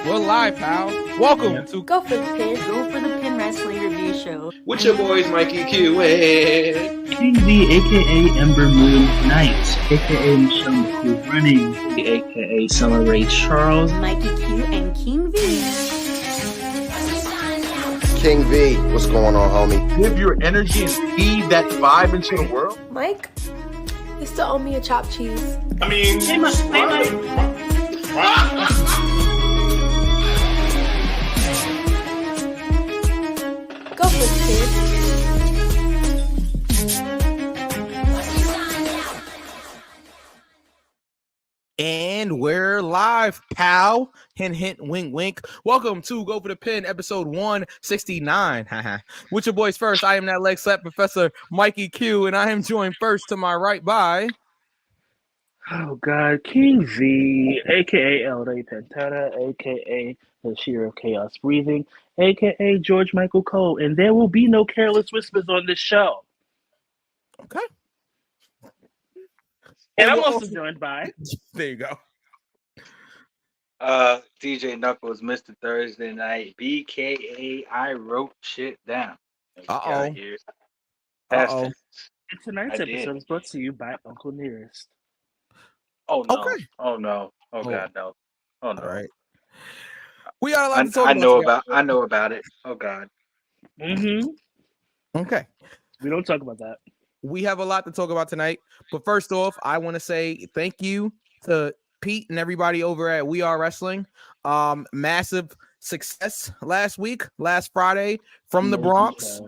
We're live, pal. Welcome to Go for the Pin. Go for the Pin Wrestling Review Show. With your boys, Mikey Q and King V, aka Ember Moon Knight, aka Michelle McCool Running, aka Summer Ray Charles, Mikey Q and King V. King V, what's going on, homie? Give your energy and feed that vibe into the world. Mike, you still owe me a chopped cheese. I mean, Hey, Mike. Go for the Pin. And we're live, pal. Hint, hint, wink, wink. Welcome to Go for the Pin, episode 169. With your boys first, I am that leg slap professor, Mikey Q, and I am joined first to my right by... Oh God, King V, aka El Rey Pantera, aka the Sheer Chaos Breathing, aka George Michael Cole, and there will be no careless whispers on this show. Okay. And I'm also joined by... There you go. DJ Knuckles, Mr. Thursday Night, BKA, I wrote shit down. Uh-oh. And tonight's I did. episode is brought to you by Uncle Nearest. Oh no. Okay. Oh no. Oh Oh. God, no. Oh no. All right. We got a lot I, to talk I about. know about it. Oh God. Mm-hmm. Okay. We don't talk about that. We have a lot to talk about tonight. But first off, I want to say thank you to Pete and everybody over at We Are Wrestling. Massive success last Friday from the Bronx.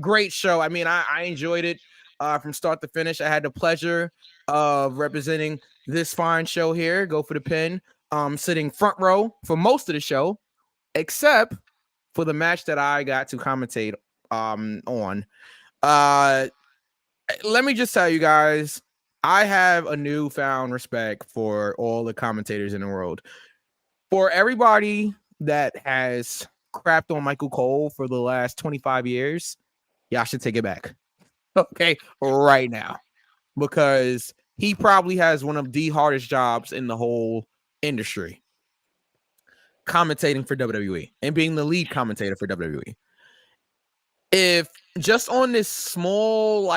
Great show. I mean, I enjoyed it from start to finish. I had the pleasure of representing this fine show here, Go for the Pin, sitting front row for most of the show, except for the match that I got to commentate on. Let me just tell you guys, I have a newfound respect for all the commentators in the world. For everybody that has crapped on Michael Cole for the last 25 years, y'all should take it back. Okay, right now. Because he probably has one of the hardest jobs in the whole industry. Commentating for WWE and being the lead commentator for WWE. If just on this small,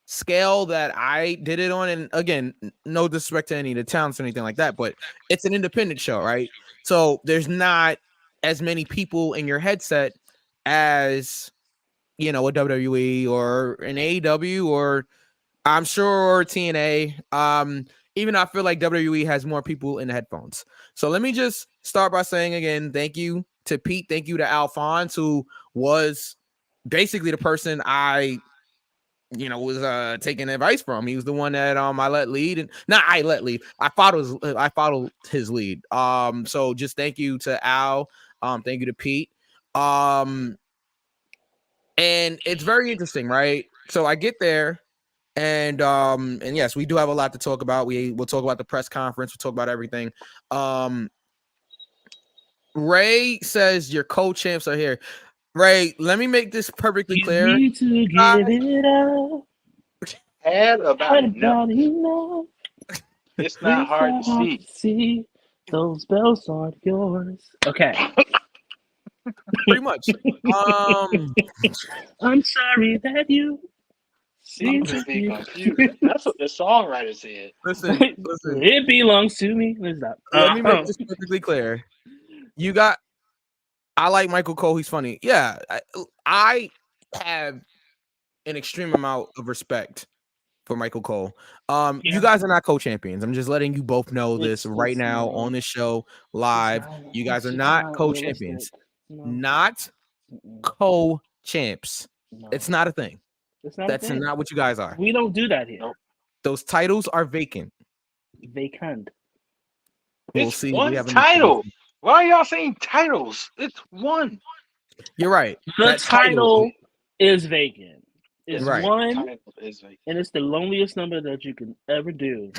scale that I did it on, and again, no disrespect to any of the talents or anything like that, but it's an independent show, right? So there's not as many people in your headset as, a WWE or an AEW or I'm sure TNA. Even I feel like WWE has more people in the headphones. So let me just start by saying again, thank you to Pete. Thank you to Alphonse, who was basically the person I was taking advice from. He was the one that I let lead, and not I let lead. I followed his lead. So just thank you to Al. Thank you to Pete. And it's very interesting, right? So I get there, and yes, we do have a lot to talk about. We'll talk about the press conference. We'll talk about everything. Ray says your co-champs are here. Ray, let me make this perfectly clear. You need to give it up. Had about enough. Enough. It's not hard to see. Those bells aren't yours. Okay. Pretty much. I'm sorry that you I'm just being confused. That's what the songwriter said. Listen. It belongs to me. Let's stop. Let me make this perfectly clear. I like Michael Cole. He's funny. Yeah, I have an extreme amount of respect for Michael Cole. You guys are not co-champions. I'm just letting you both know this right now on this show live. You guys are not co-champions. Not co-champs. It's not a thing. That's not what you guys are. We don't do that here. Those titles are vacant. Vacant. We'll It's see. one title. Why are y'all saying titles? It's one. You're right. The title is vacant. It's Right. one, Title is vacant. and it's the loneliest number that you can ever do.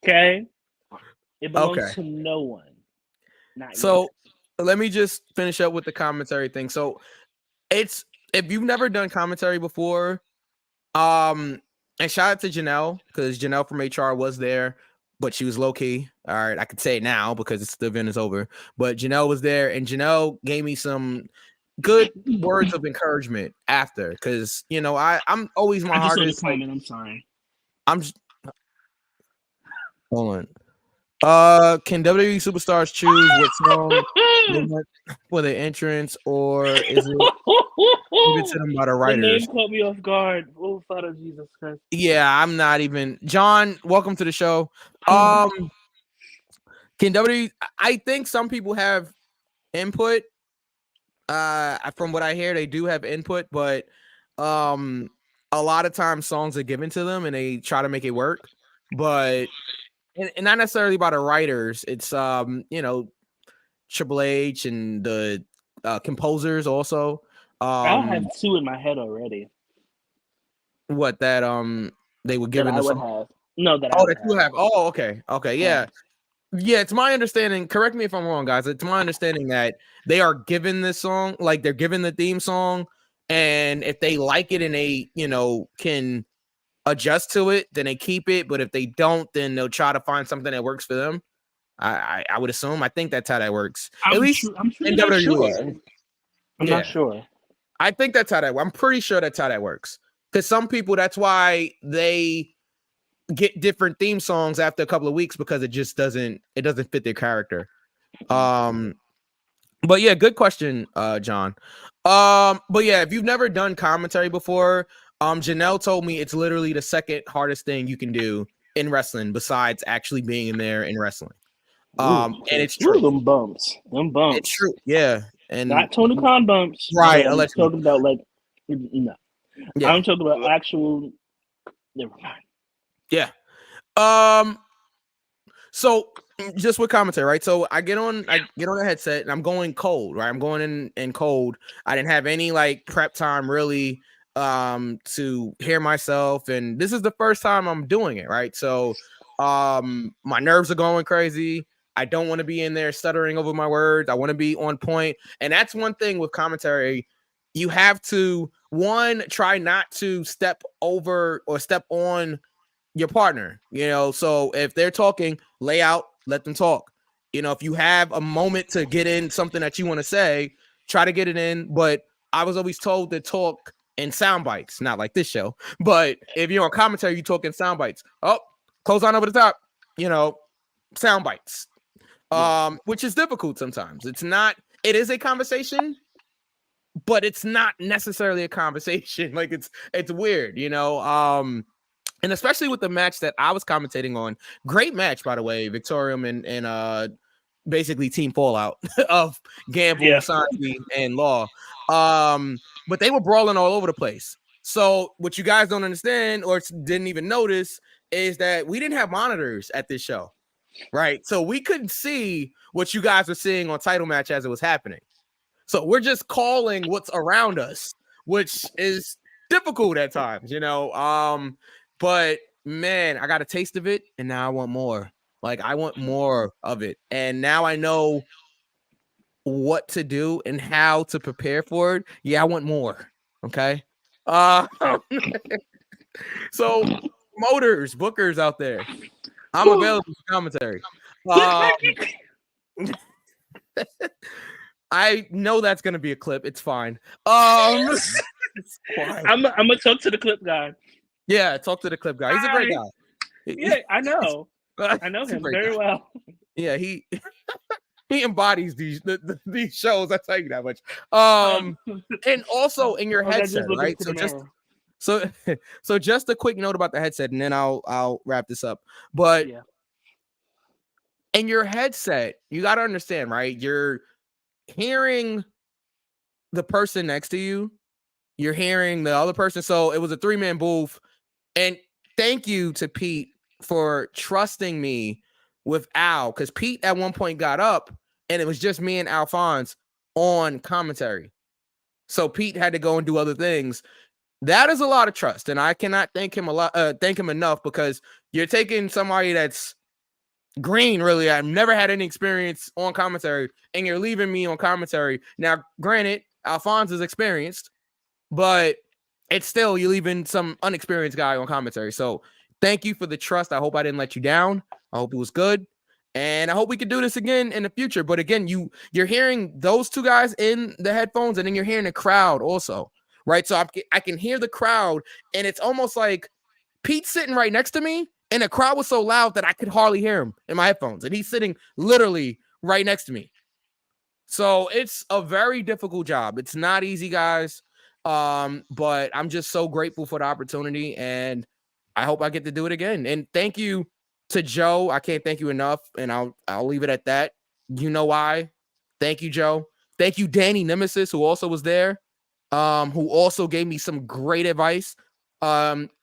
Okay? It belongs to no one. Not So yet. let me just finish up with the commentary thing. So if you've never done commentary before, and shout out to Janelle, because Janelle from HR was there but she was low key. All right, I could say it now because the event is over. But Janelle was there, and Janelle gave me some good words of encouragement after, because I'm always my I just saw the hardest. Like, comment. I'm sorry. I'm just hold on. Can WWE superstars choose what song they want for their entrance, or is it given to them by the The writers? name caught me off guard. Oh, Father Jesus Christ. Yeah, I'm not even. John, welcome to the show. Can WWE? I think some people have input. From what I hear, they do have input, but a lot of times songs are given to them and they try to make it work, but and not necessarily by the writers. It's Triple H and the composers also. I have two in my head already What that they were that given I the would song. have. No, that I Oh, would that you have. Oh, okay, yeah. Yeah, it's my understanding. Correct me if I'm wrong, guys. It's my understanding that they are given this song, like they're given the theme song, and if they like it and they, can adjust to it, then they keep it. But if they don't, then they'll try to find something that works for them. I would assume. I think that's how that works. At least I'm in not WWE. sure. I'm Yeah. not sure. I think that's how that. I'm pretty sure that's how that works. Because some people, that's why they get different theme songs after a couple of weeks, because it just doesn't fit their character. But yeah, good question, John. But yeah, if you've never done commentary before, Janelle told me it's literally the second hardest thing you can do in wrestling besides actually being in there in wrestling. And it's true. Them bumps. It's true. Yeah. And not Tony Khan bumps. right, I'm allegedly. talking about no. Yeah. I'm talking about actual. Never mind. Yeah. So just with commentary, right? So I get on a headset and I'm going cold, right? I'm going in cold. I didn't have any like prep time really to hear myself, and this is the first time I'm doing it, right? So my nerves are going crazy. I don't want to be in there stuttering over my words. I want to be on point. And that's one thing with commentary. You have to, one, try not to step over or step on your partner, so if they're talking, lay out, let them talk. If you have a moment to get in something that you want to say, try to get it in. But I was always told to talk in sound bites, not like this show, but if you're on commentary, you talk in sound bites. Oh, close on over the top, sound bites. Which is difficult sometimes. It is a conversation, but it's not necessarily a conversation. Like it's weird, and especially with the match that I was commentating on. Great match, by the way, Victorium and basically Team Fallout of Gamble, Sanji, and Law. But they were brawling all over the place. So what you guys don't understand or didn't even notice is that we didn't have monitors at this show, right? So we couldn't see what you guys were seeing on Title Match as it was happening. So we're just calling what's around us, which is difficult at times, But man, I got a taste of it, and now I want more. Like, I want more of it. And now I know what to do and how to prepare for it. Yeah, I want more. Okay. So promoters, bookers out there, I'm available for commentary. I know that's gonna be a clip. It's fine. I'm gonna talk to the clip guy. Yeah, talk to the clip guy. He's a great guy. Yeah, I know. I know him very well. Yeah, he embodies these shows. I tell you that much. And also in your headset, right? So just a quick note about the headset, and then I'll wrap this up. But in your headset, you got to understand, right? You're hearing the person next to you. You're hearing the other person. So it was a 3-man booth. And thank you to Pete for trusting me with Al, because Pete at one point got up and it was just me and Alphonse on commentary. So Pete had to go and do other things. That is a lot of trust, and I cannot thank him enough, because you're taking somebody that's green, really. I've never had any experience on commentary, and you're leaving me on commentary. Now, granted, Alphonse is experienced, but it's still, you're leaving some unexperienced guy on commentary. So thank you for the trust. I hope I didn't let you down. I hope it was good. And I hope we could do this again in the future. But again, you're hearing those two guys in the headphones, and then you're hearing the crowd also, right? So I can hear the crowd, and it's almost like Pete's sitting right next to me, and the crowd was so loud that I could hardly hear him in my headphones, and he's sitting literally right next to me. So it's a very difficult job. It's not easy, guys. But I'm just so grateful for the opportunity, and I hope I get to do it again. And thank you to Joe. I can't thank you enough, and I'll leave it at that. You know why? Thank you, Joe. Thank you, Danny Nemesis, who also was there, who also gave me some great advice.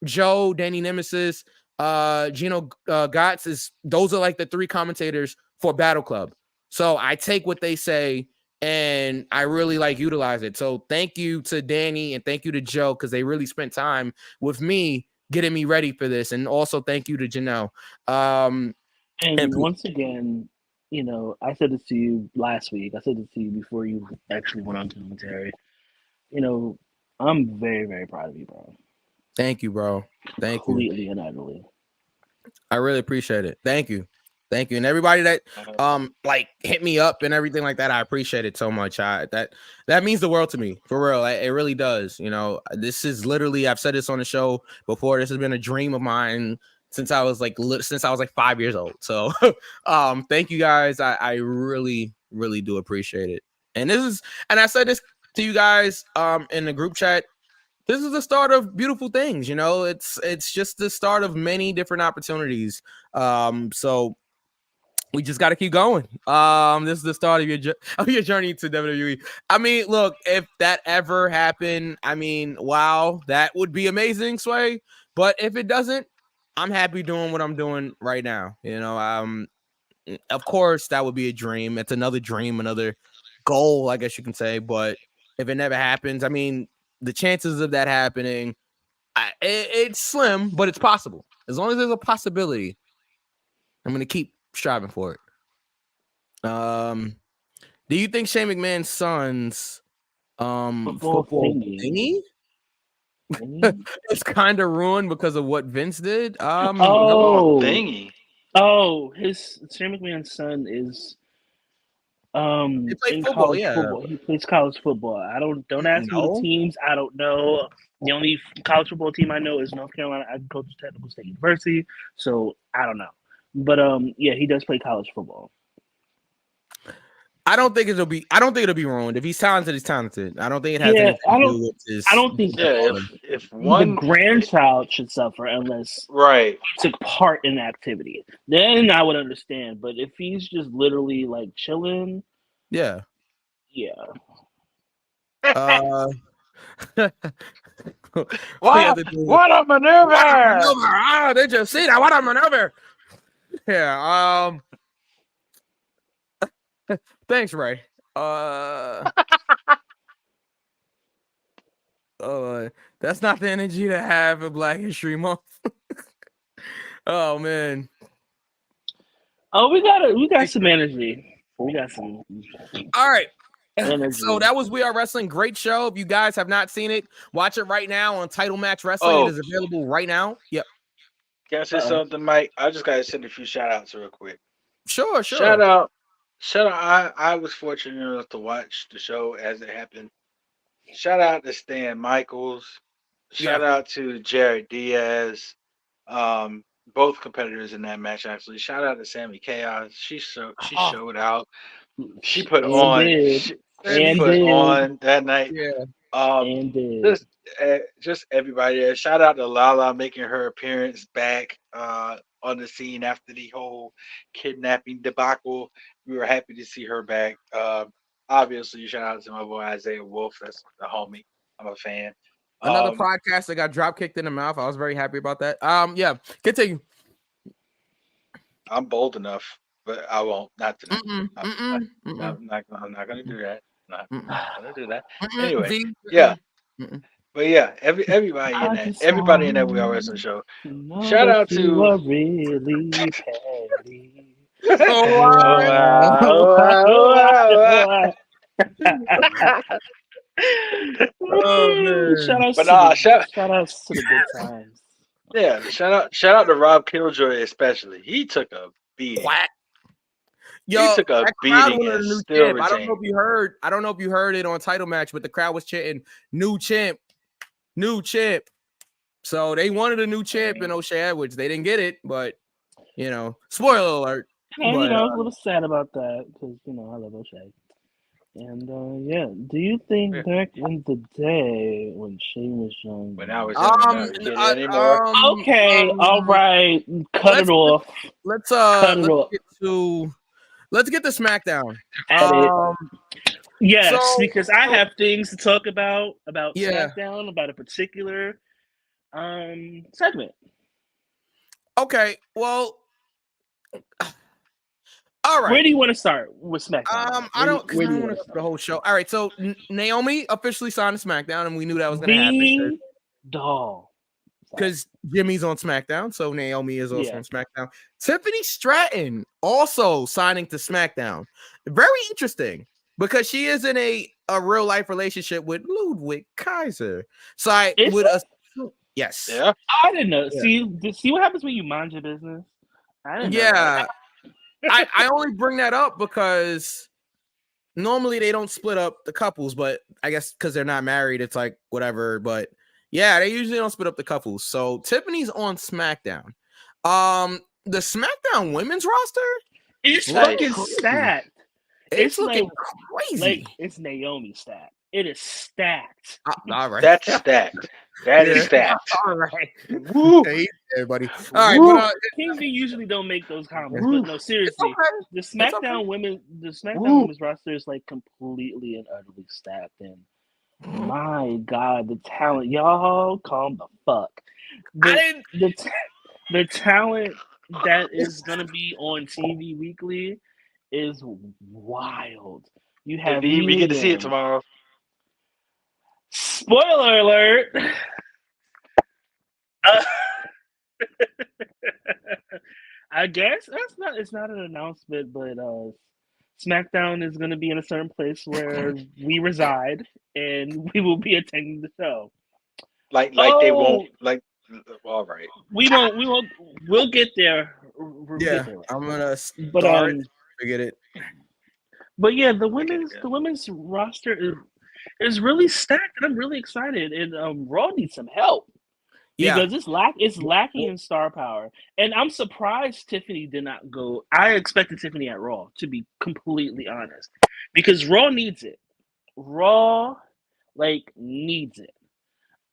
Joe, Danny Nemesis, Gino Gotts those are like the three commentators for Battle Club. So I take what they say and I really like utilize it. So thank you to Danny and thank you to Joe because they really spent time with me getting me ready for this. And also thank you to Janelle. And once again, I said this to you last week. I said this to you before you actually went on commentary. I'm very, very proud of you, bro. Thank you, bro. Thank you. Completely and utterly. I really appreciate it. Thank you. Thank you. And everybody that hit me up and everything like that, I appreciate it so much. That means the world to me, for real. It really does. This is literally, I've said this on the show before, this has been a dream of mine since I was like 5 years old. So thank you guys. I really, really do appreciate it. And I said this to you guys in the group chat. This is the start of beautiful things, it's just the start of many different opportunities. So we just got to keep going. This is the start of your journey to WWE. I mean, look, if that ever happened, I mean, wow, that would be amazing, Sway. But if it doesn't, I'm happy doing what I'm doing right now. Of course, that would be a dream. It's another dream, another goal, I guess you can say. But if it never happens, I mean, the chances of that happening, it's slim, but it's possible. As long as there's a possibility, I'm going to keep striving for it. Do you think Shane McMahon's son's football thingy? It's kind of ruined because of what Vince did? Thingy. Shane McMahon's son is he plays football, football. He plays college football. Don't ask me the teams. I don't know. The only college football team I know is North Carolina Agricultural Technical State University. So I don't know. But he does play college football. I don't think it'll be ruined. If he's talented, he's talented. I don't think it has anything to do with his. I don't think if one the grandchild should suffer unless he took part in the activity. Then I would understand. But if he's just literally like chilling, yeah. What a maneuver! They just see that. What a maneuver! Yeah. Thanks, Ray. That's not the energy to have a Black History Month. Oh man. Oh, we got some energy. We got some. All right. Energy. So that was We Are Wrestling. Great show. If you guys have not seen it, watch it right now on Title Match Wrestling. It is available right now. Yep. Can I say something, Mike? I just gotta send a few shout outs real quick. Sure. Shout out. I was fortunate enough to watch the show as it happened. Shout out to Stan Michaels. Shout out to Jared Diaz. Both competitors in that match, actually. Shout out to Sammy Chaos. She showed out. She put on. She put on that night. Yeah. Just everybody there. Shout out to Lala making her appearance back on the scene after the whole kidnapping debacle. We were happy to see her back. Obviously, shout out to my boy Isaiah Wolf. That's the homie. I'm a fan. Another podcast that got drop kicked in the mouth. I was very happy about that. Yeah, continue. I'm bold enough, but I won't. Not tonight. I'm not going to do that. Not going to do that. Anyway, yeah. But yeah, everybody in that We Are Wrestling show. Shout out to really petty. Shout outs to the good times. Yeah, shout out to Rob Killjoy especially. He took a beating. Quack. He Yo, took a that crowd beating wanted and a new still champ. I don't know if retained. you heard. I don't know if you heard it on title match, but the crowd was chanting "New champ, new champ." So they wanted a new champ in O'Shea Edwards. They didn't get it, but spoiler alert. But I was a little sad about that because I love O'Shea. And yeah, do you think Yeah. back in the day when Shea was young? But now it's young enough. You get it anymore? Okay, all right, cut it off. Let's Cut it off. let's get to SmackDown. At it. Yes, so- because I have things to talk about Yeah. SmackDown, about a particular segment. Okay, well, all right. Where do you want to start with SmackDown? I don't want to go the whole show. All right, so Naomi officially signed to SmackDown, and we knew that was going to happen doll because Jimmy's on SmackDown, so Naomi is also on SmackDown. Tiffany Stratton also signing to SmackDown. Very interesting because she is in a real life relationship with Ludwig Kaiser. So yes, yeah, I didn't know. Yeah. See what happens when you mind your business. I didn't know that. I only bring that up because normally they don't split up the couples, but I guess because they're not married, it's like whatever. But yeah, they usually don't split up the couples. So Tiffany's on SmackDown. The SmackDown women's roster is fucking stacked. It's looking crazy. Like it's Naomi stacked. It is stacked. All right, that's stacked. That is stacked. All right, woo, hey, everybody. All right, but King V usually don't make those comments, but no, seriously, the SmackDown women's roster is like completely and utterly stacked. And my God, the talent, y'all, calm the fuck. The talent that is gonna be on TV weekly is wild. You have we get to see it tomorrow. Spoiler alert. I guess it's not an announcement, but SmackDown is going to be in a certain place where we reside, and we will be attending the show. Like they won't like. All right, we'll get there. I'm gonna start. Forget it. But yeah, the women's roster is really stacked, and I'm really excited. And Raw needs some help because it's lacking in star power. And I'm surprised Tiffany did not go. I expected Tiffany at Raw, to be completely honest, because Raw needs it. Raw needs it.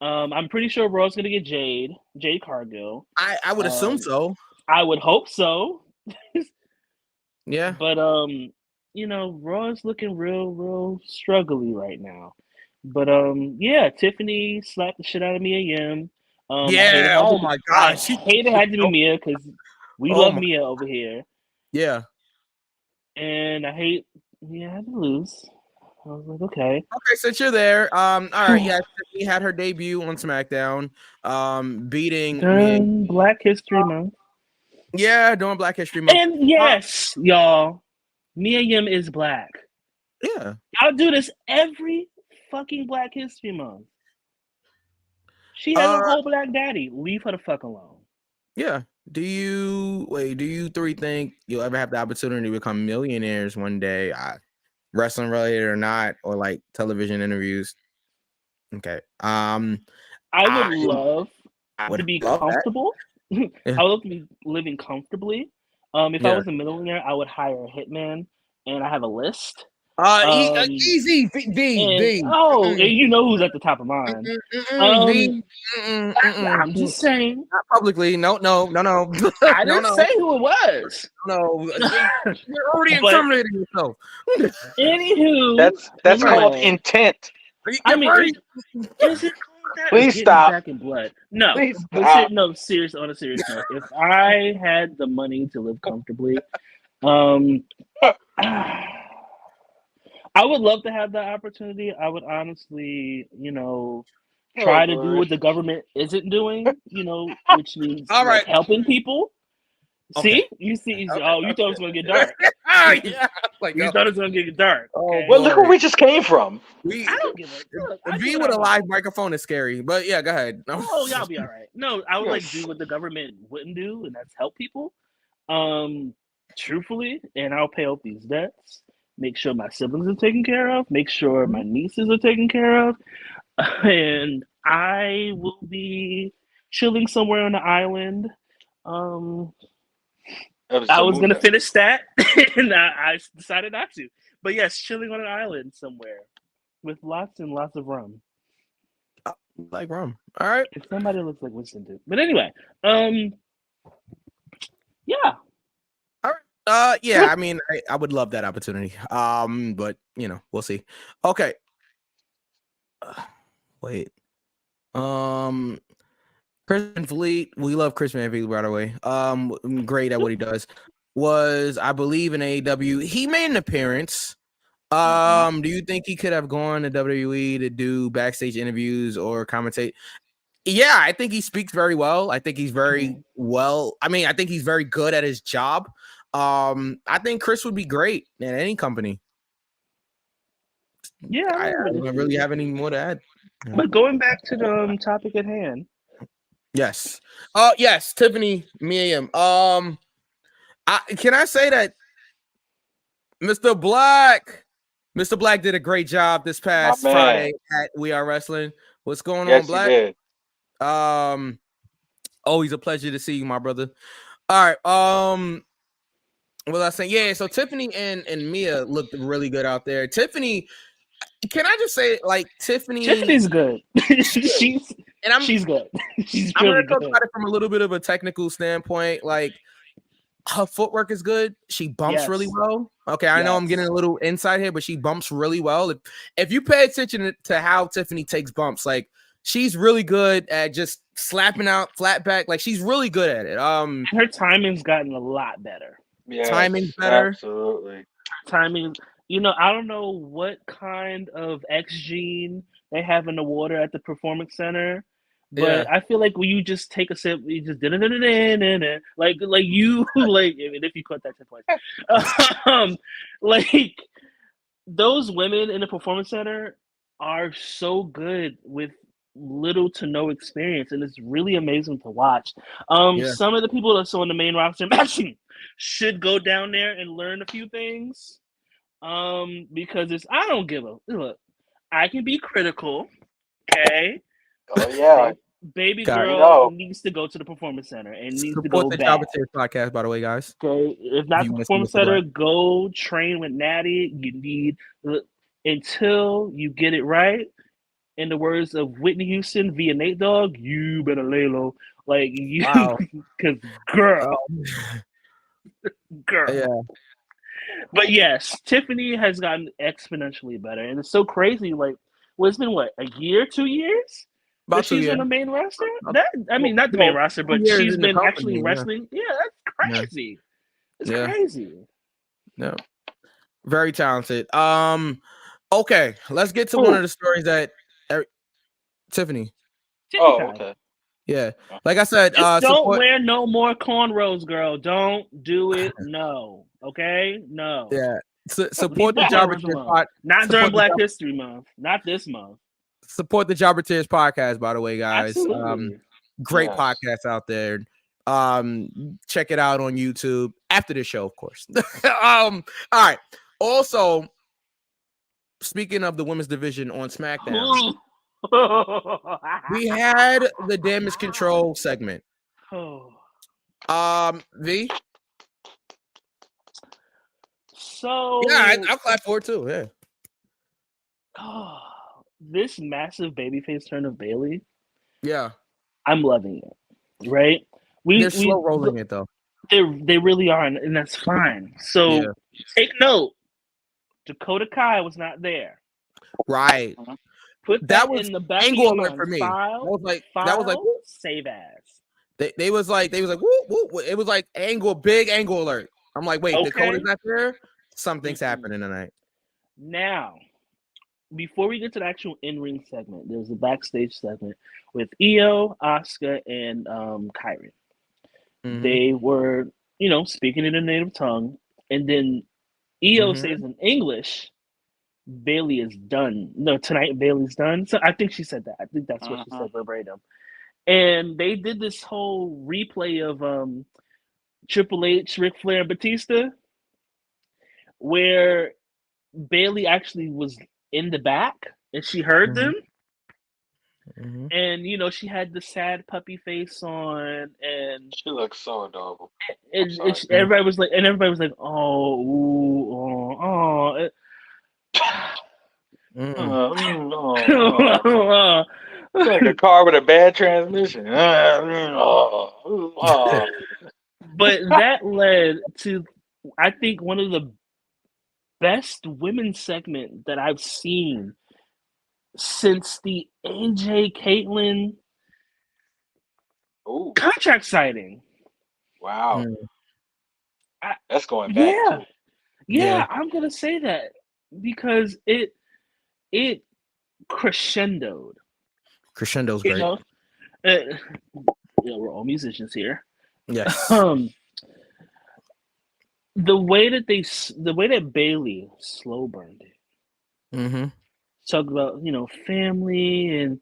I'm pretty sure Raw's gonna get Jade Cargill. I would assume so. I would hope so. Yeah, but Raw is looking real struggly right now. But Tiffany slapped the shit out of Mia Yim. Oh my gosh, I hate it had to be Mia because we love Mia over here. Yeah, and I hate Mia had to lose. I was like, okay, since you're there, all right, yeah, Tiffany had her debut on SmackDown, beating Black History Month. Yeah, doing Black History Month. And yes, y'all, Mia Yim is black. Yeah. I'll do this every fucking Black History Month. She has a whole black daddy. Leave her the fuck alone. Yeah. Do you three think you'll ever have the opportunity to become millionaires one day? Wrestling related or not, or like television interviews? Okay. I would love to be comfortable. I would love to be living comfortably. If I was a millionaire, I would hire a hitman, and I have a list. Easy, B. And you know who's at the top of mine. I'm just saying. Not publicly. No. I didn't say who it was. No, you're already incriminating yourself. Anywho, that's called intent. I mean, is it? Please stop. Back in blood. No, please stop. No. On a serious note, if I had the money to live comfortably, I would love to have that opportunity. I would honestly, try to do what the government isn't doing. Which means helping people. Okay. See, you see. Okay. Oh, you thought it was gonna get dark. Yeah. Like, We thought it was gonna get dark. Okay? Well, look where we just came from. I don't give a look. I do V what with I a want. live microphone is scary, but yeah, go ahead. No. Oh, y'all be all right. No, I would Yes. do what the government wouldn't do, and that's help people. Truthfully, and I'll pay off these debts. Make sure my siblings are taken care of. Make sure my nieces are taken care of, and I will be chilling somewhere on the island. I was gonna finish that, and I decided not to. But yes, chilling on an island somewhere with lots and lots of rum. Like rum. All right. If somebody looks like Winston did. But anyway, yeah. All right. Yeah, I mean, I would love that opportunity. But you know, we'll see. Okay. Wait. Chris Van Vliet, we love Chris Van Vliet, by the way. Great at what he does. Was, I believe, in AEW. He made an appearance. Do you think he could have gone to WWE to do backstage interviews or commentate? Yeah, I think he speaks very well. I think he's very well. I mean, I think he's very good at his job. I think Chris would be great in any company. Yeah, I don't really have any more to add. But going back to the topic at hand. Yes. Yes, Tiffany Milliam. Can I say that Mr. Black did a great job this past Friday at We Are Wrestling. What's going on, Black? He did. Always a pleasure to see you, my brother. All right. What was I saying? Yeah, so Tiffany and Mia looked really good out there. Tiffany, can I just say, like, Tiffany's good. she's good. She's I'm really gonna talk good. about it from a little bit of a technical standpoint. Like, her footwork is good. She bumps really well. Okay, I know I'm getting a little insight here, but she bumps really well. If you pay attention to how Tiffany takes bumps, like, she's really good at just slapping out flat back. Like, she's really good at it. Her timing's gotten a lot better. Yes, timing's better. Absolutely. Timing, I don't know what kind of X gene they have in the water at the performance center, but I feel like when you just take a sip, you just like you like if you caught that 10 points. Like those women in the performance center are so good with little to no experience, and it's really amazing to watch. Some of the people that's on the main roster should go down there and learn a few things. Because I don't give a look. I can be critical, okay? Oh yeah. Baby girl needs to go to the performance center and needs to go the back. Jobber podcast, by the way, guys. Okay, if not the performance center, go train with Natty. You need until you get it right. In the words of Whitney Houston via Nate Dogg, you better lay low, like you, because girl. Yeah. But yes, Tiffany has gotten exponentially better, and it's so crazy. Like, it's been what, a year, 2 years About that she's on the main roster. Not the main roster, but she's been actually wrestling. Yeah, that's crazy. It's crazy. No, very talented. Okay, let's get to one of the stories that Tiffany. Oh, okay. Yeah, like I said, don't wear no more cornrows, girl. Don't do it. No. Okay. No. Yeah. Support the Jobber Tears podcast. Not during Black History Month. Not this month. Support the Jobber Tears podcast, by the way, guys. Absolutely. Great podcast out there. Check it out on YouTube after the show, of course. All right. Also, speaking of the women's division on SmackDown. We had the damage control segment. V. So yeah, I'll clap for it too. Yeah. This massive babyface turn of Bailey. Yeah, I'm loving it. Right? They're slow rolling it though. They really are, and that's fine. So take note. Dakota Kai was not there. Right. Put that was in the back angle of alert for me. File, that was like save ass. They was like woo, woo. It was like big angle alert. I'm like, wait, Dakota's not there? Something's happening tonight. Now, before we get to the actual in-ring segment, there's a backstage segment with Io, Asuka, and Kyrie. They were, speaking in their native tongue, and then EO Mhm. says in English, Bailey is done. No, tonight Bailey's done. So I think she said that. I think that's what she said verbatim. And they did this whole replay of Triple H, Ric Flair, and Batista, where Bailey actually was in the back and she heard them. Mhm. And she had the sad puppy face on, and She looks so adorable. everybody was like, oh, ooh, oh, Mm. It's like a car with a bad transmission. But that led to, I think, one of the best women's segment that I've seen since the AJ Caitlyn contract signing. Wow. That's going back Yeah. too. Yeah, I'm gonna say that because it crescendoed. Crescendo's great. We're all musicians here. Yes. The way that Bailey slow burned it. Mm-hmm. Talk about family, and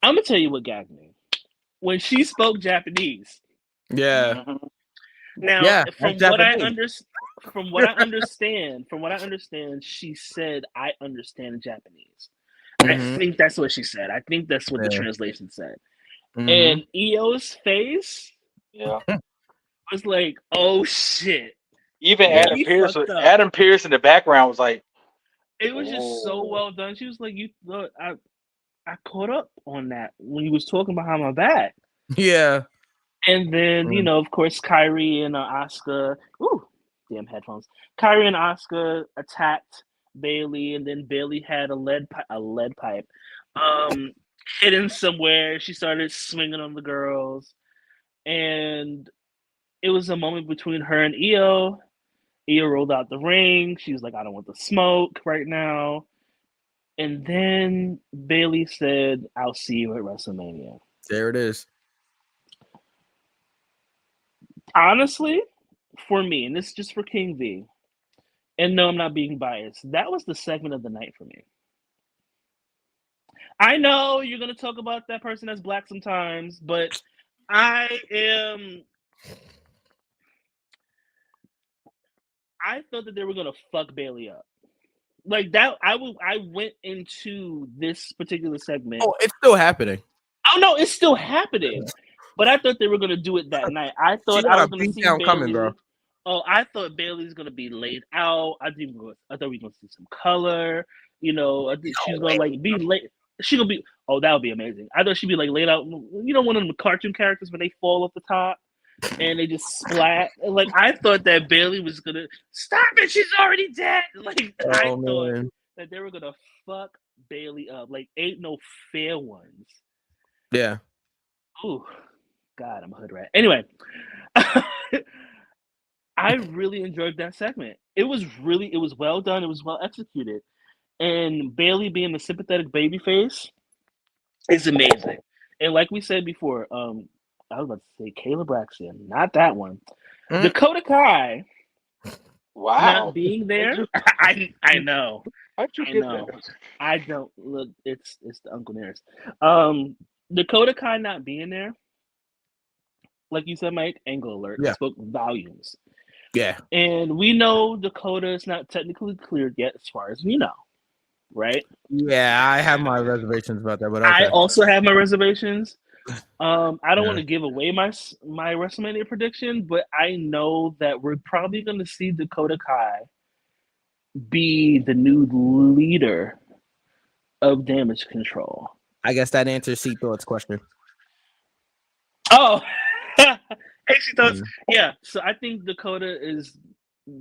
I'm gonna tell you what gagged me when she spoke Japanese. Yeah. Now, Yeah, from what I understand, she said, "I understand Japanese." I think that's what she said. I think that's what the translation said. And EO's face, was like, "Oh shit!" Even Adam Pearce in the background was like, it was just so well done. She was like, "You look, I caught up on that when you was talking behind my back." Yeah. And then, of course, Kyrie and Asuka. Ooh, damn headphones. Kyrie and Asuka attacked Bailey, and then Bailey had a lead pipe hidden somewhere. She started swinging on the girls, and it was a moment between her and Io. Io rolled out the ring. She was like, "I don't want the smoke right now." And then Bailey said, "I'll see you at WrestleMania." There it is. Honestly, for me, and this is just for King V, and no, I'm not being biased, that was the segment of the night for me. I know you're going to talk about that person that's black sometimes, but I thought that they were going to fuck Bailey up. Like that, I went into this particular segment. Oh, it's still happening. Oh no, it's still happening. But I thought they were gonna do it that night. I thought I was gonna see Bailey. Coming, bro. Oh, I thought Bailey's gonna be laid out. I thought we were gonna see some color. I think she's gonna be late. She's gonna be. Oh, that would be amazing. I thought she'd be laid out. One of the cartoon characters when they fall off the top and they just splat. I thought that Bailey was gonna stop it. She's already dead. I thought that they were gonna fuck Bailey up. Ain't no fair ones. Yeah. Ooh, God, I'm a hood rat. Anyway, I really enjoyed that segment. It was well done. It was well executed. And Bailey being the sympathetic baby face is amazing. And like we said before, I was about to say Kayla Braxton, not that one. Dakota Kai. Wow. Not being there. I know. How'd you get there? I don't look. It's the Uncle Nearest. Dakota Kai not being there, like you said, Mike, angle alert, spoke volumes. Yeah. And we know Dakota is not technically cleared yet, as far as we know, right? Yeah, I have my reservations about that, but okay. I also have my reservations. I don't want to give away my WrestleMania prediction, but I know that we're probably going to see Dakota Kai be the new leader of Damage Control. I guess that answers C Thought's question. Oh, AC Thoughts. Yeah, so I think Dakota is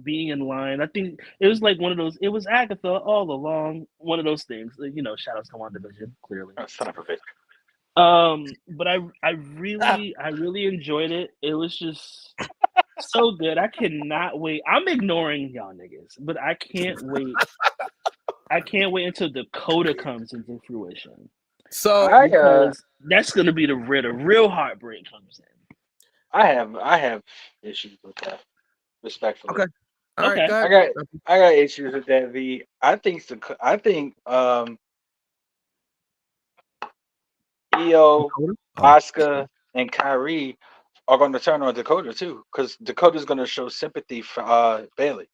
being in line. I think it was like one of those. It was Agatha all along. One of those things. Shout outs to WandaVision, clearly. Oh, son of a bitch. But I really enjoyed it. It was just so good. I cannot wait. I'm ignoring y'all niggas, but I can't wait. I can't wait until Dakota comes into fruition. So because that's gonna be the real heartbreak comes in. I have issues with that, respectfully. All right, Okay. go I ahead. got issues with that. I think Io, Dakota? Oh, Asuka, and Kyrie are going to turn on Dakota too, because Dakota's going to show sympathy for Bailey,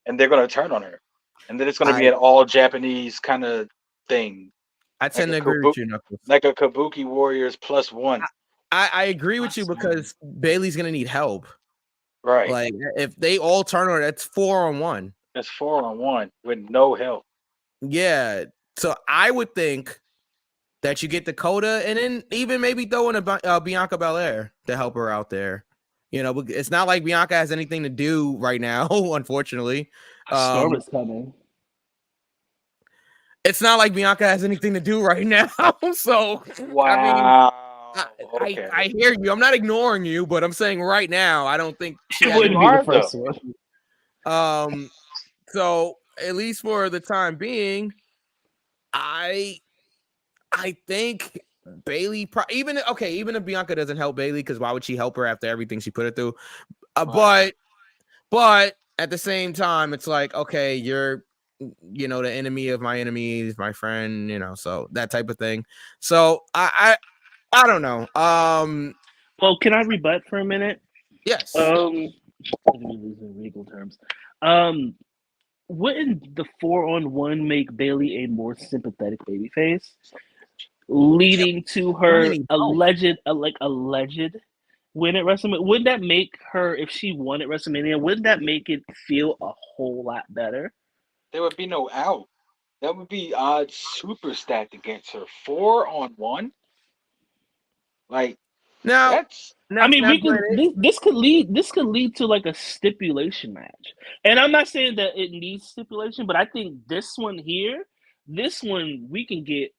and they're going to turn on her, and then it's going to be I an all Japanese kind of thing, I like tend to agree with you, Knuckles. like a Kabuki Warriors +1. I agree with you because Bailey's gonna need help. Right. Like if they all turn on her, that's 4-on-1. That's 4-on-1 with no help. Yeah. So I would think that you get Dakota and then even maybe throw in a Bianca Belair to help her out there. You know, it's not like Bianca has anything to do right now, unfortunately. Storm is coming. It's not like Bianca has anything to do right now. So I mean, Wow. Okay. I hear you. I'm not ignoring you, but I'm saying right now, I don't think she It has wouldn't any. be the first one. So at least for the time being, I think Bailey even if Bianca doesn't help Bailey, because why would she help her after everything she put her through? Right. But at the same time, it's like, okay, you're the enemy of my enemies, my friend, so that type of thing. So I don't know. Well, can I rebut for a minute? Yes. Using legal terms. Wouldn't the 4-on-1 make Bailey a more sympathetic babyface, leading to her alleged win at WrestleMania? Wouldn't that make her, if she won at WrestleMania, wouldn't that make it feel a whole lot better? There would be no out. That would be odds super stacked against her. 4-on-1. Like Now, that's. I mean, now we can. This could lead to like a stipulation match, and I'm not saying that it needs stipulation, but I think this one we can get,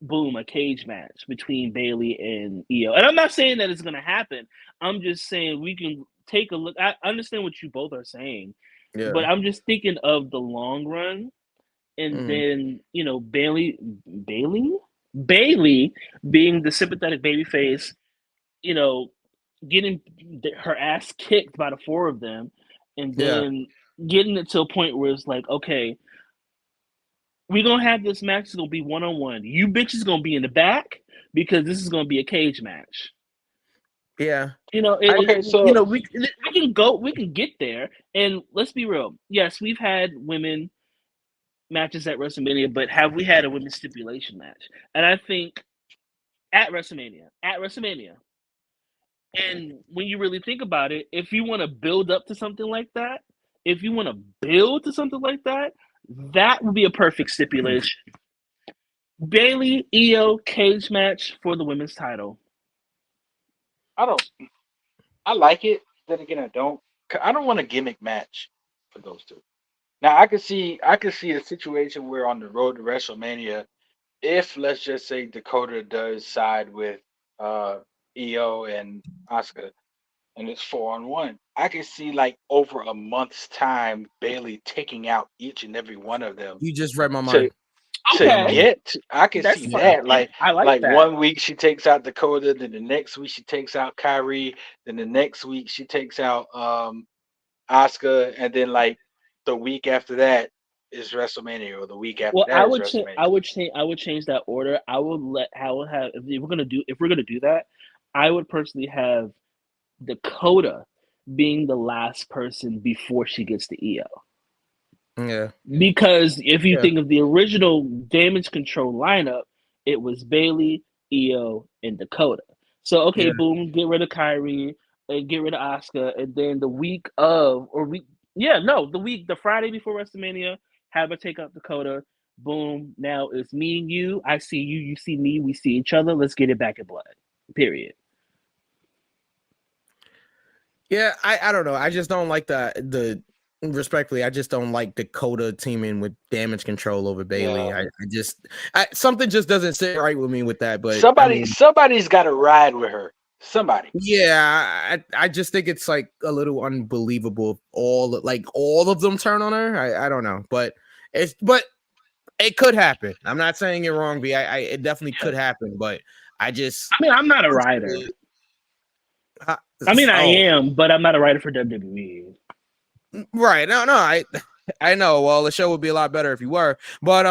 boom, a cage match between Bailey and Io. And I'm not saying that it's gonna happen. I'm just saying we can take a look. I understand what you both are saying, but I'm just thinking of the long run, and then Bailey being the sympathetic babyface, getting her ass kicked by the four of them, and then getting it to a point where it's like, okay, we're gonna have this match. It's gonna be 1-on-1. You bitches gonna be in the back because this is gonna be a cage match. Yeah. We can get there, and let's be real. Yes, we've had women matches at WrestleMania, but have we had a women's stipulation match? And I think at WrestleMania. And when you really think about it, if you want to build up to something like that, that would be a perfect stipulation. Bailey, Io, cage match for the women's title. I like it. Then again, I don't. I don't want a gimmick match for those two. Now I could see a situation where on the road to WrestleMania, if let's just say Dakota does side with Io and Asuka, and it's 4-on-1, I can see like over a month's time Bailey taking out each and every one of them. You just read my mind. I can see that. Like I like that. 1 week she takes out Dakota, then the next week she takes out Kyrie, then the next week she takes out Asuka, and then like the week after that is WrestleMania, or the week after that is WrestleMania. I would change that order. I would have, if we're gonna do that, I would personally have Dakota being the last person before she gets to Io. Yeah. Because if you think of the original Damage Control lineup, it was Bailey, Io, and Dakota. So boom, get rid of Kyrie and get rid of Asuka, and then the Friday before WrestleMania, have her take out Dakota. Boom, now it's me and you. I see you, you see me, we see each other. Let's get it back in blood. Period. Yeah, I don't know. I just don't like the respectfully. I just don't like Dakota teaming with Damage Control over Bailey. Yeah. Something just doesn't sit right with me with that. But somebody's got to ride with her. Somebody. Yeah, I just think it's like a little unbelievable. All of them turn on her. I don't know, but it could happen. I'm not saying you're wrong, B. It definitely could happen, but I'm not a rider. I am, but I'm not a writer for WWE. Right. No, I know. Well, the show would be a lot better if you were. But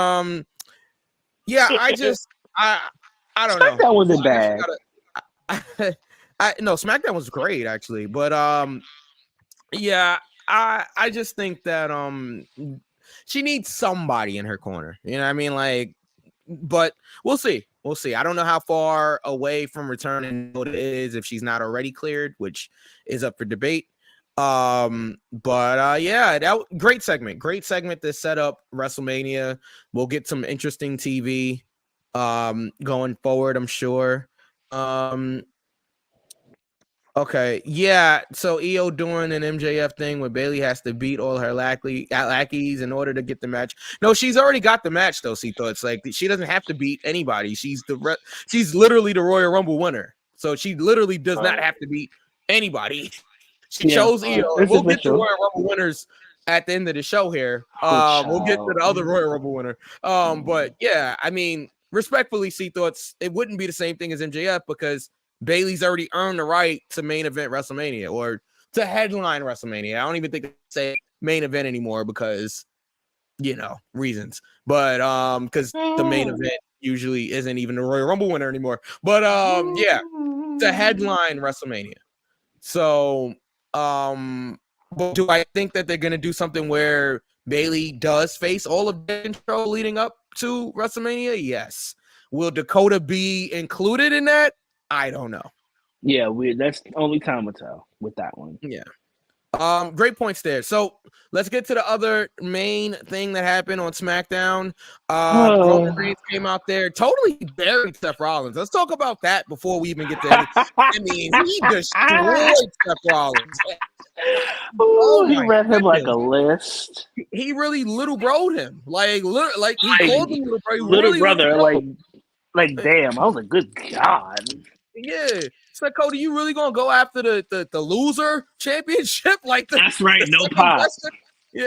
yeah, I don't know. SmackDown wasn't I guess you bad. gotta no, SmackDown was great actually. But yeah, I just think that she needs somebody in her corner. You know what I mean? Like, but we'll see. We'll see. I don't know how far away from returning it is if she's not already cleared, which is up for debate. But yeah, great segment to set up WrestleMania. We'll get some interesting TV going forward, I'm sure. Okay, yeah. So EO doing an MJF thing where Bailey has to beat all her lackeys in order to get the match. No, she's already got the match though. Sito. It's like she doesn't have to beat anybody. She's literally the Royal Rumble winner. So she literally does not have to beat anybody. She chose EO. And we'll get to Royal Rumble winners at the end of the show here. We'll get to the other Royal Rumble winner. But yeah, I mean, respectfully, Sito, it wouldn't be the same thing as MJF because Bailey's already earned the right to main event WrestleMania or to headline WrestleMania. I don't even think they say main event anymore because, reasons. But because the main event usually isn't even the Royal Rumble winner anymore. But yeah, to headline WrestleMania. So but do I think that they're gonna do something where Bailey does face all of the intro leading up to WrestleMania? Yes. Will Dakota be included in that? I don't know. Yeah, that's only time will tell with that one. Yeah. Great points there. So let's get to the other main thing that happened on SmackDown. Roman Reigns came out there, totally buried Seth Rollins. Let's talk about that before we even get to anything. I mean, he destroyed Seth Rollins. He read him like a list. He really little broed him. Like he called him little bro. Little really brother, like damn. I was like, good God. Yeah. It's like, Cody, you really gonna go after the loser championship? Like that's right, no pop. Yeah.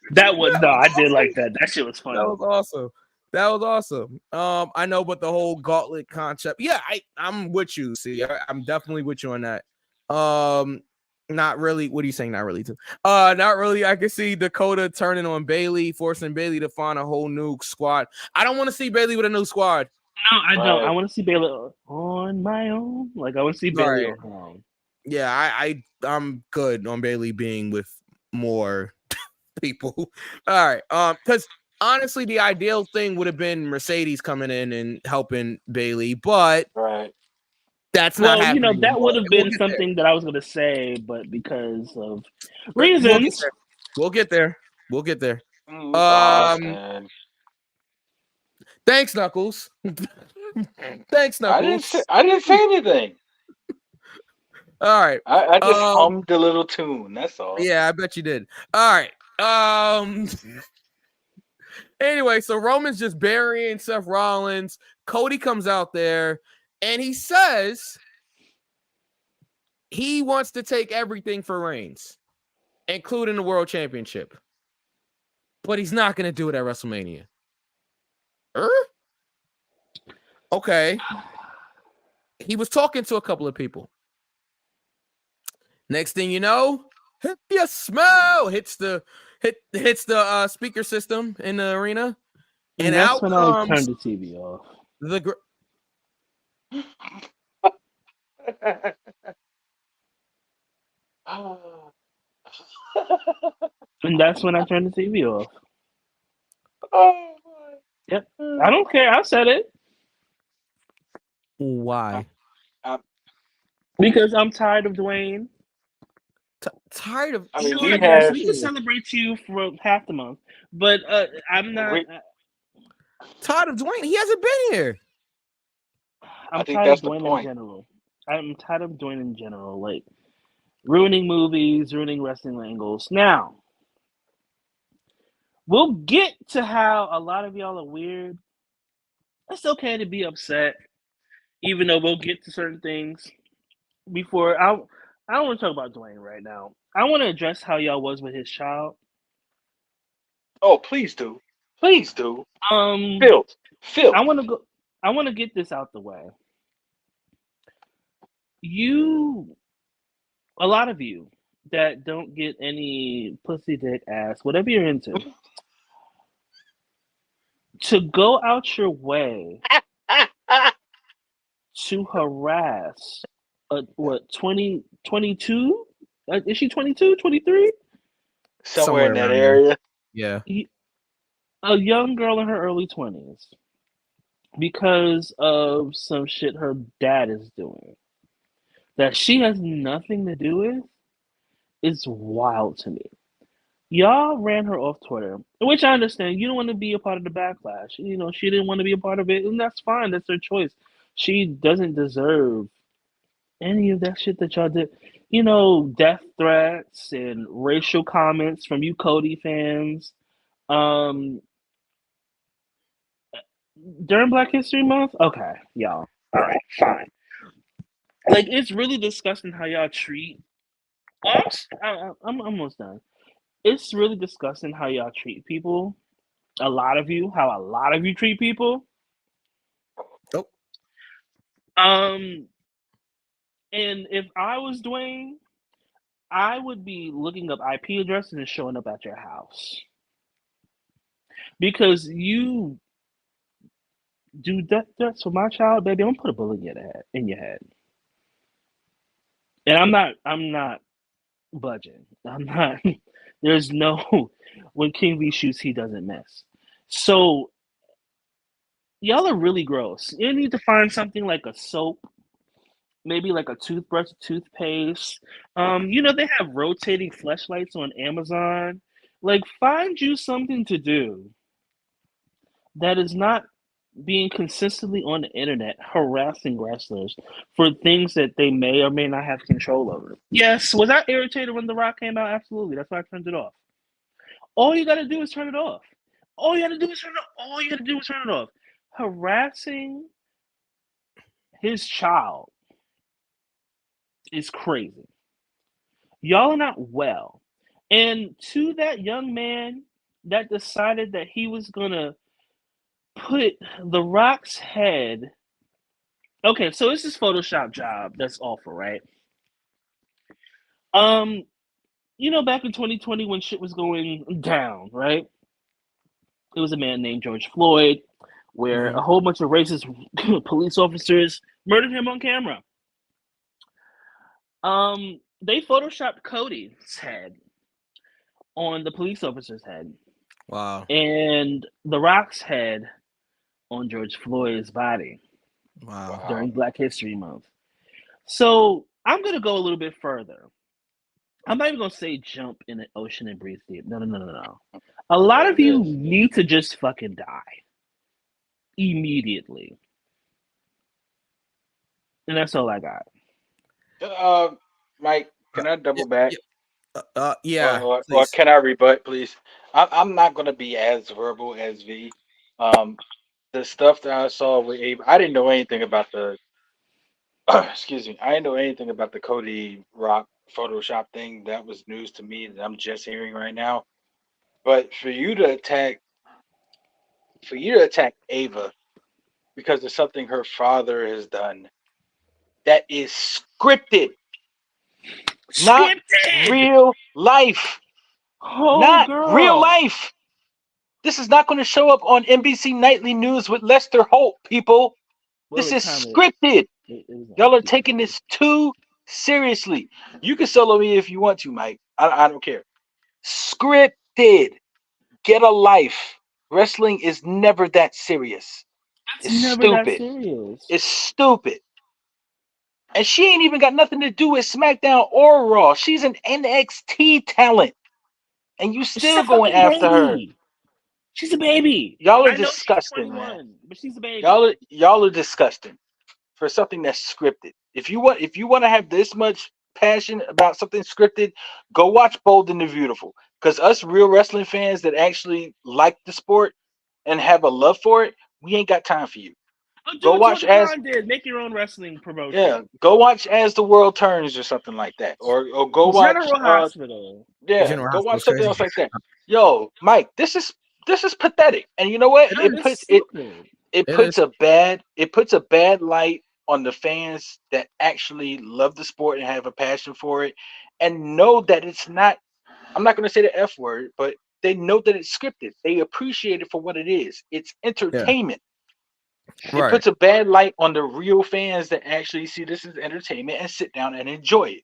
That was no, I did like that. That shit was funny. That was awesome. I know, but the whole gauntlet concept. Yeah, I'm with you. See, I'm definitely with you on that. Not really. What are you saying? Not really. Not really. I can see Dakota turning on Bailey, forcing Bailey to find a whole new squad. I don't want to see Bailey with a new squad. No, I don't. I want to see Bailey on my own. Like I want to see Bailey on her own. Yeah, I'm good on Bailey being with more people. All right. Because honestly, the ideal thing would have been Mercedes coming in and helping Bailey, but that's not happening. That would have been something that I was going to say, but because of reasons, we'll get there. Thanks, Knuckles. Thanks, Knuckles. I didn't say anything. All right. I just hummed a little tune. That's all. Yeah, I bet you did. All right. Anyway, so Roman's just burying Seth Rollins. Cody comes out there and he says he wants to take everything for Reigns, including the World Championship. But he's not going to do it at WrestleMania. Okay. He was talking to a couple of people. Next thing you know, hit your smell hits the speaker system in the arena, and that's out when comes I turned the TV off. And that's when I turned the TV off. Yep. I don't care. I said it. Why? Because I'm tired of Dwayne. Tired of. I mean, we can celebrate you for half the month, but I'm not tired of Dwayne. He hasn't been here. I'm tired of Dwayne in general. I'm tired of Dwayne in general, like ruining movies, ruining wrestling angles. Now, we'll get to how a lot of y'all are weird. It's okay to be upset, even though we'll get to certain things. Before I don't want to talk about Dwayne right now. I want to address how y'all was with his child. Oh, please do. Please do. Phil. I want to get this out the way. A lot of you that don't get any pussy, dick, ass, whatever you're into, to go out your way to harass what 22? Is she 22, 23? Somewhere in that around there. area. Yeah. A young girl in her early 20s because of some shit her dad is doing that she has nothing to do with is wild to me. Y'all ran her off Twitter, which I understand. You don't want to be a part of the backlash. You know, she didn't want to be a part of it, and that's fine. That's her choice. She doesn't deserve any of that shit that y'all did. You know, death threats and racial comments from you Cody fans. Um, during Black History Month? Okay, y'all. All right, fine. Like, it's really disgusting how y'all treat. I'm almost done. It's really disgusting how y'all treat people. How a lot of you treat people. Oh. And if I was Dwayne, I would be looking up IP addresses and showing up at your house because you do death threats for my child, baby. I'm gonna put a bullet in your head, and I'm not budging. I'm not. There's no when King V shoots, he doesn't miss. So y'all are really gross. You need to find something like a soap, maybe like a toothbrush, toothpaste. You know they have rotating fleshlights on Amazon. Like find you something to do that is not being consistently on the internet harassing wrestlers for things that they may or may not have control over. Yes, was I irritated when The Rock came out? Absolutely. That's why I turned it off. All you gotta do is turn it off. All you gotta do is turn it off. All you gotta do is turn it off. Harassing his child is crazy. Y'all are not well. And to that young man that decided that he was gonna put The Rock's head. Okay, so it's this Photoshop job that's awful, right? You know, back in 2020 when shit was going down, right? It was a man named George Floyd, where a whole bunch of racist police officers murdered him on camera. They photoshopped Cody's head on the police officer's head. Wow. And The Rock's head on George Floyd's body. Wow. During Black History Month. So I'm gonna go a little bit further. I'm not even gonna say jump in the ocean and breathe deep. No. A lot of you need to just fucking die immediately, and that's all I got. Mike, can I double back? Yeah. Or can I rebut, please? I'm not gonna be as verbal as V. The stuff that I saw with Abe, I didn't know anything about the. Excuse me, I didn't know anything about the Cody Rock Photoshop thing. That was news to me that I'm just hearing right now. But for you to attack Ava because of something her father has done, that is scripted. Not real life. Oh, Not girl. real life. This is not going to show up on NBC Nightly News with Lester Holt, people. This is scripted. Y'all are taking this too seriously. You can solo me if you want to, Mike. I don't care. Scripted. Get a life. Wrestling is never that serious. It's stupid. It's stupid. And she ain't even got nothing to do with SmackDown or Raw. She's an NXT talent. And you still going after her. She's a baby. Y'all are disgusting, man. But she's a baby. Y'all are disgusting for something that's scripted. If you want to have this much passion about something scripted, go watch Bold and the Beautiful. Because us real wrestling fans that actually like the sport and have a love for it, we ain't got time for you. Go watch make your own wrestling promotion. Yeah, go watch As the World Turns or something like that, or go watch General Hospital. Yeah, General go watch Hospital's something crazy. else like that. Yo, Mike, this is pathetic. And you know what? It puts a bad light on the fans that actually love the sport and have a passion for it and know that it's not, I'm not going to say the F word, but they know that it's scripted. They appreciate it for what it is. It's entertainment. It Right. puts a bad light on the real fans that actually see this as entertainment and sit down and enjoy it.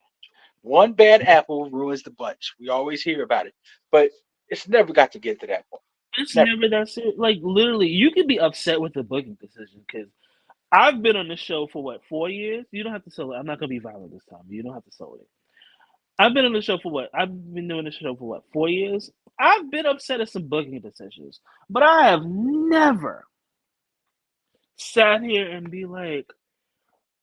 One bad apple ruins the bunch. We always hear about it, but it's never got to get to that point. It's Never. never that serious. Like literally, you can be upset with the booking decision because I've been on the show for what 4 years. You don't have to sell it. I'm not gonna be violent this time. You don't have to sell it. I've been on the show for what? I've been doing the show for what 4 years. I've been upset at some booking decisions, but I have never sat here and be like,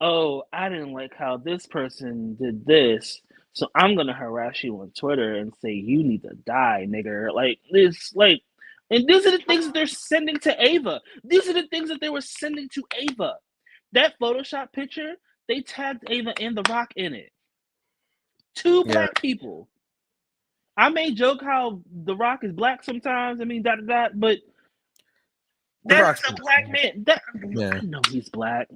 "Oh, I didn't like how this person did this, so I'm gonna harass you on Twitter and say you need to die, nigger." Like it's like, and these are the things that they're sending to Ava. These are the things that they were sending to Ava. That Photoshop picture, they tagged Ava and The Rock in it. Two black people. I may joke how The Rock is black sometimes. I mean, but that's a black man. I know he's black.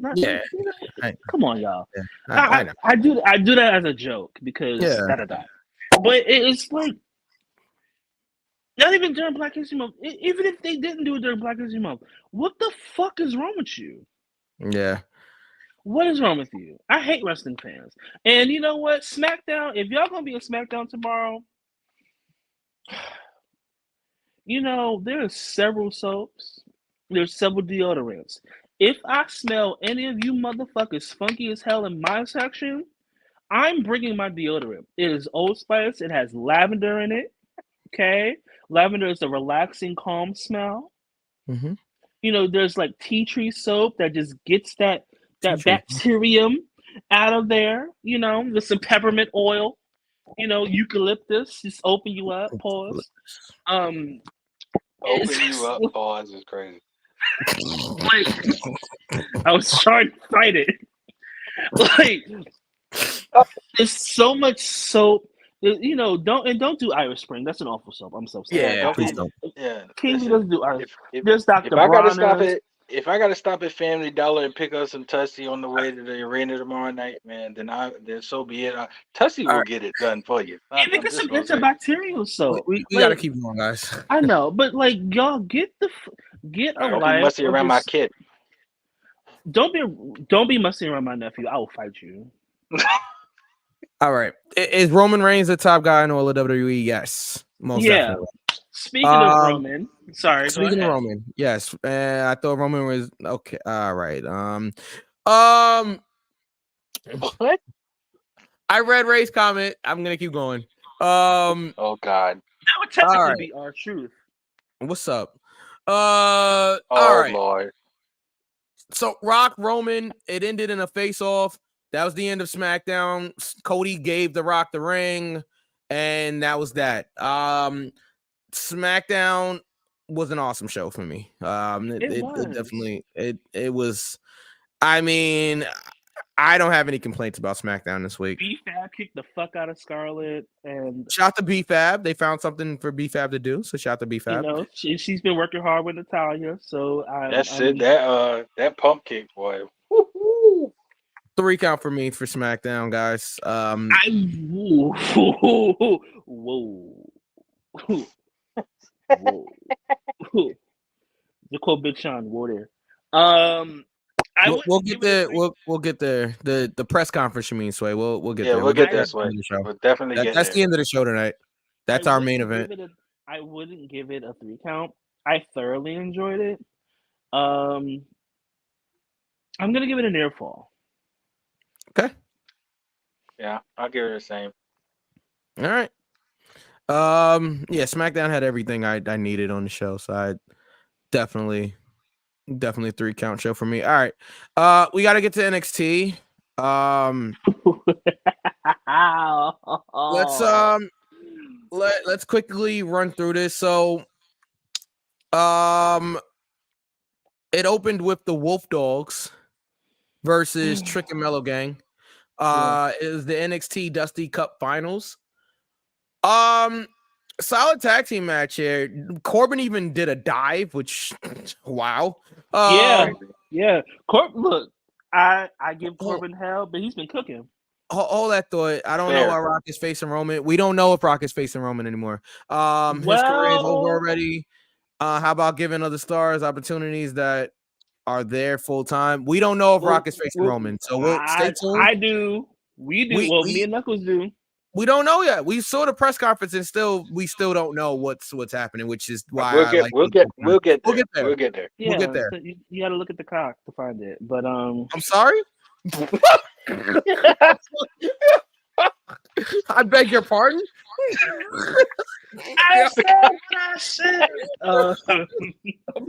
Come on, y'all. I know. I do that as a joke because But it's like not even during Black History Month. Even if they didn't do it during Black History Month, what the fuck is wrong with you? Yeah. What is wrong with you? I hate wrestling fans. And you know what? SmackDown, if y'all gonna be a SmackDown tomorrow, you know, there are several soaps, there's several deodorants. If I smell any of you motherfuckers funky as hell in my section, I'm bringing my deodorant. It is Old Spice. It has lavender in it. Okay? Lavender is a relaxing, calm smell. Mm-hmm. You know, there's like tea tree soap that just gets that bacterium out of there. You know, with some peppermint oil. You know, eucalyptus just open you up. Pause. Open you up. Pause is crazy. Like, I was trying to fight it. Like, there's so much soap. You know, don't do Irish Spring. That's an awful soap. I'm so sorry. Yeah, please don't. Yeah, King doesn't do Irish. There's Dr. If I gotta stop at Family Dollar and pick up some Tussie on the way to the arena tomorrow night, man, then so be it. Tussie will get it done for you. Even get some antibacterial soap. We gotta keep going, guys. I know, but like y'all get a Don't life. be messy around my kid. Don't be messing around my nephew. I will fight you. All right. Is Roman Reigns the top guy in all of WWE? Yes. Most definitely. Speaking of Roman, sorry. Speaking of Roman, yes. I thought Roman was okay. All right. What? I read Ray's comment. I'm gonna keep going. Oh God. That would technically be our truth. What's up? Oh all right. Lord. So Rock Roman, it ended in a face-off. That was the end of SmackDown. Cody gave The Rock the ring, and that was that. SmackDown was an awesome show for me. It was. I mean, I don't have any complaints about SmackDown this week. B-Fab kicked the fuck out of Scarlett, and shout to B-Fab. They found something for B-Fab to do, so shout to B-Fab. You know, she's been working hard with Natalya, so it. That pump kick, boy. Woo-hoo. 3 count for me for SmackDown, guys. Whoa. The quote Big Sean, whoa there. We'll get there. We'll get there. The press conference, you mean, Sway? We'll get there. We'll get there, Sway. We'll definitely get that's there. the end of the show tonight. That's our main event. I wouldn't give it a 3 count. I thoroughly enjoyed it. I'm gonna give it a near fall. Okay. Yeah, I'll give it the same. All right. Yeah, SmackDown had everything I needed on the show, so I definitely 3 count show for me. All right. We got to get to NXT. Let's quickly run through this. So, it opened with the Wolf Dogs versus Trick and Mellow Gang. It was the NXT Dusty Cup Finals. Solid tag team match here. Corbin even did a dive, which wow. Yeah. Look, I give Corbin hell, but he's been cooking. All that thought. I don't know Fair. why Rock is facing Roman. We don't know if Rock is facing Roman anymore. His career is over already. How about giving other stars opportunities that are there full time? We don't know if Rock is facing Roman, so we'll stay tuned. I do. We do. Me and Knuckles do. We don't know yet. We saw the press conference and we still don't know what's happening, which is why we'll get there. We'll get there. Yeah, we'll get there. So you got to look at the cock to find it. But I'm sorry. I beg your pardon. I said. I'm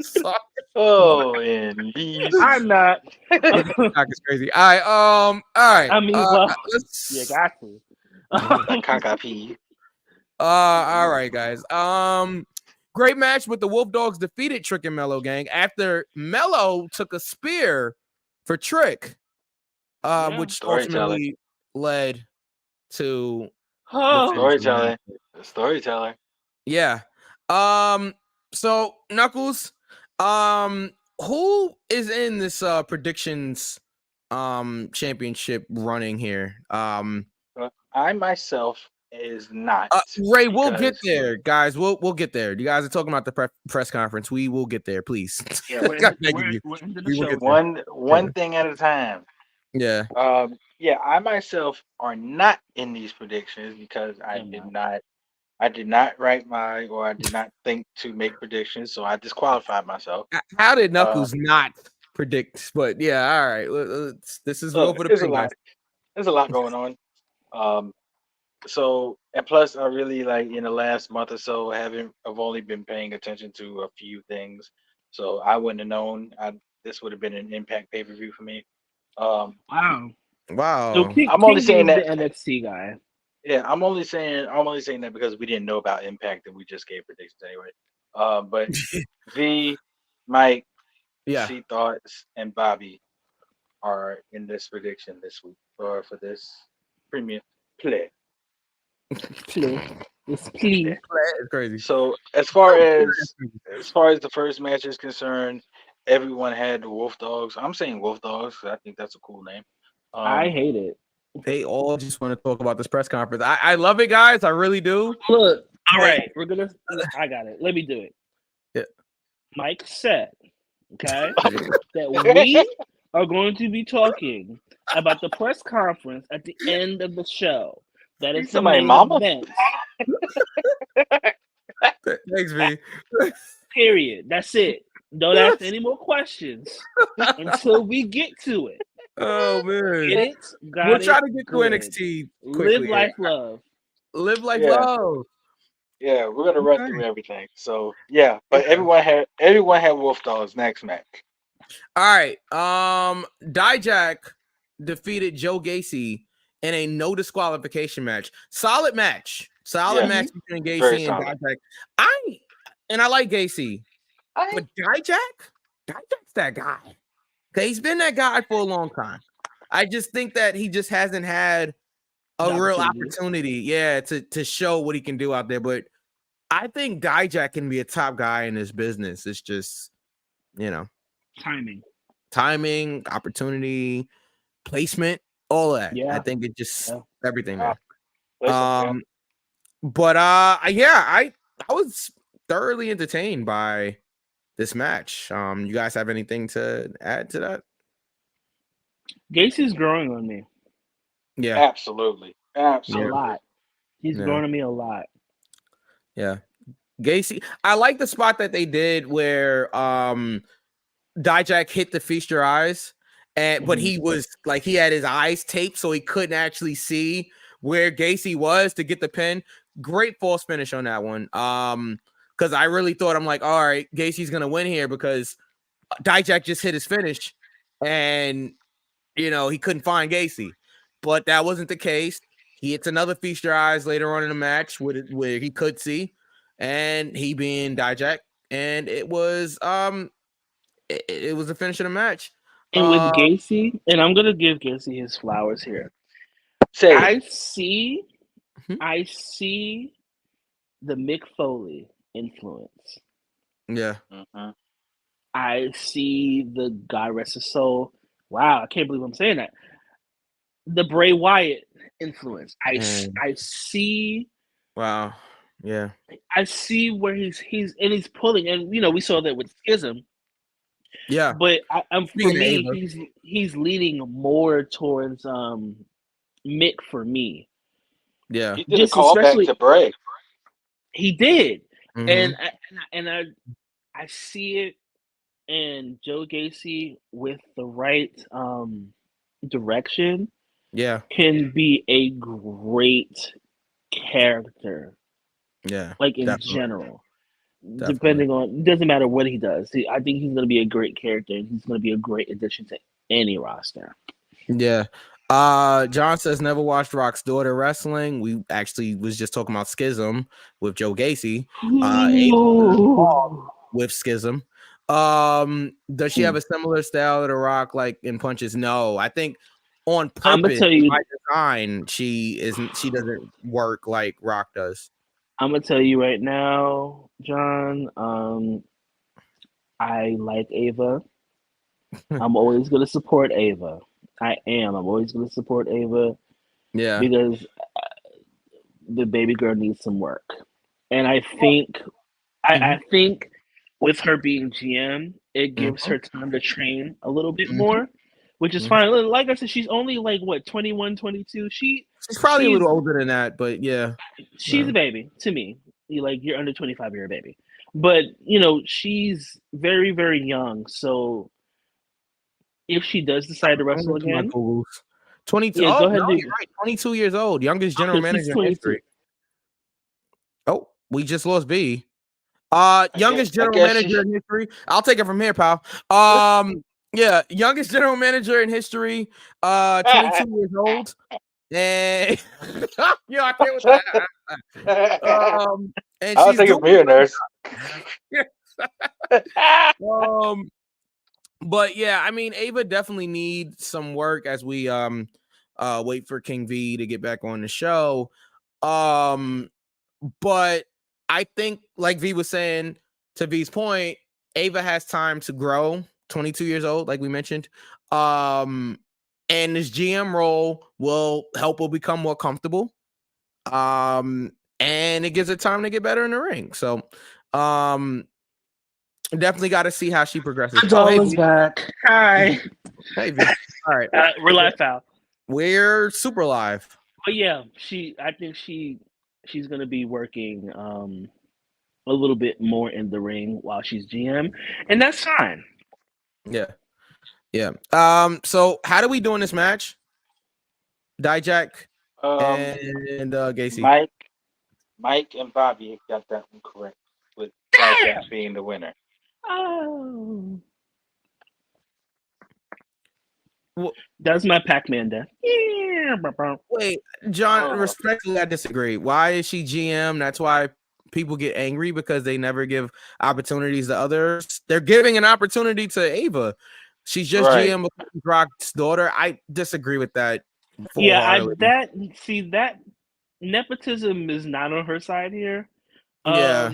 sorry. Oh, indeed. I'm not. Cock is crazy. All right. I mean, you got to. Cockapee. All right, guys. Great match with the Wolf Dogs defeated Trick and Mello Gang after Mello took a spear for Trick, which ultimately led to Storyteller. Yeah. So Knuckles, who is in this predictions championship running here? I myself is not. Ray, we'll get there, guys. We'll get there. You guys are talking about the press conference. We will get there, please. Yeah, one thing at a time. Yeah. Yeah, I myself are not in these predictions because I did not write I did not think to make predictions, so I disqualified myself. How did Knuckles not predict? But yeah, all right. This is real for the there's a lot. There's a lot going on. So and plus I really in the last month or so I've only been paying attention to a few things. So I wouldn't have known this would have been an Impact pay-per-view for me. Wow. So I'm only saying that the NXT guy. Yeah, I'm only saying that because we didn't know about Impact and we just gave predictions anyway. But V, Mike, C Thoughts, and Bobby are in this prediction this week or for this premium play. It's clean. It's crazy. So as far as the first match is concerned, everyone had the Wolf Dogs. I'm saying Wolf Dogs. I think that's a cool name. I hate it. They all just want to talk about this press conference. I love it, guys. I really do. Look, all right, I got it. Let me do it. Yeah. Mike said, okay, that we are going to be talking about the press conference at the end of the show. That is the main event. Thanks, V. Period. That's it. Don't ask any more questions until we get to it. Oh man, get it? We'll try to get to NXT quickly. Live life, love. Live life, love. Yeah, we're gonna run through everything. So yeah, but everyone had Wolf Dogs next match. All right. Dijak defeated Joe Gacy in a no disqualification match. Solid match. Match between Gacy and Dijak. I like Gacy. But Dijak's that guy. Okay, he's been that guy for a long time. I just think that he just hasn't had a real opportunity, to show what he can do out there. But I think Dijak can be a top guy in this business. It's just, timing, opportunity, placement, all that. Yeah. I think it just everything. But I was thoroughly entertained by this match. You guys have anything to add to that? Gacy's growing on me. Yeah, absolutely. A lot. He's growing on me a lot. Yeah, Gacy. I like the spot that they did where Dijak hit the Feast Your Eyes, but he was he had his eyes taped so he couldn't actually see where Gacy was to get the pin. Great false finish on that one. Because I really thought, I'm like, all right, Gacy's gonna win here because Dijak just hit his finish, and he couldn't find Gacy, but that wasn't the case. He hits another Feast Your Eyes later on in the match where he could see, and he being Dijak, and it was it was the finish of the match. And with Gacy, and I'm gonna give Gacy his flowers here. I see the Mick Foley influence. Yeah. I see the God rest his soul, wow, I can't believe I'm saying that. The Bray Wyatt influence. I see. Wow. Yeah. I see where he's pulling, and we saw that with Schism. Yeah. But for Speaking of me, Ava. he's leaning more towards Mick for me. Yeah. He did a Just callback especially to Bray. he did, Mhm. and I see it, and Joe Gacy with the right direction Yeah. can be a great character, Yeah. like in Definitely. general. Definitely. Depending on, it doesn't matter what he does. I think he's going to be a great character, and he's going to be a great addition to any roster. Yeah. John says never watched Rock's Daughter wrestling. We actually was just talking about Schism with Joe Gacy. With Schism. Does she have a similar style to The Rock, like in punches? No, I think on I'm gonna purpose, tell you, by design, she doesn't work like Rock does. I'm gonna tell you right now, John. I like Ava. I'm always gonna support Ava. I am. I'm always gonna support Ava. Yeah. Because the baby girl needs some work, and I think, I think with her being GM, it gives her time to train a little bit more, which is fine. Like I said, she's only like what 21, 22. She's probably a little older than that, but yeah, she's a baby to me. You're under 25, you're a baby, but she's very, very young. So if she does decide to wrestle again, 22. yeah, go Oh ahead. no, you're right. 22 years old, youngest general manager in history. Oh, we just lost B. Youngest general manager in history. I'll take it from here, pal. Yeah, youngest general manager in history. 22 years old. And yeah, I can't with that. And I'll she's take it from here, nurse. But yeah, I mean, Ava definitely needs some work as we wait for King V to get back on the show. But I think, like V was saying, to V's point, Ava has time to grow. 22 years old, like we mentioned. And this GM role will help her become more comfortable. And it gives her time to get better in the ring. So definitely got to see how she progresses. Hey, back. Hi. Hey, V. All right. We're live, pal. We're super live. But yeah, I think she's gonna be working a little bit more in the ring while she's GM, and that's fine. Yeah. Yeah. So how do we do in this match? Dijak and Gacy. Mike and Bobby got that one correct, with Dijak being the winner. Oh. Well, that's my Pac-Man death. Yeah. Wait, John, respectfully, I disagree. Why is she GM? That's why people get angry, because they never give opportunities to others. They're giving an opportunity to Ava. She's just GM because Rock's daughter. I disagree with that. Yeah, that nepotism is not on her side here. Yeah.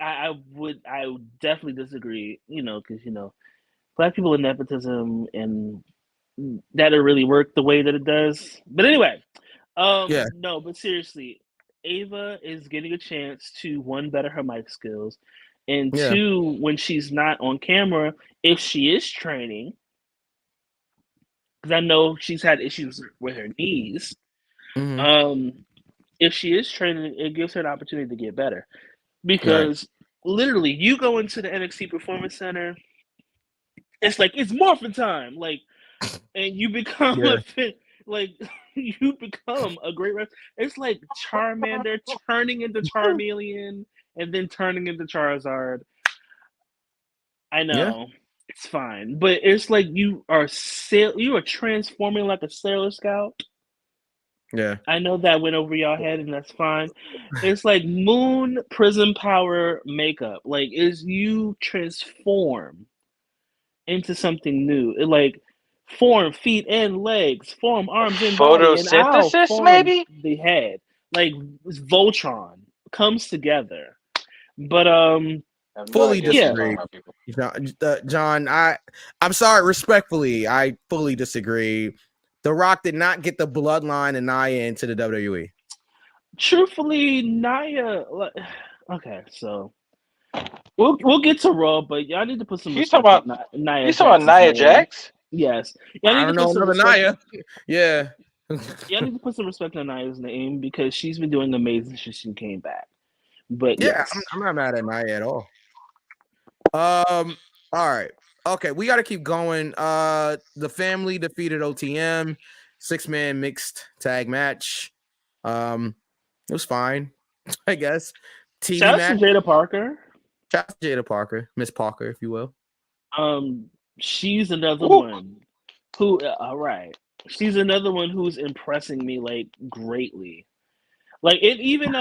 I would definitely disagree, because Black people in nepotism, and that'll really work the way that it does. But anyway, no, but seriously, Ava is getting a chance to, one, better her mic skills, and two, when she's not on camera, if she is training, because I know she's had issues with her knees. If she is training, it gives her an opportunity to get better. Because literally, you go into the NXT Performance Center, it's like it's morphin' time, and you become you become a great wrestler. It's like Charmander turning into Charmeleon and then turning into Charizard. I know it's fine, but it's like you are transforming like a Sailor Scout. Yeah, I know that went over y'all head, and that's fine. It's like Moon Prism Power makeup. Like, is you transform into something new. It like form feet and legs, form arms and body, and photosynthesis, maybe the head. Like Voltron comes together. But Fully idea disagree. what you're talking about, people. John, I'm sorry, respectfully, I fully disagree. The Rock did not get the bloodline and Nia into the WWE. Truthfully, Nia. Okay, so we'll get to Raw, but y'all need to put some He's talking respect about on Nia he's talking about Jax's Nia name. Jax. Yes, y'all I need don't to put know some another respect. Nia. Yeah. Y'all need to put some respect on Nia's name because she's been doing amazing since she came back. But Yeah, yes, I'm not mad at Nia at all. All right. Okay, we got to keep going. The family defeated OTM, 6-man mixed tag match. It was fine, I guess. TV shout out to match. Jada Parker. Shout out to Jada Parker, Miss Parker, if you will. She's another Woo. one who. All right, she's another one who's impressing me like greatly. Like it even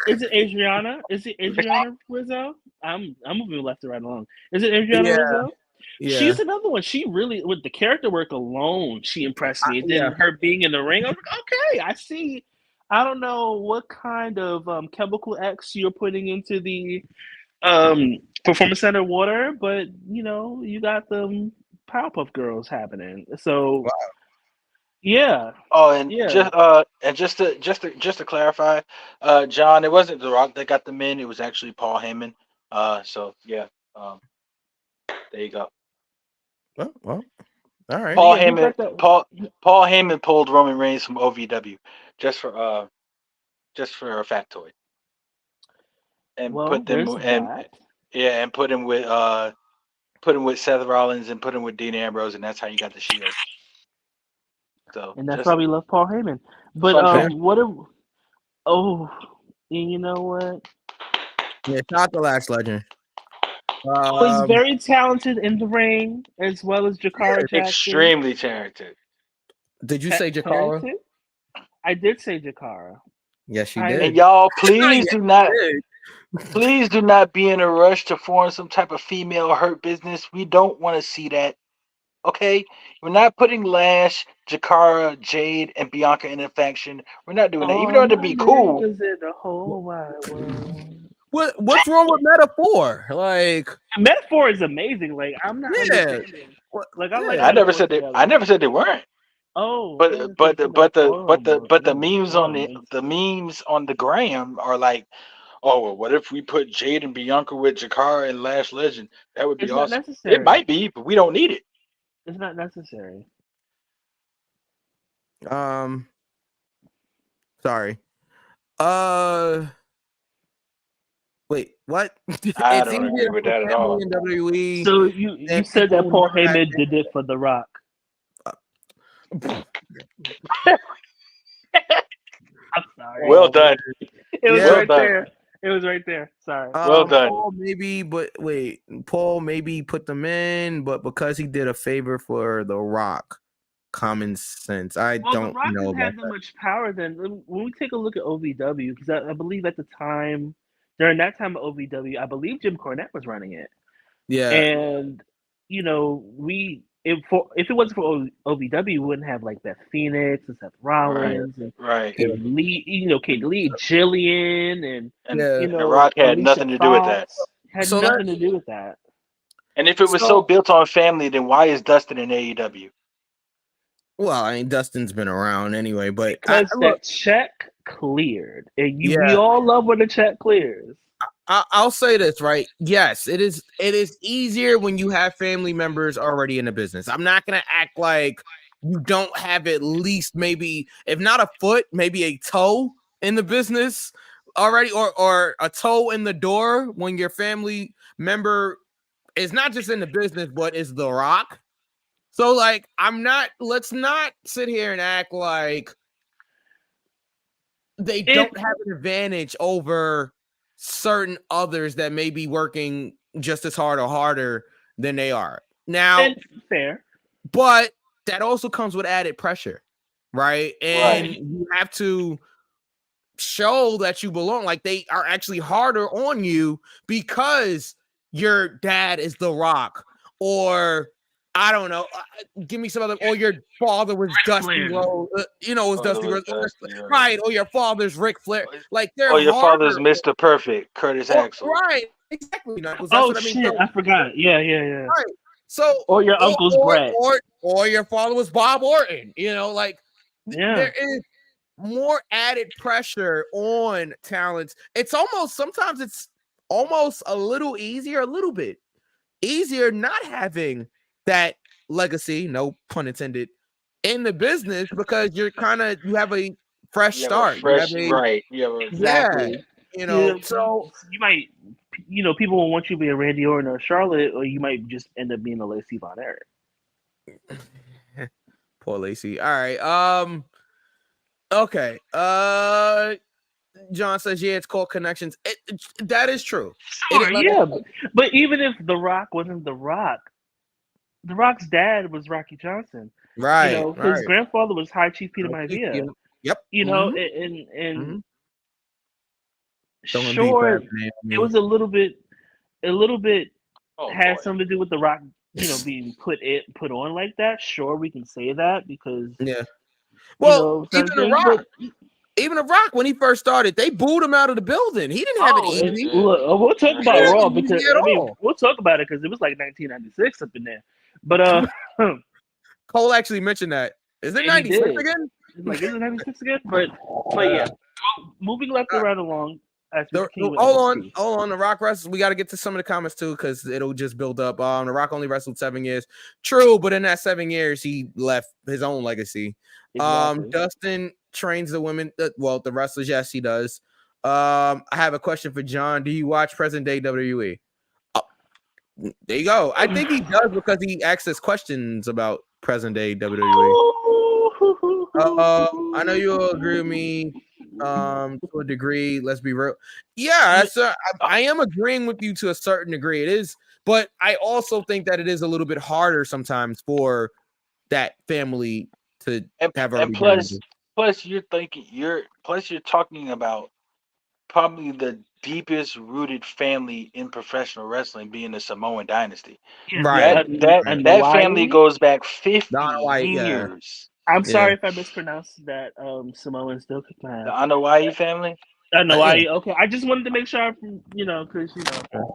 is it Adriana? Is it Adriana Rizzo? I'm moving left and right along. Is it Adriana Yeah, Rizzo? yeah, She's another one. She really with the character work alone, she impressed me. And yeah. then her being in the ring, I was like, okay, I see. I don't know what kind of chemical X you're putting into the performance center water, but you got them Powerpuff Girls happening. So Wow. yeah, Oh, and yeah. just to clarify, John, it wasn't The Rock that got the men. It was actually Paul Heyman. So yeah, there you go. Well, all right. Paul Yeah, he Heyman, got that. Paul Heyman pulled Roman Reigns from OVW just for a factoid, and Well, put them there's and that. yeah, and put him with Seth Rollins and put him with Dean Ambrose, and that's how you got the Shield. So And that's just why we love Paul Heyman. But fun fact. what if? Oh, and you know what? Yeah, shout out to Last Legend. He's very talented in the ring, as well as Jakara Jackson. Extremely talented. Did you say Jakara? Talented? I did say Jakara. Yes, you I- did. And y'all, please Yes, do not. you Please do not be in a rush to form some type of female hurt business. We don't want to see that. Okay? We're not putting Lash, Jakara, Jade, and Bianca in a faction. We're not doing that. Even though it'd be cool. Niggas in the whole wide world. What's wrong with Metaphor? Like, Metaphor is amazing. Like I'm not understanding. Like I like I never Metaphor said they. together. I never said they weren't. Oh, But someone but said the but the Metaphor but the was- but the oh, memes on amazing. the memes on the gram are like, oh well, what if we put Jade and Bianca with Jakara and Lash Legend? That would be It's not awesome. necessary. It might be, but we don't need it. It's not necessary. Sorry. Wait, what? I It's don't agree easier with for that at family all. in WWE. So you said that Paul Heyman did it for The Rock. I'm sorry. Well done. It was Well right done. there. It was right there. Sorry. Well done. Paul maybe put them in, but because he did a favor for The Rock, common sense. I Well, don't The Rock know doesn't about have that that. much power. Then when we take a look at OVW, because I believe at the time, during that time of OVW, I believe Jim Cornette was running it. Yeah, And if it wasn't for OVW, we wouldn't have like Beth Phoenix and Seth Rollins Right. and Lee, Kate Lee, Jillian, And yeah. The Rock had Alicia nothing to do with that. Fox. Had So nothing to do with that. And if it was so So- built on family, then why is Dustin in AEW? Well, I mean, Dustin's been around anyway, but Because look, that check cleared, and we Yeah. all love when the check clears. I'll say this, right? Yes, it is easier when you have family members already in the business. I'm not gonna act like you don't have at least maybe, if not a foot, maybe a toe in the business already, or a toe in the door when your family member is not just in the business, but is The Rock. So, like, let's not sit here and act like they don't have an advantage over certain others that may be working just as hard or harder than they are. Now, fair. But that also comes with added pressure, right? And you have to show that you belong. Like, they are actually harder on you because your dad is The Rock, or I don't know. Give me some other. Or your father was Dusty Rhodes. Was Dusty Rhodes, right? Or your father's Ric Flair. Like, they're Or your harder. father's Mr. Perfect, Curtis Axel. Right. Exactly, Knuckles. That's Oh what I mean. shit, So, I forgot. Yeah. right. So, Or your uncle's brat. or your father was Bob Orton. Like Yeah. there is more added pressure on talents. Sometimes it's almost a little easier, a little bit easier not having that legacy, no pun intended, in the business because you have a fresh You have a start. You have fresh a right. You have a Exactly. so You might, people will want you to be a Randy Orton or Charlotte, or you might just end up being a Lacey Von Erich. poor Lacey. All right. Okay. John says, yeah, it's called connections. That is true. Sure, yeah. But even if The Rock wasn't The Rock, The Rock's dad was Rocky Johnson. Right. His grandfather was High Chief Peter Maivia. Yep. And Don't sure, it was a little bit had boy. something to do with The Rock, being put on like that. Sure, we can say that because well, even things, The Rock, when he first started, they booed him out of the building. He didn't have it easy. Look, we'll talk about Raw because we'll talk about it because it was like 1996 up in there. But Cole actually mentioned that. Is it 96 again? Like, is it 96 again? But yeah, moving left and right along. Hold on. The Rock wrestles. We got to get to some of the comments too, because it'll just build up. The Rock only wrestled 7 years. True, but in that 7 years, he left his own legacy. Exactly. Dustin trains the women. The wrestlers. Yes, he does. I have a question for John. Do you watch present day WWE? There you go. I think he does because he asks us questions about present day WWE. I know you'll agree with me to a degree. Let's be real. Yeah, I am agreeing with you to a certain degree. It is, but I also think that it is a little bit harder sometimes for that family to have a. And plus you're talking about probably the deepest rooted family in professional wrestling being the Samoan dynasty. Right. That family goes back 50 years. Yeah. I'm sorry if I mispronounced that. Samoan still kick my ass. The Anoa'i family. Anoa'i. Okay, I just wanted to make sure, because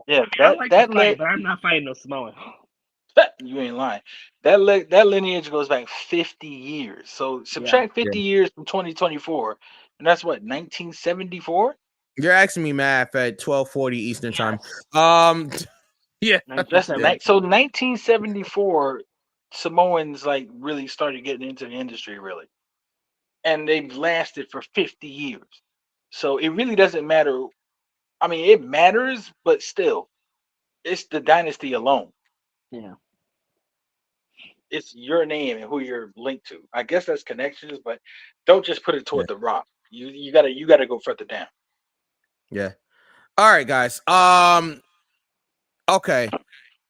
Yeah, I like to fight, but I'm not fighting no Samoan. You ain't lying. That lineage goes back 50 years. So subtract 50 years from 2024, and that's what 1974. You're asking me math at 12:40 Eastern time. Yeah, that's so 1974. Samoans like really started getting into the industry really, and they've lasted for 50 years. So it really doesn't matter. I mean, it matters, but still, it's the dynasty alone. Yeah. It's your name and who you're linked to. I guess that's connections, but don't just put it toward The Rock. You gotta go further down. Yeah. All right, guys. Okay.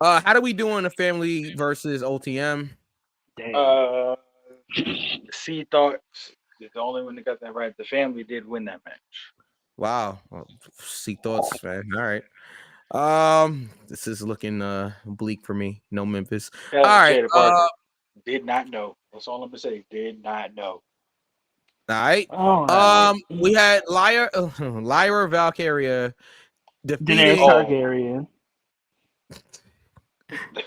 How do we do on the family versus OTM? C Thoughts is the only one that got that right. The family did win that match. Wow. C Thoughts, man. All right. This is looking bleak for me. No Memphis. All right. Did not know. That's all I'm gonna say. Did not know. All right. We had Lyra Valkyria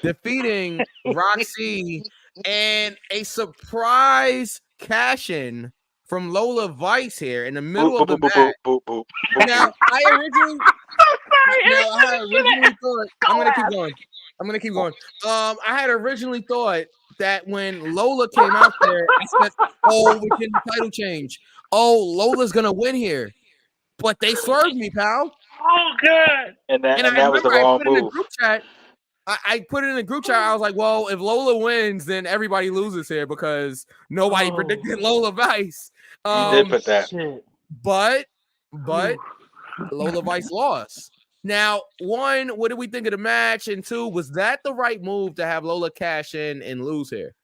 defeating Roxy and a surprise cash-in from Lola Vice here in the middle of the match. Now, I originally thought I'm gonna keep going. I had originally thought that when Lola came out there, I said, "Oh, we're getting the title change. Oh, Lola's gonna win here," but they swerved me, pal. Oh God! And that was the wrong move. I put it in the group chat. I was like, "Well, if Lola wins, then everybody loses here because nobody predicted Lola Vice." You did put that, but Lola Vice lost. Now, one, what did we think of the match? And two, was that the right move to have Lola cash in and lose here?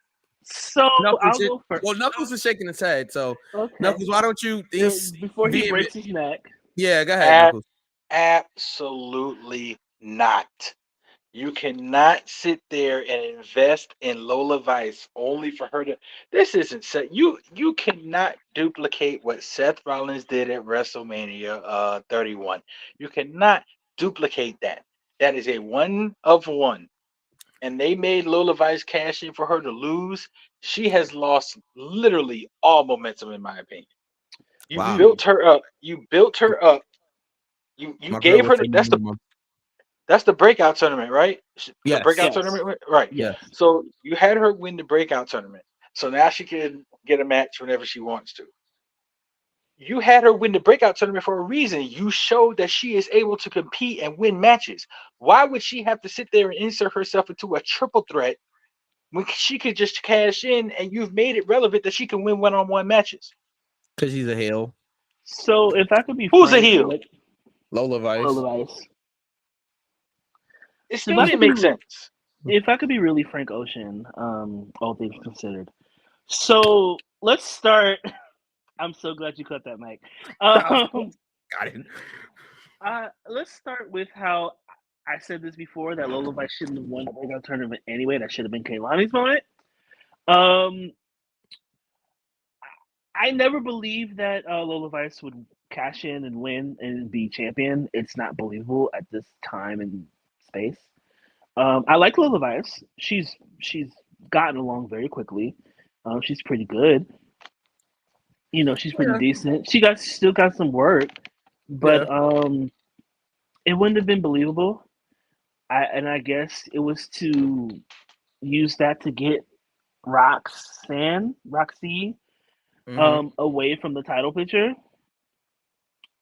So I'll go first. Well, Knuckles is shaking his head. So Knuckles, why don't you before he breaks his neck? Yeah, go ahead, Knuckles. Absolutely not. You cannot sit there and invest in Lola Vice only for her to. This isn't set. You cannot duplicate what Seth Rollins did at WrestleMania 31. You cannot duplicate that. That is a 1 of 1. And they made Lola Vice cash in for her to lose. She has lost literally all momentum, in my opinion. You Wow. built her up. You built her up. You My girl gave was her saying that's the breakout tournament, right? The yes. breakout Yes. tournament, right? Yeah. So you had her win the breakout tournament. So now she can get a match whenever she wants to. You had her win the breakout tournament for a reason. You showed that she is able to compete and win matches. Why would she have to sit there and insert herself into a triple threat when she could just cash in and you've made it relevant that she can win one-on-one matches? Because she's a heel. So if I could be Who's a frank, heel? like Lola Vice. Lola Vice. It So still didn't make sense. if I could be really frank, Ocean, all things considered. So let's start. I'm so glad you cut that, Mike. Got it. Let's start with how I said this before that Lola Vice shouldn't have won the breakout tournament anyway. That should have been Kaylani's moment. I never believed that Lola Vice would cash in and win and be champion. It's not believable at this time and space. I like Lola Vice. She's gotten along very quickly. She's pretty good. You know, she's pretty decent. She still got some work, but it wouldn't have been believable. I guess it was to use that to get Roxy, away from the title picture,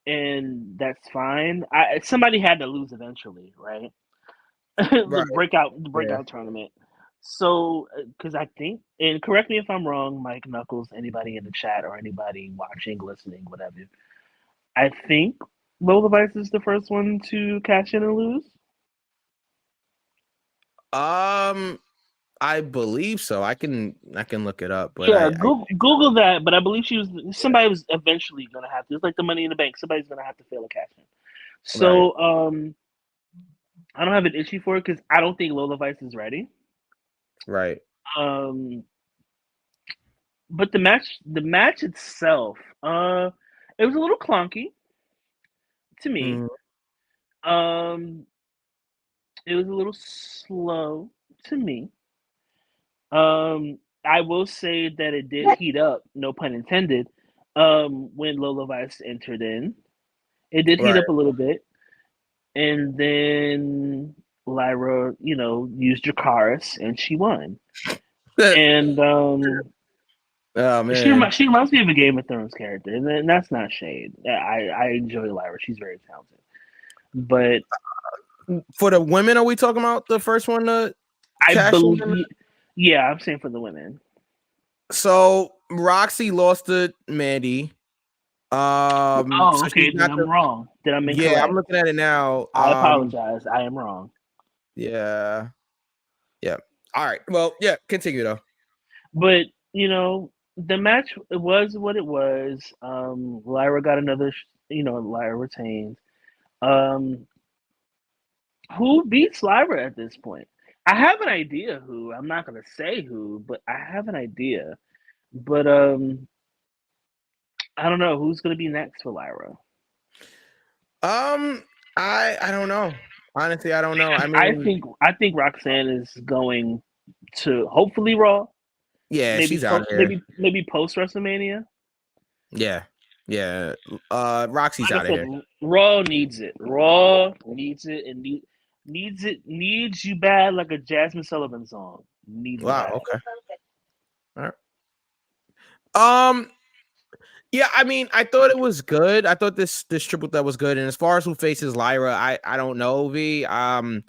and that's fine. Somebody had to lose eventually, right? the breakout tournament. So, because I think, and correct me if I'm wrong, Mike, Knuckles, anybody in the chat or anybody watching, listening, whatever. I think Lola Vice is the first one to cash in and lose. I believe so. I can look it up, but yeah, Google that. But I believe somebody was eventually gonna have to. It's like the Money in the Bank. Somebody's gonna have to fail a cash in. So I don't have an issue for it because I don't think Lola Vice is ready. Right. But the match itself, it was a little clunky to me. It was a little slow to me. I will say that it did heat up, no pun intended, when Lola Vice entered in. It did heat up a little bit. And then Lyra, used Dracarys and she won. And oh man, she reminds me of a Game of Thrones character, and that's not shade. I enjoy Lyra; she's very talented. But for the women, are we talking about the first one? I believe, yeah, I'm saying for the women. So Roxy lost to Mandy. Okay, then I'm wrong. Then I'm incorrect. Yeah, I'm looking at it now. I apologize. I am wrong. Yeah. All right. Well, yeah. Continue though. But the match was what it was. Lyra got another. Lyra retained. Who beats Lyra at this point? I have an idea who. I'm not gonna say who, but I have an idea. But I don't know who's gonna be next for Lyra. I don't know. Honestly, I don't know. I mean, I think Roxanne is going to hopefully Raw. Yeah, maybe she's out here. Maybe post WrestleMania. Yeah. Roxy's out of here. Raw needs it. Raw needs it and needs you bad like a Jasmine Sullivan song. Wow. Okay. All right. Yeah, I mean, I thought it was good. I thought this triple threat was good. And as far as who faces Lyra, I don't know, V. I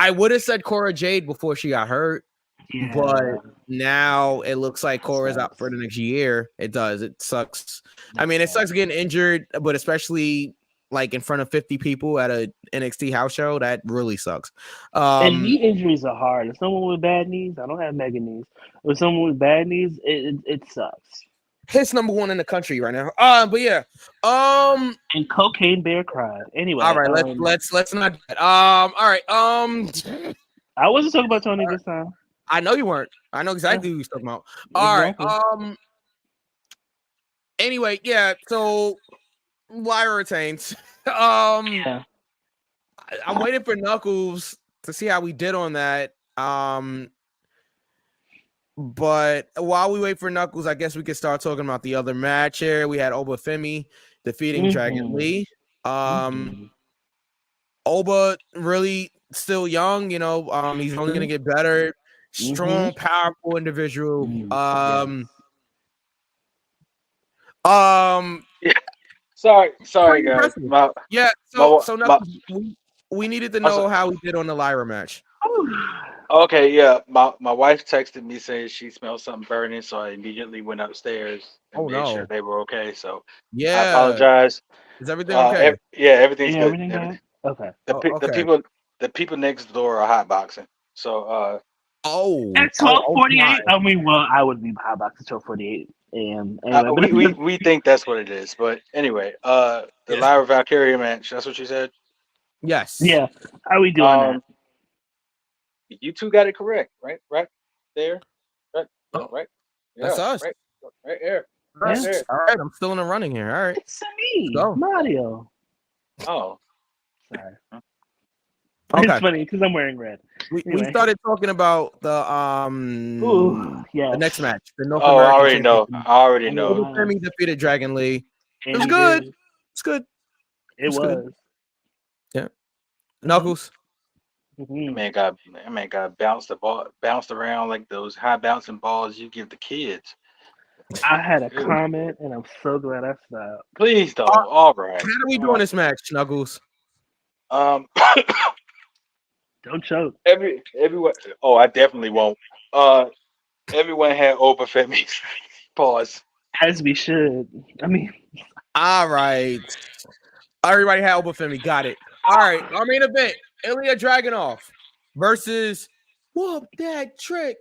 would have said Cora Jade before she got hurt, but now it looks like Cora's out for the next year. It does. It sucks. I mean, it sucks getting injured, but especially like in front of 50 people at a NXT house show, that really sucks. And knee injuries are hard. If someone with bad knees, I don't have mega knees. If someone with bad knees, it sucks. His number one in the country right now. But yeah. And Cocaine Bear cried. Anyway. All right, let's not. All right. I wasn't talking about Tony this time. I know you weren't. I know exactly who you're talking about. All right. Anyway, yeah. So Lyra retains. Yeah. I'm waiting for Knuckles to see how we did on that. But while we wait for Knuckles, I guess we could start talking about the other match here. We had Obafemi defeating Dragon Lee. Oba really still young, you know. He's only gonna get better. Strong, powerful individual. Sorry, guys. We needed to know how we did on the Lyra match. Okay, yeah. My wife texted me saying she smelled something burning, so I immediately went upstairs and made sure they were okay. So I apologize. Is everything okay? Everything's good. Everything good? Okay. The people next door are hotboxing. So at 12:48. I mean, well, I would be hotboxing at 12:48 a.m. Anyway, we think that's what it is. But anyway, the Lyra Valkyria match. That's what you said. Yes. Yeah. How we doing that? You two got it correct, right? Right there, right, right. That's us. Right there. Right there. All right, I'm still in the running here. All right. It's me, Mario. Oh, sorry. Okay. It's funny because I'm wearing red. We started talking about the the next match. The North American I already know. Obafemi defeated Dragon Lee. It was good. It's good. It was. Yeah. Knuckles. Man got bounced around like those high bouncing balls you give the kids. I had a comment, and I'm so glad I stopped. Please don't. All right. How are we doing this match, Knuckles? Don't choke. Everyone. Oh, I definitely won't. Everyone had Obafemi. Pause. As we should. I mean. All right. Everybody had Obafemi. Got it. All right. Our main event: Ilya Dragunov versus Whoop That Trick.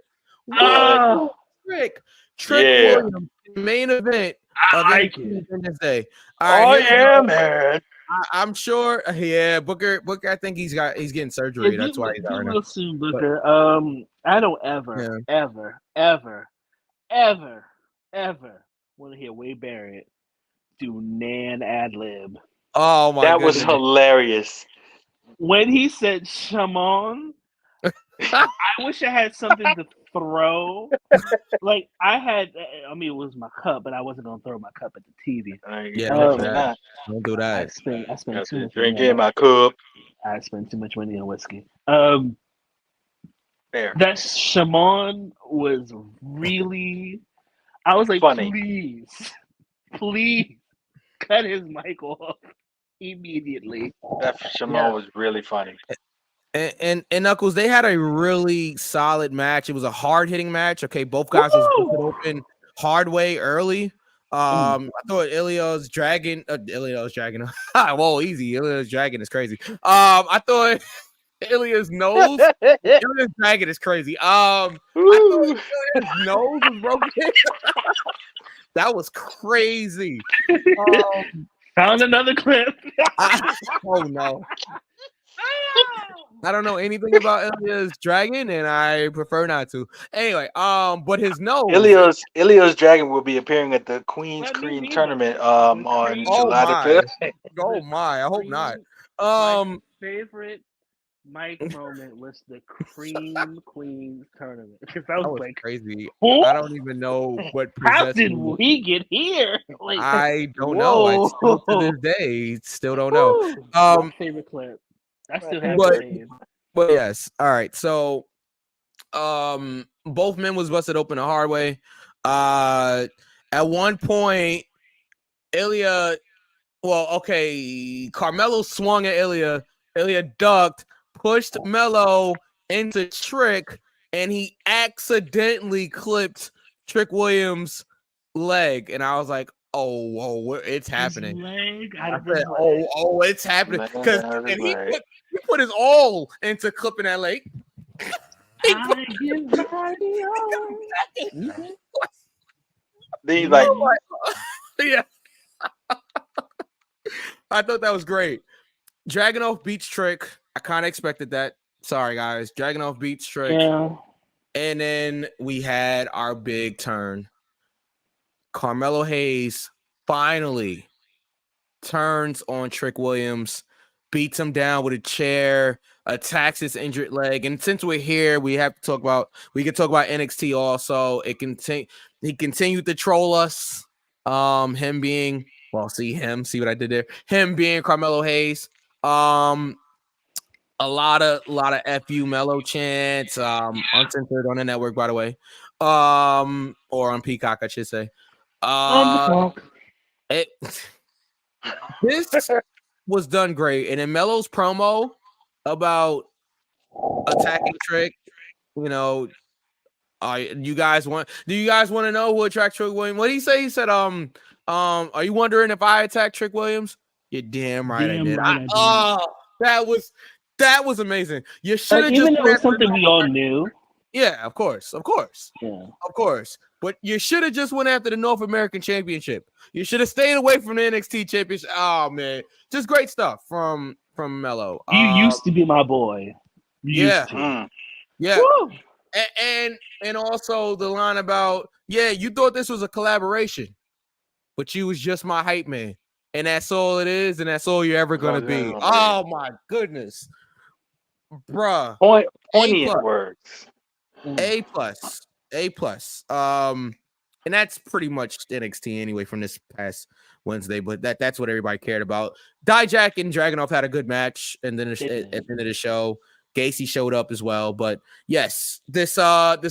Trick Williams, main event of Independence Day. All right, man. I'm sure. Yeah, Booker. I think he's getting surgery. That's why he's out right now. Soon, Booker. I don't ever want to hear Wade Barrett do Nan ad lib. Oh my! That was hilarious. When he said "Shaman," I wish I had something to throw. Like I had. I mean, it was my cup, but I wasn't gonna throw my cup at the TV. Don't do that. I spent too much drink in my cup. I spent too much money on whiskey. Fair. That Shaman was really. I was like, funny. Please cut his mic off immediately. That Shaman was really funny. And Knuckles, they had a really solid match. It was a hard hitting match. Okay, both guys was open hard way early. I thought Ilya's dragon. Whoa, easy. Ilya's dragon is crazy. I thought Ilya's nose. Ilya's dragon is crazy. I thought Ilya's nose was broken. That was crazy. Found another clip. Oh no. I don't know anything about Ilya's dragon, and I prefer not to. Anyway, but his nose. Ilya's dragon will be appearing at the Queen's Cream tournament on July the 5th. Oh my! I hope not. My favorite Mike moment was the Cream Queens tournament because that was like crazy. Who? I don't even know what. How did we get here? Like, I don't know. I still to this day still don't know. My favorite clip. I still have it. But yes, all right. So, both men was busted open the hard way. At one point, Ilya. Well, okay, Carmelo swung at Ilya. Ilya ducked, pushed Melo into Trick, and he accidentally clipped Trick Williams' leg. And I was like, oh, it's happening. It's happening. Because he put his all into clipping that leg. Yeah. I thought that was great. Dragunov beats Trick. I kind of expected that. Sorry, guys. Dragunov beats Trick. Yeah. And then we had our big turn. Carmelo Hayes finally turns on Trick Williams, beats him down with a chair, attacks his injured leg. And since we're here, we can talk about NXT also. He continued to troll us. Him being, see what I did there. Him being Carmelo Hayes. A lot of FU Mellow chants, uncensored on the network, by the way. Or on Peacock, I should say. This was done great. And in Mello's promo about attacking Trick, you know, do you guys want to know who attacked Trick Williams? What did he say? He said, are you wondering if I attacked Trick Williams? You're damn right I did. That was amazing. You should have even though it's something we all knew. Yeah, of course. Yeah, of course. But you should have just went after the North American Championship. You should have stayed away from the NXT Championship. Oh man, just great stuff from Mello. You used to be my boy. Yeah. Woo! And also the line about you thought this was a collaboration, but you was just my hype man, and that's all it is, and that's all you're ever gonna be. Oh my goodness, bruh. Poignant words. A plus. And that's pretty much NXT anyway from this past Wednesday, but that's what everybody cared about. Dijak and Dragunov had a good match, and then at the end of the show, Gacy showed up as well. But yes, this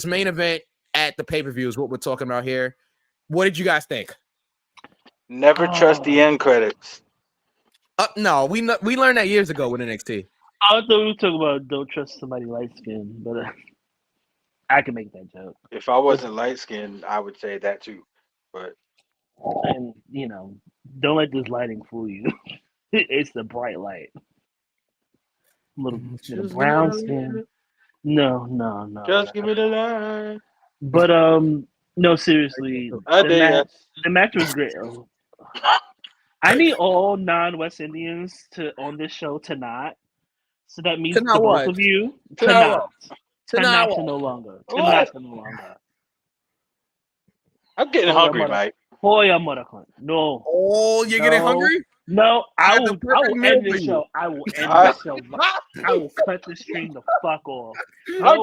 main event at the pay-per-view is what we're talking about here. What did you guys think? Never trust the end credits. No, we learned that years ago with NXT. I thought we were talking about don't trust somebody light skinned, but I can make that joke. If I wasn't light skinned, I would say that too. But and don't let this lighting fool you. It's the bright light. Little brown skin. No. Just give me the light. But no, seriously. The match was great. I need all non-West Indians on this show to not. So that means the both of you to not no longer. I'm getting hungry, Mike. Boy, I'm motherfucker. No. Oh, you're getting hungry? No, I will end the show. I will cut the stream the fuck off. No,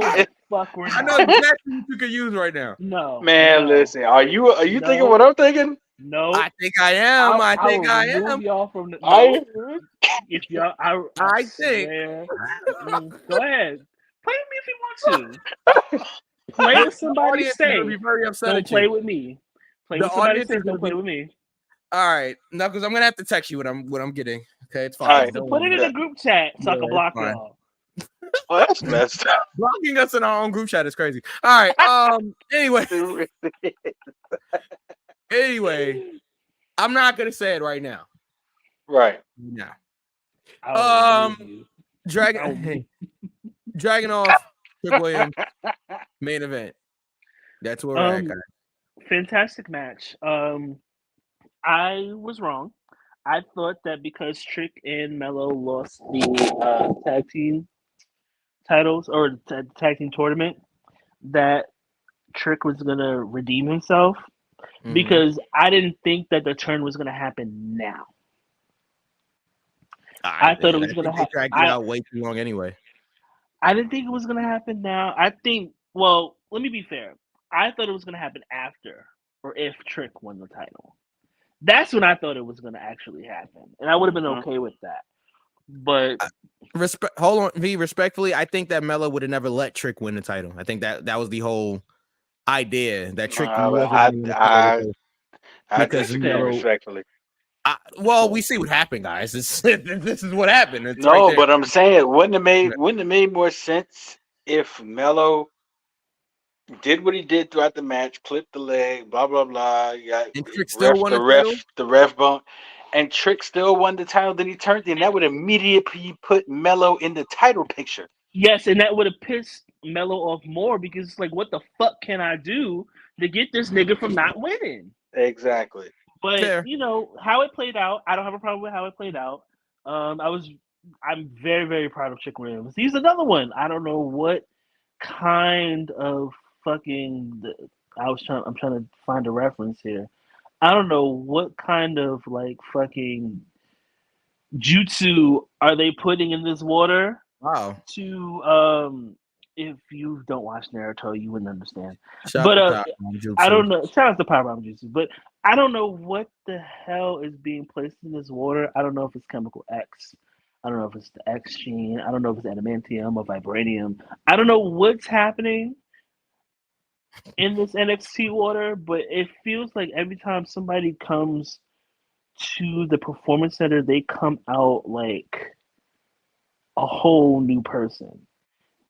fuck we're not. I know exactly what you could use right now. No. Man, listen. Are you thinking what I'm thinking? No. I think I am. I think I am. Y'all from the, if y'all, I think. Go ahead. Play with me if you want to. Play with somebody safe. Don't play with me. Play with somebody safe. Don't play with me. All right, no, because I'm gonna have to text you what I'm getting. Okay, it's fine. All right, so put it in the group chat so I can block y'all. Oh, that's messed up. Blocking us in our own group chat is crazy. All right. Anyway, I'm not gonna say it right now. Right. Yeah. Dragunov, Trick Williams, main event. That's where we're at, guys. Fantastic match. I was wrong. I thought that because Trick and Mello lost the tag team titles or the tag team tournament, that Trick was gonna redeem himself. Because I didn't think that the turn was gonna happen now. I thought it was gonna happen. Dragged it out way too long anyway. I didn't think it was gonna happen now. I think. Well, let me be fair. I thought it was gonna happen after or if Trick won the title. That's when I thought it was going to actually happen, and I would have been okay with that. But hold on, V. Respectfully, I think that Mello would have never let Trick win the title. I think that was the whole idea that Trick. I disagree respectfully. We see what happened, guys. This is what happened. It's but I'm saying it wouldn't have made more sense if Mello did what he did throughout the match, clipped the leg, blah blah blah. And Trick still won the ref bump, and Trick still won the title. Then he turned in. That would immediately put Mello in the title picture. Yes, and that would have pissed Mello off more because it's like, what the fuck can I do to get this nigga from not winning? Exactly. But how it played out, I don't have a problem with how it played out. I'm very very proud of Trick Williams. He's another one. I don't know what kind of fucking I'm trying to find a reference here. I don't know what kind of like fucking jutsu are they putting in this water Wow. to if you don't watch Naruto, you wouldn't understand. Shout But out to Power Bomb Jutsu. I don't know. Shout out to Power Bomb Jutsu, but I don't know what the hell is being placed in this water. I don't know if it's chemical X. I don't know if it's the X gene. I don't know if it's adamantium or vibranium. I don't know what's happening in this NXT water, but it feels like every time somebody comes to the performance center, they come out like a whole new person.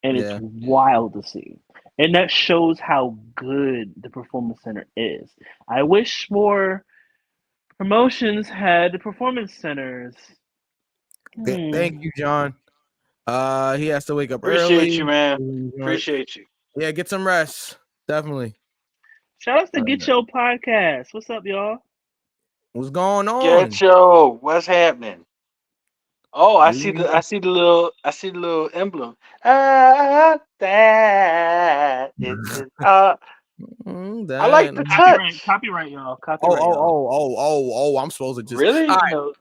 And it's Yeah. wild to see. And that shows how good the performance center is. I wish more promotions had performance centers. Thank you, John. He has to wake up Appreciate early. you, man. Appreciate you. Yeah, get some rest. Definitely. Shout out to Get Your Podcast. What's up, y'all? What's going on? Get Yo, what's happening? Oh, I see the little emblem. That is I like the touch. Copyright, y'all. Copyright, y'all. Oh! I'm supposed to just Really? All right. No,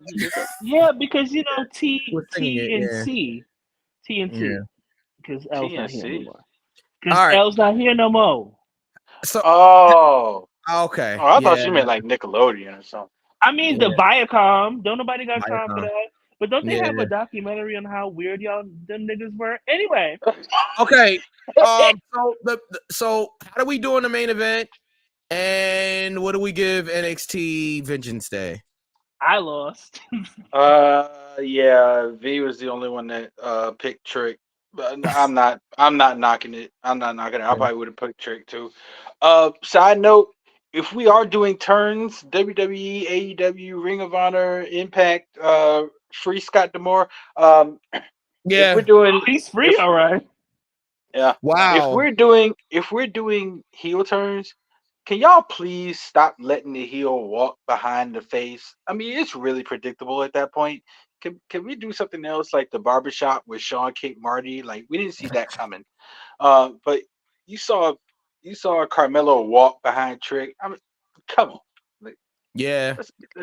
yeah, because T We're singing it, and yeah. C. T and C. Yeah. Because L's not here TNC. anymore. Because All right. L's not here no more. So Oh, okay. oh, I thought you meant like Nickelodeon or something. I mean, the Viacom. Don't nobody got time for Viacom. that. But don't they have Yeah. a documentary on how weird y'all them niggas were? Anyway, Okay. So how do we do in the main event? And what do we give NXT Vengeance Day? I lost. Yeah, V was the only one that picked Trick. But I'm not knocking it. I'm not knocking it. I probably would have picked Trick too. Side note, if we are doing turns, WWE, AEW, Ring of Honor, Impact, free Scott Demore. Yeah. If we're doing He's free, all right. yeah. Wow. If we're doing heel turns, can y'all please stop letting the heel walk behind the face? I mean, it's really predictable at that point. Can we do something else like the barbershop with Sean Kate Marty? Like we didn't see that coming. But you saw Carmelo walk behind Trick. I mean, come on. Like, Yeah.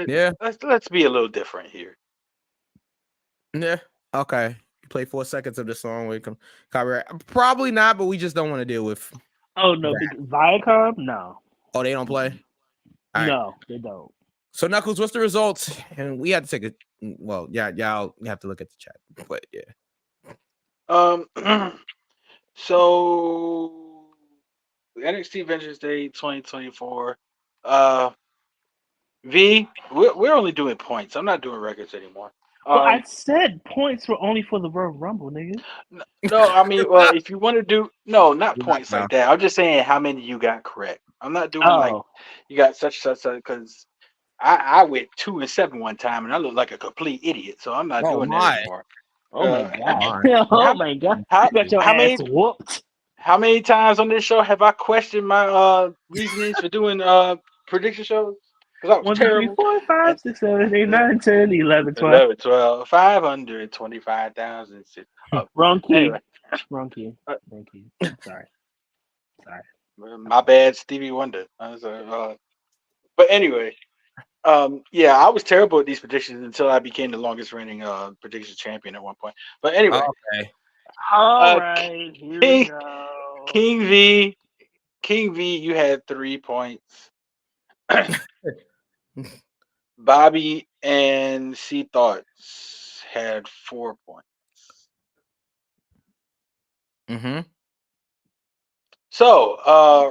Yeah. Let's be a little different here. Yeah. Okay. You play 4 seconds of the song. We can copyright. Probably not, but we just don't want to deal with. Oh no, Viacom? No. Oh, they don't play. All right. No, they don't. So Knuckles, what's the results? And we have to take a. Well, yeah, y'all have to look at the chat, but yeah. So NXT Vengeance Day 2024. V, we're only doing points. I'm not doing records anymore. Well, I said points were only for the Royal Rumble, nigga. No, I mean, well, if you want to do not points like that. I'm just saying how many you got correct. I'm not doing like you got such because I went 2-7 one time and I looked like a complete idiot. So I'm not doing that anymore. Oh my god! Oh my god! You got your ass whooped. How many times on this show have I questioned my reasonings for doing prediction shows? Because I was terrible. 1, 2, 3, 4, 5, 6, 7, 8, 9, 10, 11, 12. 11, 12, 525,000. Wrong key. Anyway. Wrong key. Thank you. Sorry. My bad, Stevie Wonder. But anyway, yeah, I was terrible at these predictions until I became the longest reigning predictions champion at one point. But anyway. Okay. All right. Here we go. King V, you had 3 points. Bobby and C Thoughts had 4 points. Mm-hmm. So,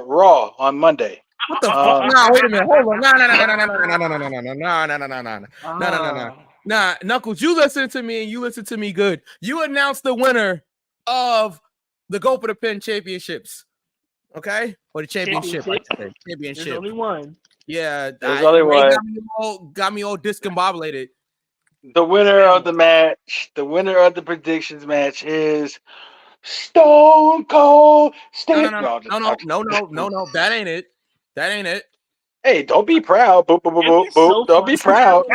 Raw on Monday. What the fuck? No, wait a minute. Hold on. Nah, Knuckles, you listen to me and you listen to me good. You announced the winner of the Go for the Pin championships. Okay? Or the championship. Championship. There's only one. Yeah. There's only one. Got me all discombobulated. The winner of the match, the winner of the predictions match is Stone Cold Steve. No. That ain't it. Hey, don't be proud. Boop, boop, boop, boop. Don't be proud.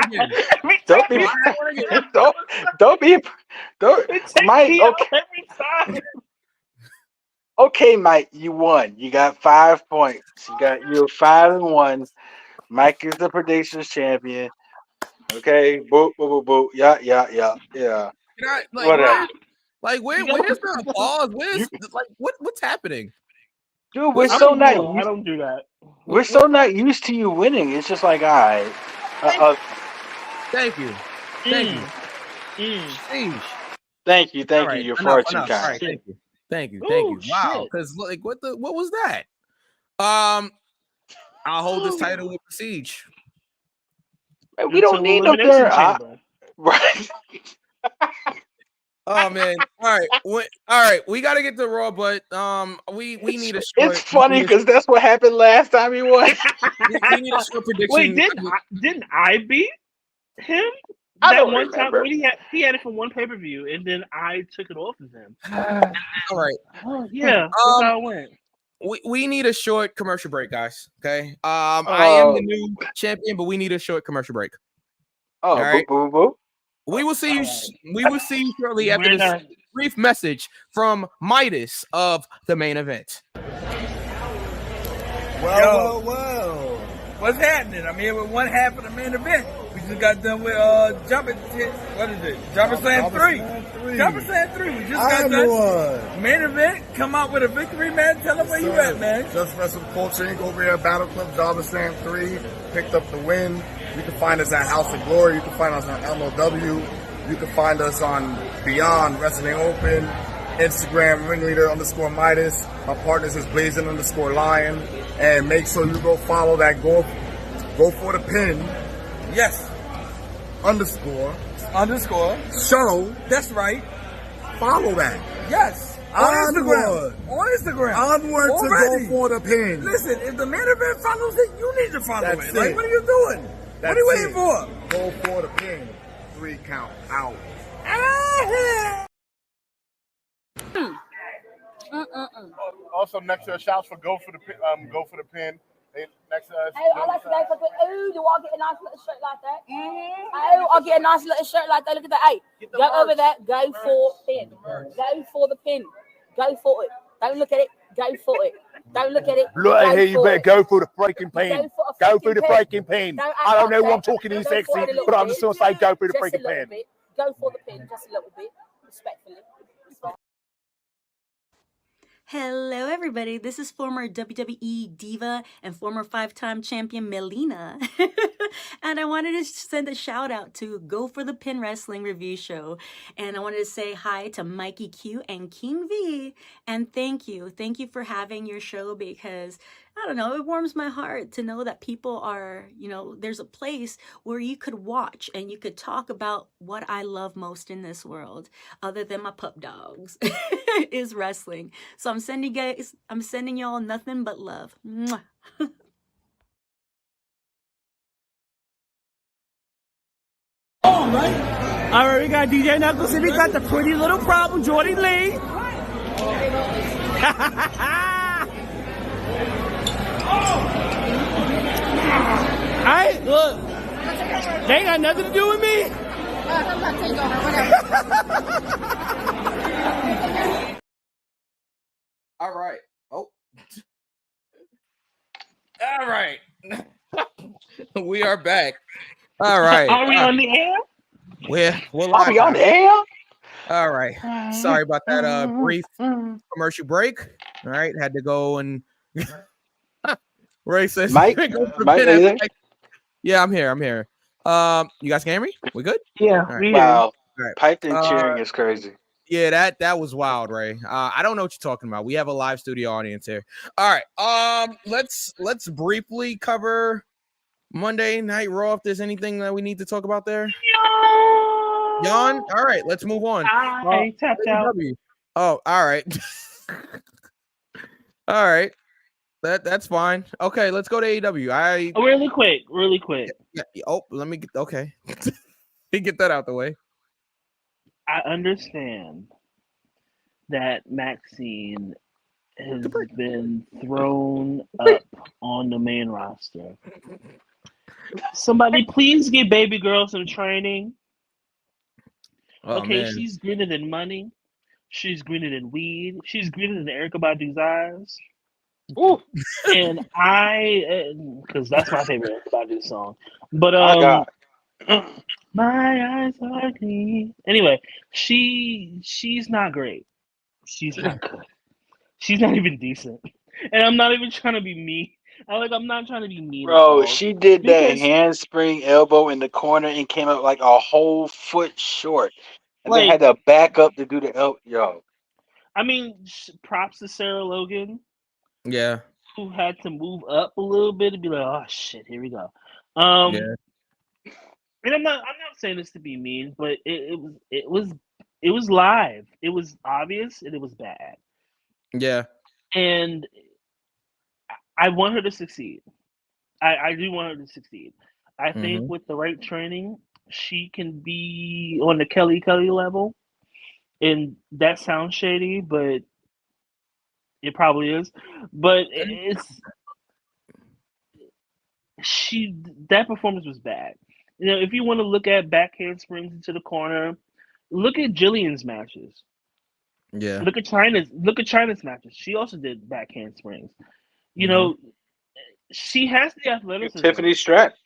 Don't be. Don't. Mike. Okay. Okay, Mike. You won. You got 5 points. You're 5-1. Mike is the predictions champion. Okay, boop, boop, boop, boop. Yeah. Whatever. Where's the applause? Where's what's happening? Dude, we're I'm so not. I don't do that. We're so not used to you winning. It's just like, all right. Thank you. Thank you. Mm. Thank you. All right, You're enough, far too enough. All right, kind. thank you. Ooh, Wow, shit. because what was that? I'll hold this title with Prestige. We don't Until need no Elimination girl. Chamber. Right. Oh man! All right. We got to get to Raw, but we need a short. It's funny because that's what happened last time he won. we need a short prediction. Wait, didn't I beat him? I That don't one remember. time when he had it for one pay-per-view, and then I took it off of him. All right. Oh yeah, that's how it went. We need a short commercial break, guys. Okay. I am the new champion, but we need a short commercial break. Oh, all right. Boo. We will see you. We will see you shortly after this brief message from Midas of the main event. Well. What's happening? I'm here with one half of the main event. We just got done with Jumper Slam 3. Jumper Slam 3. We just got done. Main event. Come out with a victory, man. Tell them where you at, man. Just Wrestle Culture Inc. over here at Battle Club Jumper Slam 3. Picked up the win. You can find us at House of Glory. You can find us on LOW. You can find us on Beyond Wrestling Open. Instagram, ringleader_Midas. My partners is Blazing_Lion. And make sure you go follow that Go for the Pin. Yes. Underscore. Show. That's right. Follow that. Yes. On Instagram. Onward Already. to Go for the Pin. Listen, if the main event follows it, you need to follow That's it. Like, it. what are you doing? That's what are you waiting for? Go for the Pin. 3 count out. Also, next to us, shouts for Go for the Pin. Next to us. Hey, I like to go for the. Oh, do I get a nice little shirt like that? Oh, I'll get a nice little shirt like that. Look at that. Hey, go over there. Go for pin. Go for the pin. Go for it. Don't look at it. Go for it. Don't look at it. Look here, you better go for the freaking pin. Go for the freaking pin. I don't know why I'm talking too sexy, but I'm just going to say go for the freaking pin. Go for the pin, just a little bit, respectfully. Hello, everybody. This is former WWE diva and former 5-time champion Melina. And I wanted to send a shout out to Go for the Pin Wrestling Review Show. And I wanted to say hi to Mikey Q and King V. And thank you. Thank you for having your show because, I don't know, it warms my heart to know that people are, there's a place where you could watch and you could talk about what I love most in this world, other than my pup dogs, is wrestling. So I'm sending y'all nothing but love. Mwah. All right, we got DJ Knuckles and we got the pretty little problem, Jordy Lee. Alright, look. They ain't got nothing to do with me. All right. Oh. All right. We are back. All right. Are we on the air? We're Are we on the air? All right. Sorry about that brief commercial break. All right. Had to go and Ray says Mike, yeah, I'm here. You guys can hear me? We good? Yeah. Right. Wow. Right. Piped in cheering is crazy. Yeah, that was wild, Ray. I don't know what you're talking about. We have a live studio audience here. All right. Let's briefly cover Monday Night Raw if there's anything that we need to talk about there. Yawn. All right, let's move on. I tapped out. Oh, all right. All right. That's fine. Okay, let's go to AEW. Really quick. Yeah. Oh, let me get okay. Get that out the way. I understand that Maxine has been thrown up on the main roster. Somebody please give baby girl some training. Oh, okay, man. she's greener than money. She's greener than weed. She's greener than Erykah Badu's eyes. Ooh. And because that's my favorite Erykah Badu song. But My eyes are clean. Anyway, she's not great. She's not good. She's not even decent. And I'm not even trying to be mean. I'm not trying to be mean at Bro, all. she did that Because handspring elbow in the corner and came up like a whole foot short, and then like had to back up to do the elbow. Yo, I mean, props to Sarah Logan, Yeah. who had to move up a little bit and be like, oh shit, here we go. Yeah. And I'm not saying this to be mean, but it was live. It was obvious and it was bad. Yeah. And I want her to succeed. I do want her to succeed. I think Mm-hmm. with the right training, she can be on the Kelly level. And that sounds shady, but it probably is. But that performance was bad. If you want to look at backhand springs into the corner, look at Jillian's matches. Yeah. Look at China's matches. She also did backhand springs. She has the athleticism. Tiffany Stratton.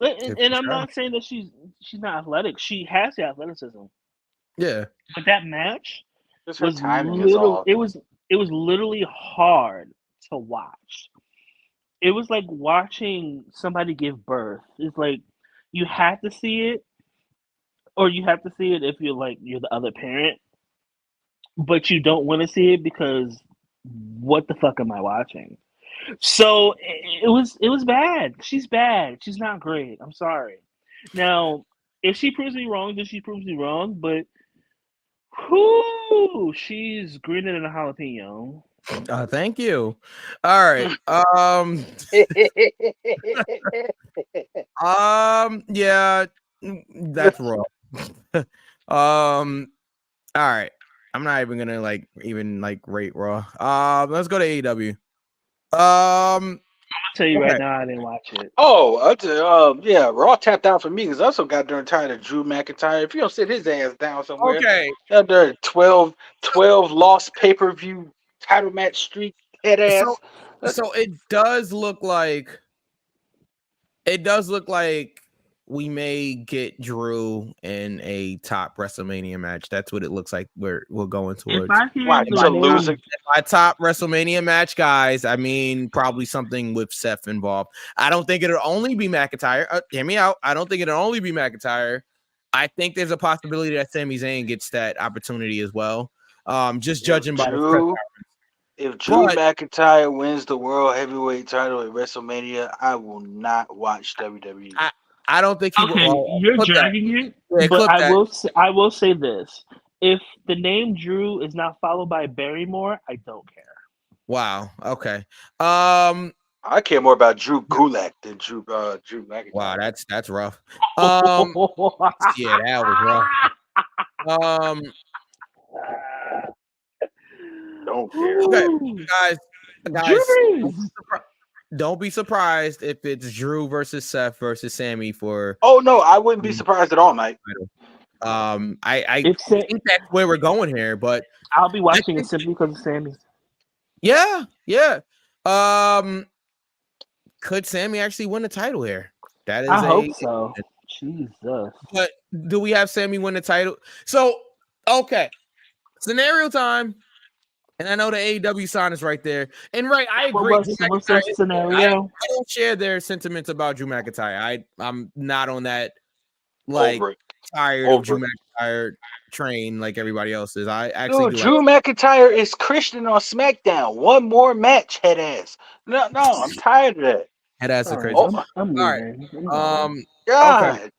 And I'm not saying that she's not athletic. She has the athleticism. Yeah. But that match Just her was timing is off. it was literally hard to watch. It was like watching somebody give birth. It's like you have to see it, or you have to see it if you're the other parent, but you don't want to see it because what the fuck am I watching? So it was bad. She's bad. She's not great. I'm sorry. Now, if she proves me wrong, then she proves me wrong. But she's greener than a jalapeno. Thank you. All right. Yeah, that's raw. All right. I'm not even gonna rate Raw. Let's go to AEW. I'll tell you right now, I didn't watch it. Oh, yeah, Raw tapped out for me because I also got darn tired of Drew McIntyre. If you don't sit his ass down somewhere, Okay, under 12 lost pay-per-view title match streak, head ass. So it does look like we may get Drew in a top WrestleMania match. That's what it looks like we're going towards. If I hear Why, the to name- lose it? My top WrestleMania match, guys. I mean, probably something with Seth involved. I don't think it'll only be McIntyre. Hear me out. I don't think it'll only be McIntyre. I think there's a possibility that Sami Zayn gets that opportunity as well. Just judging by the press. If Drew McIntyre wins the World Heavyweight title at WrestleMania, I will not watch WWE. I don't think he will. You're dragging it, but I will say this: if the name Drew is not followed by Barrymore, I don't care. Wow. Okay. I care more about Drew Gulak than Drew McIntyre. Wow, that's rough. Yeah, that was rough. Don't care. Okay, guys, don't be surprised if it's Drew versus Seth versus Sammy for. Oh no, I wouldn't be surprised at all, Mike. I think that's where we're going here, but I'll be watching it simply because of Sammy. Yeah. Could Sammy actually win the title here? That is I hope so. Jesus. But do we have Sammy win the title? So, okay. Scenario time. And I know the AEW sign is right there. And right, I agree. What's the scenario? I don't share their sentiments about Drew McIntyre. I'm not on that tired of Drew McIntyre train like everybody else is. I actually Drew McIntyre is Christian on SmackDown. One more match, head ass. No, I'm tired of that. Head ass is crazy. I'm leaving. God.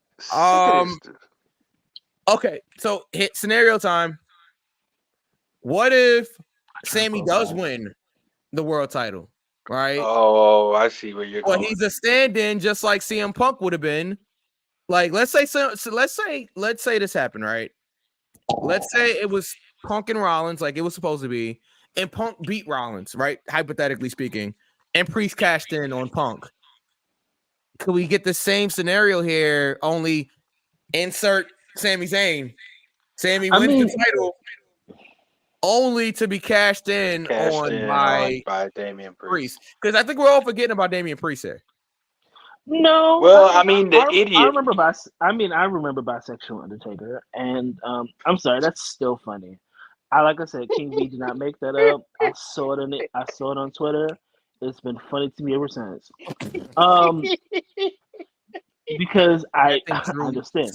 Okay. So hit scenario time. What if Sammy does win the world title? Right? Oh, I see where you're going. Well, he's a stand-in, just like CM Punk would have been. Like, let's say this happened, right? Let's say it was Punk and Rollins, like it was supposed to be, and Punk beat Rollins, right? Hypothetically speaking, and Priest cashed in on Punk. Could we get the same scenario here? Only insert Sami Zayn. Sammy wins the title, only to be cashed in by Damian Priest. Because I think we're all forgetting about Damian Priest here. No, Well, I mean, the idiot. I remember bisexual Undertaker, and I'm sorry, that's still funny. Like I said, King V did not make that up. I saw it on Twitter. It's been funny to me ever since. Because I think understand.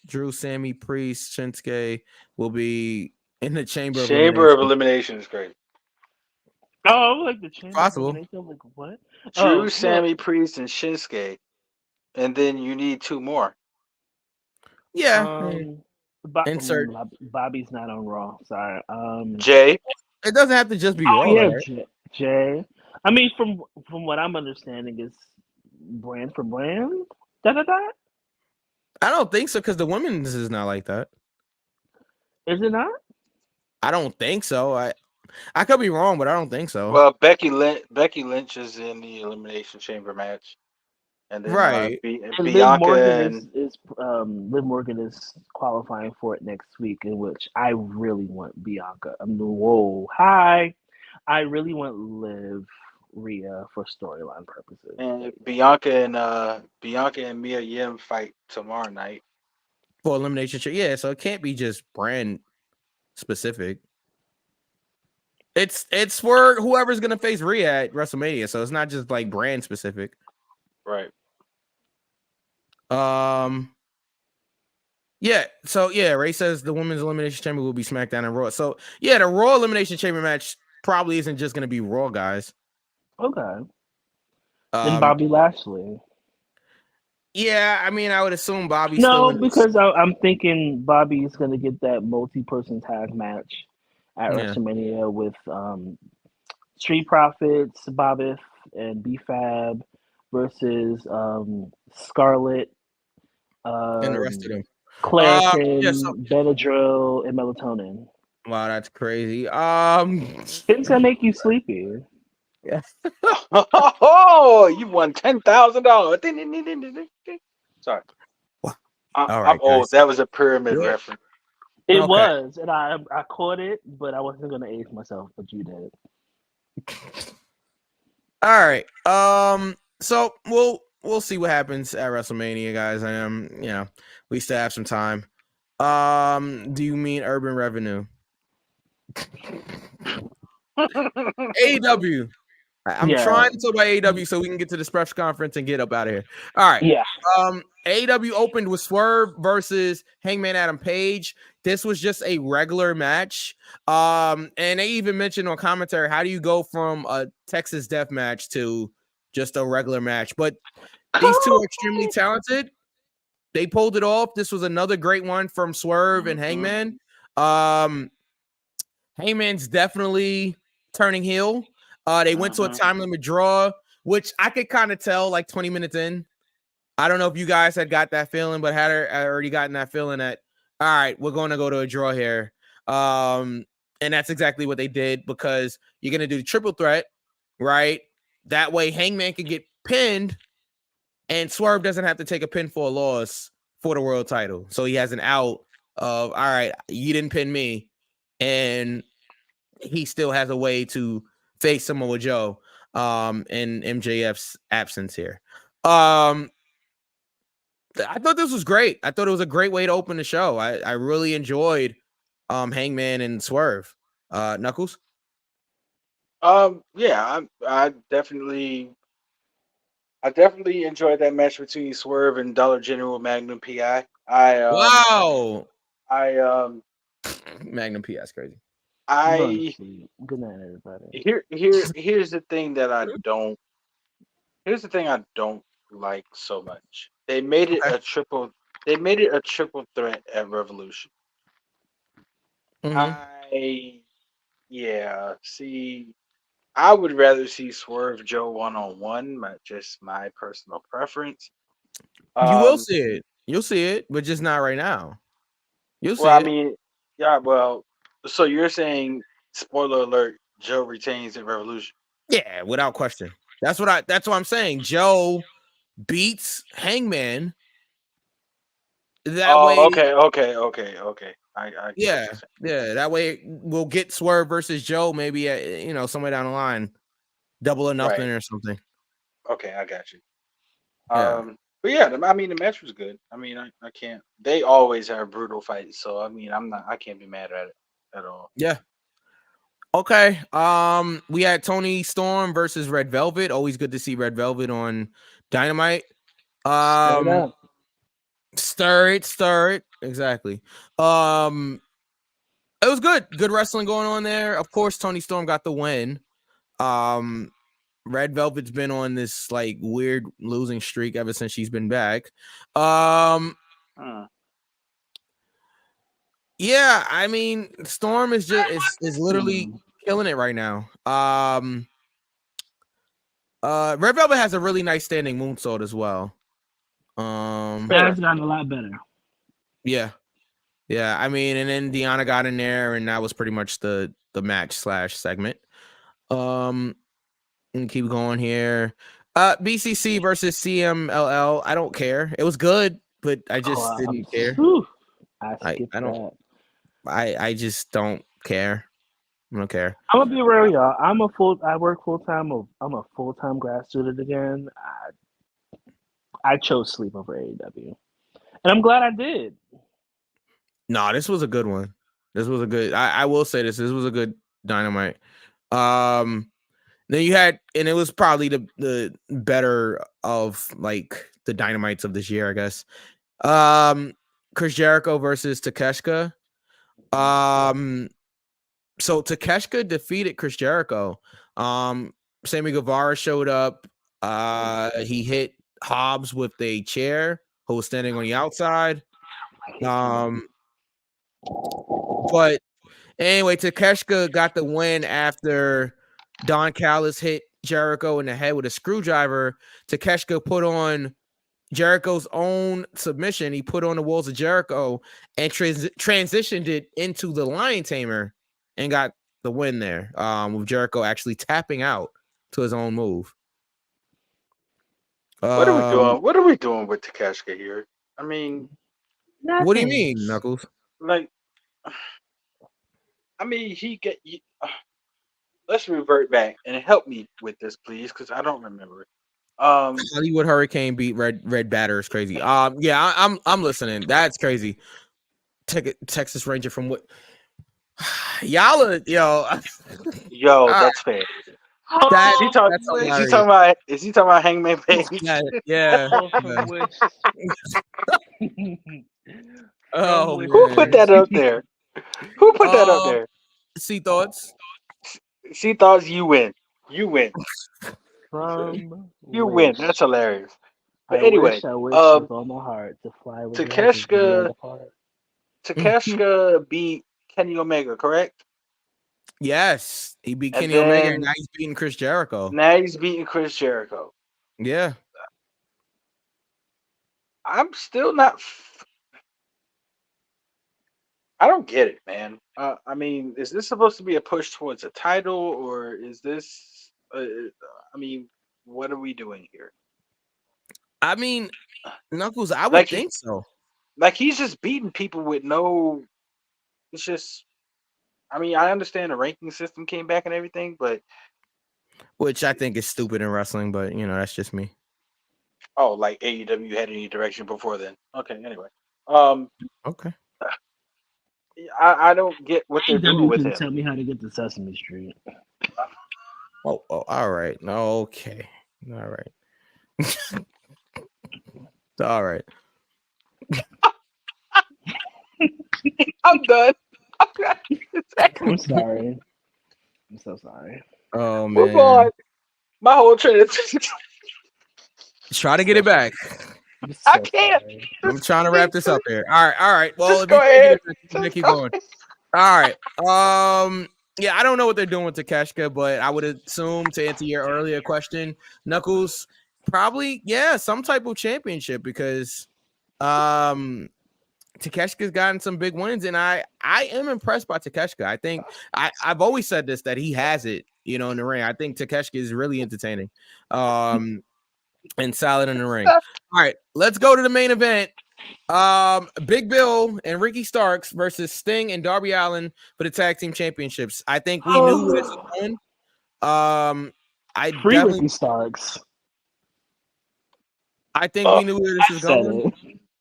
Drew, Sammy, Priest, Shinsuke will be in the Chamber of Chamber of Elimination. Elimination is great. Oh, like the Chamber Possible. of Elimination? Like what? Drew, Sammy, Priest, and Shinsuke, and then you need 2 more. Yeah. Insert. Bobby's not on Raw. Sorry. Jay. It doesn't have to just be Raw, yeah, right? Jay. I mean, from what I'm understanding, is brand for brand. Da. I don't think so because the women's is not like that. Is it not? I don't think so. I could be wrong, but I don't think so. Well, Becky Lynch is in the Elimination Chamber match, and then right. Bianca Liv Morgan is qualifying for it next week, in which I really want Bianca. I really want Liv Rhea for storyline purposes. And Bianca and Mia Yim fight tomorrow night for elimination. Yeah, so it can't be just brand specific. It's for whoever's gonna face Rhea at WrestleMania, so it's not just like brand specific. Right. Yeah. So yeah, Ray says the women's elimination chamber will be SmackDown and Raw. So yeah, the Raw elimination chamber match probably isn't just gonna be Raw, guys. Okay. Then Bobby Lashley. Yeah, I mean, I would assume Bobby's because I'm thinking Bobby's gonna get that multi-person tag match at WrestleMania with Street Profits, Bobbiff, and B-Fab versus Scarlett, and the rest of them. Claritin, Benadryl, and Melatonin. Wow, that's crazy. Things that make you sleepy. Yeah. Oh, you won $10,000. Sorry. I'm old. That was a pyramid reference. It was, and I caught it, but I wasn't gonna age myself, but you did. All right. So we'll see what happens at WrestleMania, guys. We still have some time. Do you mean Urban Revenue? AEW. I'm trying to talk about AEW so we can get to this press conference and get up out of here. All right. Yeah. AEW opened with Swerve versus Hangman Adam Page. This was just a regular match. And they even mentioned on commentary, how do you go from a Texas death match to just a regular match? But these two are extremely talented. They pulled it off. This was another great one from Swerve and Hangman. Hangman's definitely turning heel. They went to a time limit draw, which I could kind of tell like 20 minutes in. I don't know if you guys had got that feeling, but had already gotten that feeling that, all right, we're going to go to a draw here. And that's exactly what they did, because you're going to do the triple threat, right? That way Hangman can get pinned and Swerve doesn't have to take a pinfall loss for the world title. So he has an out of, all right, you didn't pin me. And he still has a way to face Samoa Joe in MJF's absence here. I thought this was great. I thought it was a great way to open the show. I really enjoyed Hangman and Swerve. Knuckles? Yeah, I definitely enjoyed that match between Swerve and Dollar General Magnum PI. Magnum PI is crazy. Good night, everybody. Here's the thing that I don't. Here's the thing I don't like so much. They made it a triple. They made it a triple threat at Revolution. See, I would rather see Swerve Joe 1-on-1. Just my personal preference. You will see it. You'll see it, but just not right now. You'll see it. I mean, yeah. Well, so you're saying, spoiler alert, Joe retains at Revolution? Yeah, without question. That's what I'm saying. Joe beats Hangman. That way. Okay. I yeah. That way we'll get Swerve versus Joe maybe at, somewhere down the line, double or nothing or something. Okay, I got you. But yeah, I mean, the match was good. I mean, I can't. They always have brutal fights, so I mean, I can't be mad at it at all. Yeah. Okay. We had Tony Storm versus Red Velvet. Always good to see Red Velvet on Dynamite. Stir it. Exactly. It was good. Good wrestling going on there. Of course, Tony Storm got the win. Red Velvet's been on this like weird losing streak ever since she's been back. Yeah, I mean, Storm is just is literally killing it right now. Red Velvet has a really nice standing moonsault as well. That's gotten a lot better. Yeah. I mean, and then Deanna got in there, and that was pretty much the match / segment. And keep going here. BCC versus CMLL. I don't care. It was good, but I just didn't care. I just don't care. I don't care. I'm gonna be real, y'all. I work full time. I'm a full time grad student again. I chose sleep over AEW, and I'm glad I did. No, this was a good one. This was a good. I will say this. This was a good Dynamite. Then you had, and it was probably the better of like the Dynamites of this year, I guess. Chris Jericho versus Takeshita. So Takeshita defeated Chris Jericho. Sammy Guevara showed up. He hit Hobbs with a chair who was standing on the outside. But anyway, Takeshita got the win after Don Callis hit Jericho in the head with a screwdriver. Takeshita put on Jericho's own submission. He put on the walls of Jericho and transitioned it into the Lion Tamer and got the win there. With Jericho actually tapping out to his own move. What are we doing? What are we doing with Takeshita here? I mean, what do you mean, Knuckles? Like, I mean, let's revert back and help me with this, please, because I don't remember it. Hollywood Hurricane beat Red Batter is crazy. Yeah, I'm listening. That's crazy. Texas Ranger from what? Y'all, yo, that's fair. Is he talking about Hangman Page? Yeah. Oh, who put that up there? Who put that up there? See thoughts. See thoughts. You win. You win. You win. That's hilarious. But anyway, I wish with all my heart to fly with Takeshita beat Kenny Omega, correct? Yes, he beat Kenny Omega, and now he's beating Chris Jericho. Yeah. I'm still not. I don't get it, man. I mean, is this supposed to be a push towards a title, or is this? I mean, what are we doing here? I mean, Knuckles, I would think so. Like, he's just beating people with no. It's just. I mean, I understand the ranking system came back and everything, but. Which I think is stupid in wrestling, but that's just me. Oh, like AEW had any direction before then? Okay, anyway. Okay. I don't get what they're doing with him. Tell me how to get to Sesame Street. Oh, all right. Okay. All right. All right. I'm done. I'm sorry. I'm so sorry. Oh, man. Move on. My whole train of Try to get it back. I can't. I'm trying to wrap this up here. All right. Well, just go ahead. Keep going. All right. Yeah, I don't know what they're doing with Takeshita, but I would assume, to answer your earlier question, Knuckles, probably, some type of championship, because Takeshita's gotten some big wins, and I am impressed by Takeshita. I think I've always said this, that he has it, in the ring. I think Takeshita is really entertaining, and solid in the ring. All right, let's go to the main event. Big Bill and Ricky Starks versus Sting and Darby Allin for the tag team championships. I think we knew where this was going. Ricky Starks. I think we knew where this was Said going. it.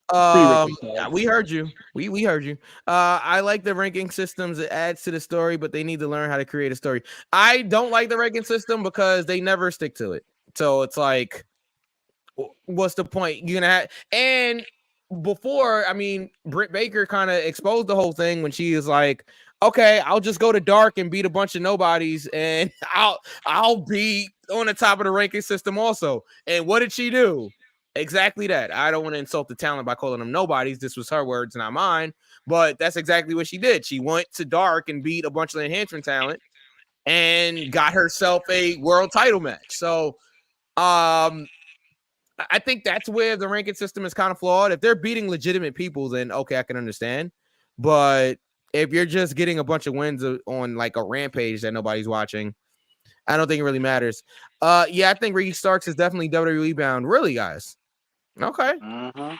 Free Ricky Starks. We heard you. We heard you. I like the ranking systems. It adds to the story, but they need to learn how to create a story. I don't like the ranking system because they never stick to it. So it's like, what's the point? You're gonna have and before, I mean, Britt Baker kind of exposed the whole thing when she is like, okay, I'll just go to dark and beat a bunch of nobodies, and I'll be on the top of the ranking system also. And what did she do? Exactly that. I don't want to insult the talent by calling them nobodies. This was her words, not mine. But that's exactly what she did. She went to dark and beat a bunch of enhancement talent and got herself a world title match. So I think that's where the ranking system is kind of flawed. If they're beating legitimate people, then okay, I can understand. But if you're just getting a bunch of wins on like a rampage that nobody's watching, I don't think it really matters. Yeah, I think Ricky Starks is definitely WWE bound. Really, guys? Okay.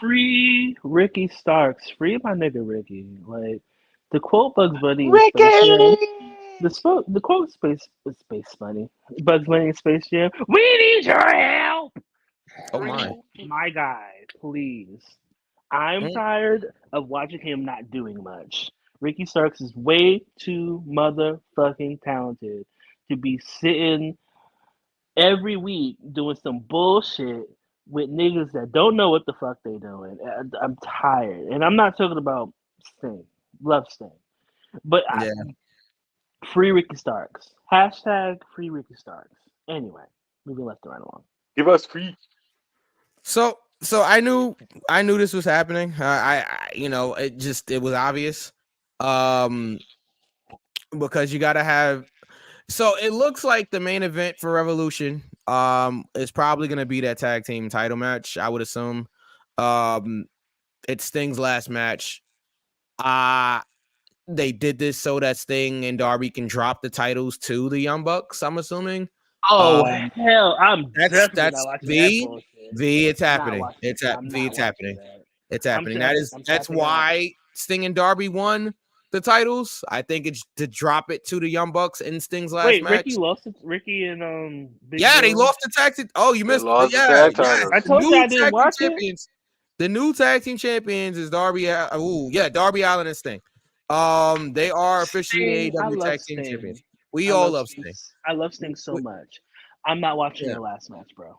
Free Ricky Starks. Free my nigga Ricky. Like the quote Bugs Bunny. Ricky! The quote Space Bunny. Bugs Bunny in Space Jam. We need your help. Oh my. My guy, please. I'm tired of watching him not doing much. Ricky Starks is way too motherfucking talented to be sitting every week doing some bullshit with niggas that don't know what the fuck they doing. I'm tired. And I'm not talking about Sting. Love Sting. But free Ricky Starks. Hashtag free Ricky Starks. Anyway, moving left and right along. Give us free. So I knew this was happening. It was obvious. Because you got to have. So it looks like the main event for Revolution is probably going to be that tag team title match, I would assume. It's Sting's last match. They did this so that Sting and Darby can drop the titles to the Young Bucks, I'm assuming. Oh hell, I'm that's not watching that bullshit. It's happening. It's happening. It's happening. That's why Sting and Darby won the titles. I think it's to drop it to the Young Bucks in Sting's last match. Ricky lost it. Ricky and Big they lost the tag team. Oh, you missed the tag titles. I told you I didn't watch it. The new tag team champions is Darby. Darby Allin and Sting. They are officially AEW tag team champions. We all love Sting. I love Sting so much. I'm not watching the last match, bro.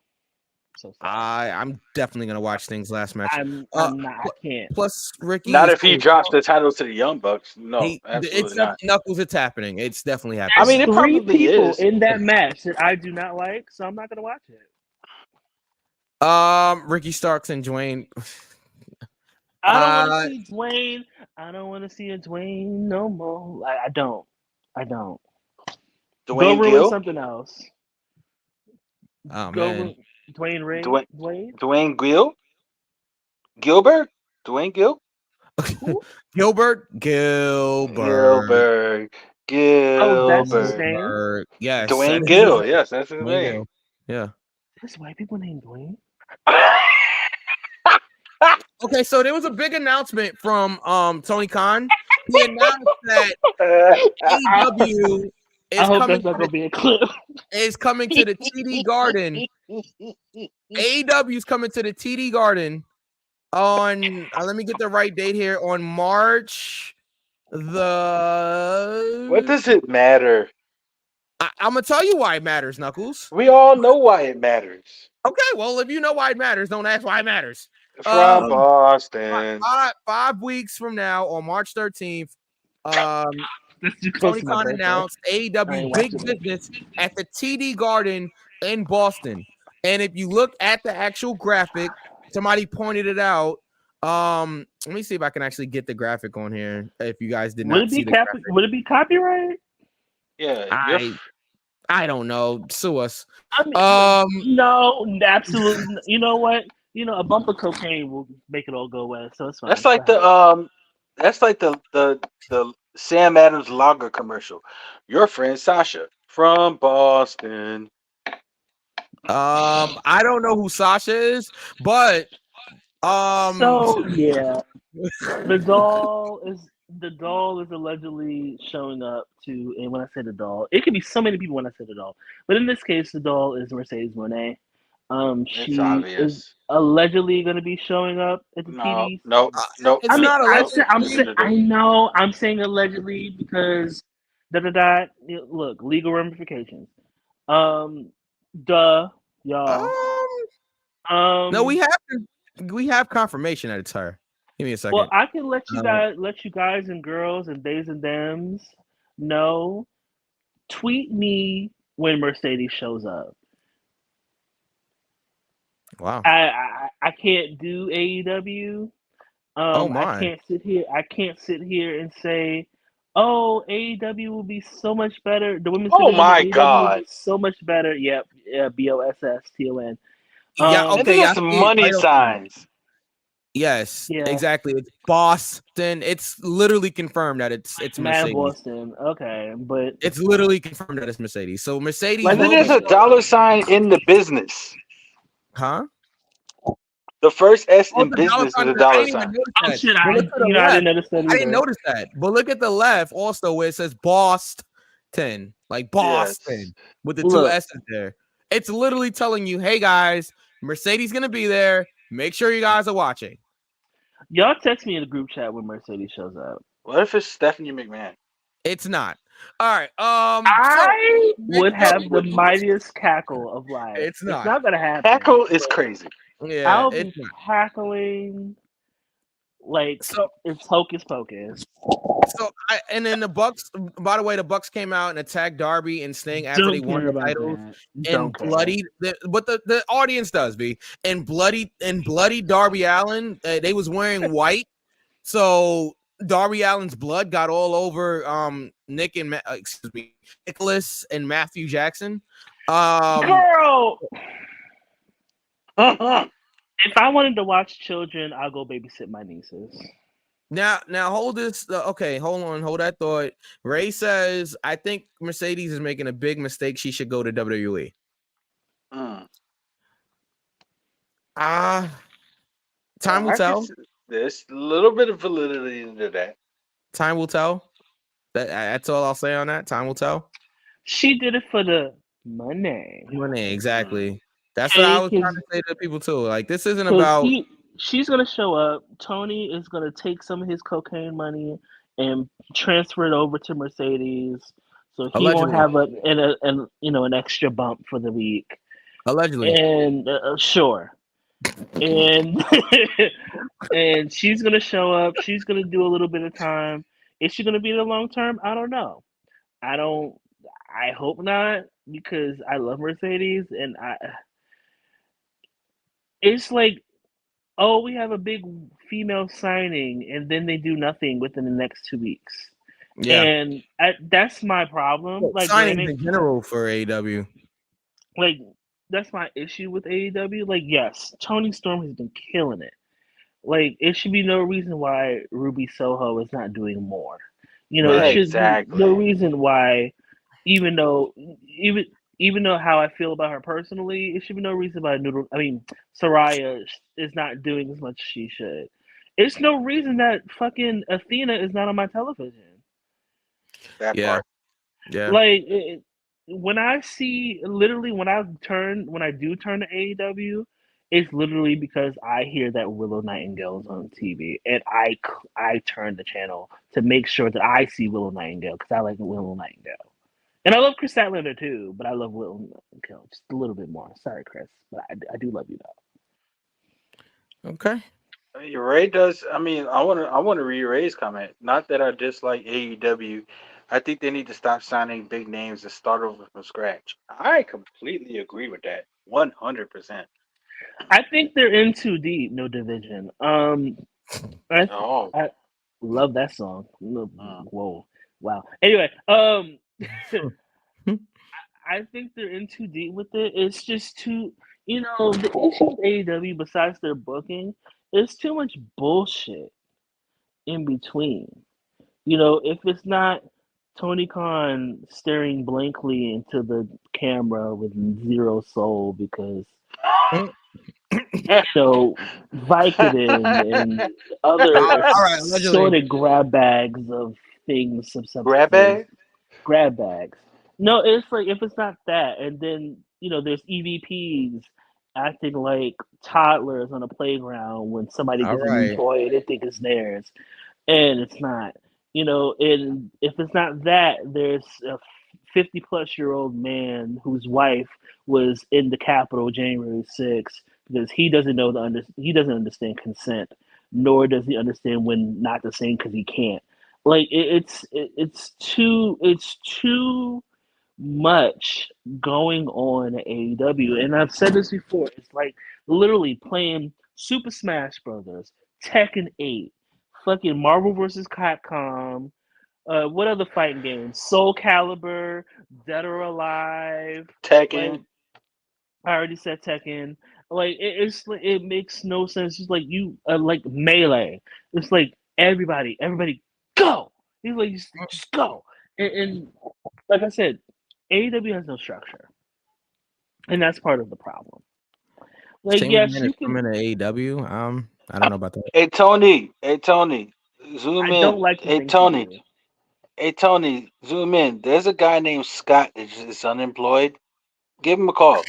So I'm definitely gonna watch Sting's last match. I'm not. I can't. Plus, Ricky. Not if he drops the titles to the Young Bucks. No, absolutely not. Knuckles, it's happening. It's definitely happening. I mean, it three probably people is in that match that I do not like, so I'm not gonna watch it. Ricky Starks and Dwayne. I don't want to see Dwayne. I don't want to see a Dwayne no more. I don't. Dwayne Go ruin Gill? something else. Oh man. Dwayne Ray. Dwayne Gill? Gilbert? Dwayne Gill? Gilbert. Oh, that's his name? Yes. Dwayne Gill. Yes, that's his name. Yeah. There's white people named Dwayne. Okay, so there was a big announcement from Tony Khan. He announced that AEW is coming to the TD Garden. AEW is coming to the TD Garden on let me get the right date here, on March the What does it matter? I'm gonna tell you why it matters, Knuckles. We all know why it matters. Okay, well, if you know why it matters, don't ask why it matters. From Boston. 5 weeks from now, on March 13th, Tony Khan announced AEW big business at the TD Garden in Boston. And if you look at the actual graphic, somebody pointed it out. Let me see if I can actually get the graphic on here. If you guys did not see the graphic. Would it be copyright? Yeah. I don't know. Sue us. I mean, no, absolutely. You know what? A bump of cocaine will make it all go away. So it's fine. That's like the Sam Adams lager commercial. Your friend Sasha from Boston. I don't know who Sasha is, but so yeah, the doll is allegedly showing up to, and when I say the doll, it could be so many people when I say the doll, but in this case, the doll is Mercedes Moné. It's She is obvious. allegedly going to be showing up at the No, TVs. no, no. It's I mean, not allegedly. I know, I'm saying allegedly because da da da. Look, legal ramifications. Um, duh, y'all. No, Um, we have confirmation that it's her. Give me a well, second. I can let you Uh, guys and girls and theys and thems know. Tweet me when Mercedes shows up. wow. I can't do AEW. Oh I my. can't sit here. I can't sit here and say, "Oh, AEW will be so much better. The women's Oh division of my AEW will God! be so much better." Yep, yeah, BOSSTON. Yeah. And Okay. then I some see it money right on screen. signs. Yes, Yeah, exactly. It's Boston. It's literally confirmed that it's Mad Mercedes. Boston. Okay, but It's literally confirmed that it's Mercedes. So Mercedes And then will be there's a showing dollar sign in the business. huh? The first S Oh, in the dollar business is sign. a I dollar didn't even sign. notice oh that. shit, But look to the I left. didn't notice that I didn't either. notice that. But look at the left also where it says Boston, like Yes. Boston with the two Look, S's there. It's literally telling you, hey guys, Mercedes gonna be there. Make sure you guys are watching. y'all text me in the group chat when Mercedes shows up. What if it's Stephanie McMahon? It's not. All right. So I would next up, have the mightiest cackle of life. it's It's not. not gonna happen. Cackle is crazy. Yeah, I'll it's be not. cackling like So it's hocus pocus. and then the Bucks. By the way, the Bucks came out and attacked Darby and Sting after they Don't won care the about titles that. and Don't care. bloodied. But the audience does be and bloody Darby Allin. They was wearing white, so Darby Allin's blood got all over Nick and excuse me Nicholas and Matthew Jackson. Girl, if I wanted to watch children, I'll go babysit my nieces. Now hold this. Okay, hold that thought. Ray says, "I think Mercedes is making a big mistake. She should go to WWE." Time will I tell. guess there's a little bit of validity into that. Time will tell. That's all I'll say on that. Time will tell. She did it for the money. Money, exactly. That's what I was trying to say to people too. Like this isn't Because about. she's gonna show up. Tony is gonna take some of his cocaine money and transfer it over to Mercedes, so he won't Allegedly. have an extra bump for the week. Allegedly. And sure, and and she's gonna show up. She's gonna do a little bit of time. Is she gonna be there long term? I don't know. I hope not because I love Mercedes, and it's like, oh, we have a big female signing, and then they do nothing within the next 2 weeks. Yeah. And that's my problem. Like, Signings in general for AEW. like that's my issue with AEW. Like, yes, Tony Storm has been killing it. Like, it should be no reason why Ruby Soho is not doing more. It should be no reason why, even though how I feel about her personally, it should be no reason why Soraya is not doing as much as she should. It's no reason that fucking Athena is not on my television. That Yeah. part. Yeah. Like when I do turn to AEW, it's literally because I hear that Willow Nightingale is on TV, and I turn the channel to make sure that I see Willow Nightingale because I like Willow Nightingale. And I love Chris Statlander too, but I love Willow Nightingale just a little bit more. Sorry, Chris, but I do love you though. Okay. Ray does. I mean, I want to read Ray's comment. Not that I dislike AEW. I think they need to stop signing big names and start over from scratch. I completely agree with that. 100%. I think they're in too deep. No division. I love that song. Whoa, wow. Anyway, I think they're in too deep with it. It's just too, the issue with AEW besides their booking, it's too much bullshit in between. If it's not Tony Khan staring blankly into the camera with zero soul because Vicodin and other assorted grab bags of things, some substances. Grab bags. No, it's like if it's not that, and then there's EVPs acting like toddlers on a playground when somebody All gets a new right. toy and they think it's theirs, and it's not. And if it's not that, there's a 50-plus-year-old man whose wife was in the Capitol January 6th because he doesn't understand consent, nor does he understand when not to sing because he can't. Like it's too much going on at AEW. And I've said this before. It's like literally playing Super Smash Brothers, Tekken 8, fucking Marvel vs. Capcom. What other fighting games? Soul Calibur, Dead or Alive. Like Tekken. I already said Tekken. Like it makes no sense. It's like you like Melee. It's like everybody go. He's like just go. And like I said, AEW has no structure, and that's part of the problem. Like, Shane yes, McMahon is you can. coming to AEW. I don't know about that. Hey Tony. Hey Tony. Zoom I don't in. like the Hey things he Tony. do. Hey Tony. Zoom in. There's a guy named Scott that is unemployed. Give him a call.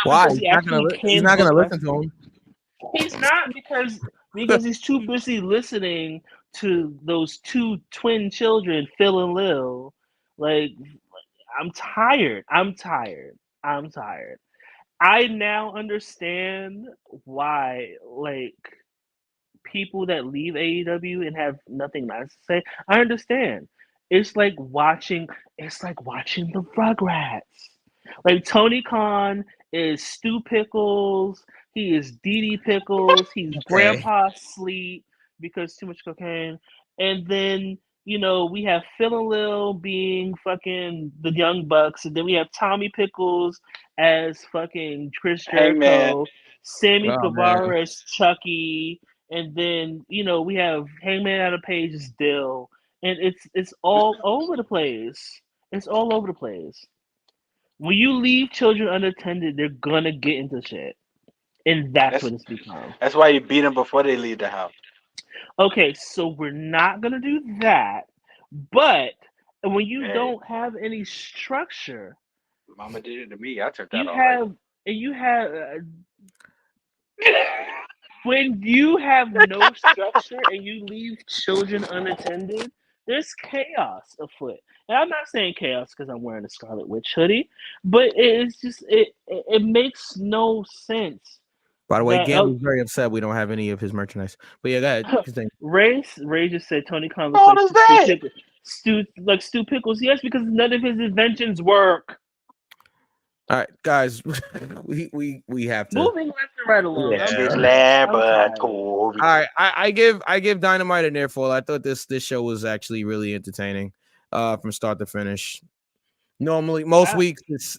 Why? Because he actually He's can not book gonna listen to wrestling. him. He's not because he's too busy listening to those two twin children, Phil and Lil. Like, I'm tired. I'm tired. I'm tired. I now understand why, like, people that leave AEW and have nothing nice to say. I understand. It's like watching. It's like watching the Rugrats. Like Tony Khan is Stu Pickles. He is Dee Dee Pickles. He's Okay. Grandpa Sleep because too much cocaine. And then we have Phil and Lil being fucking the Young Bucks, and then we have Tommy Pickles as fucking Chris Hangman. Jericho, Sammy Oh man. Guevara as Chucky, and then we have Hangman Adam Page as Dill, and it's all over the place. It's all over the place. When you leave children unattended, they're gonna get into shit, and that's That's what it's become. that's why you beat them before they leave the house. Okay, so we're not gonna do that, but when you Hey, don't have any structure, Mama did it to me. I took that you all right. have and you have when you have no structure and you leave children unattended, there's chaos afoot. And I'm not saying chaos because I'm wearing a Scarlet Witch hoodie, but it's just it makes no sense By the way, that Gamble's very upset we don't have any of his merchandise. But yeah, go ahead. Ray just said Tony Khan looks What like is that? Stu Pickles. Yes, because none of his inventions work. All right, guys, we have to. Moving left and right along. It's I'm his tired. I'm tired. laboratory. All right, I give Dynamite an earful. I thought this show was actually really entertaining, from start to finish. Normally, most weeks it's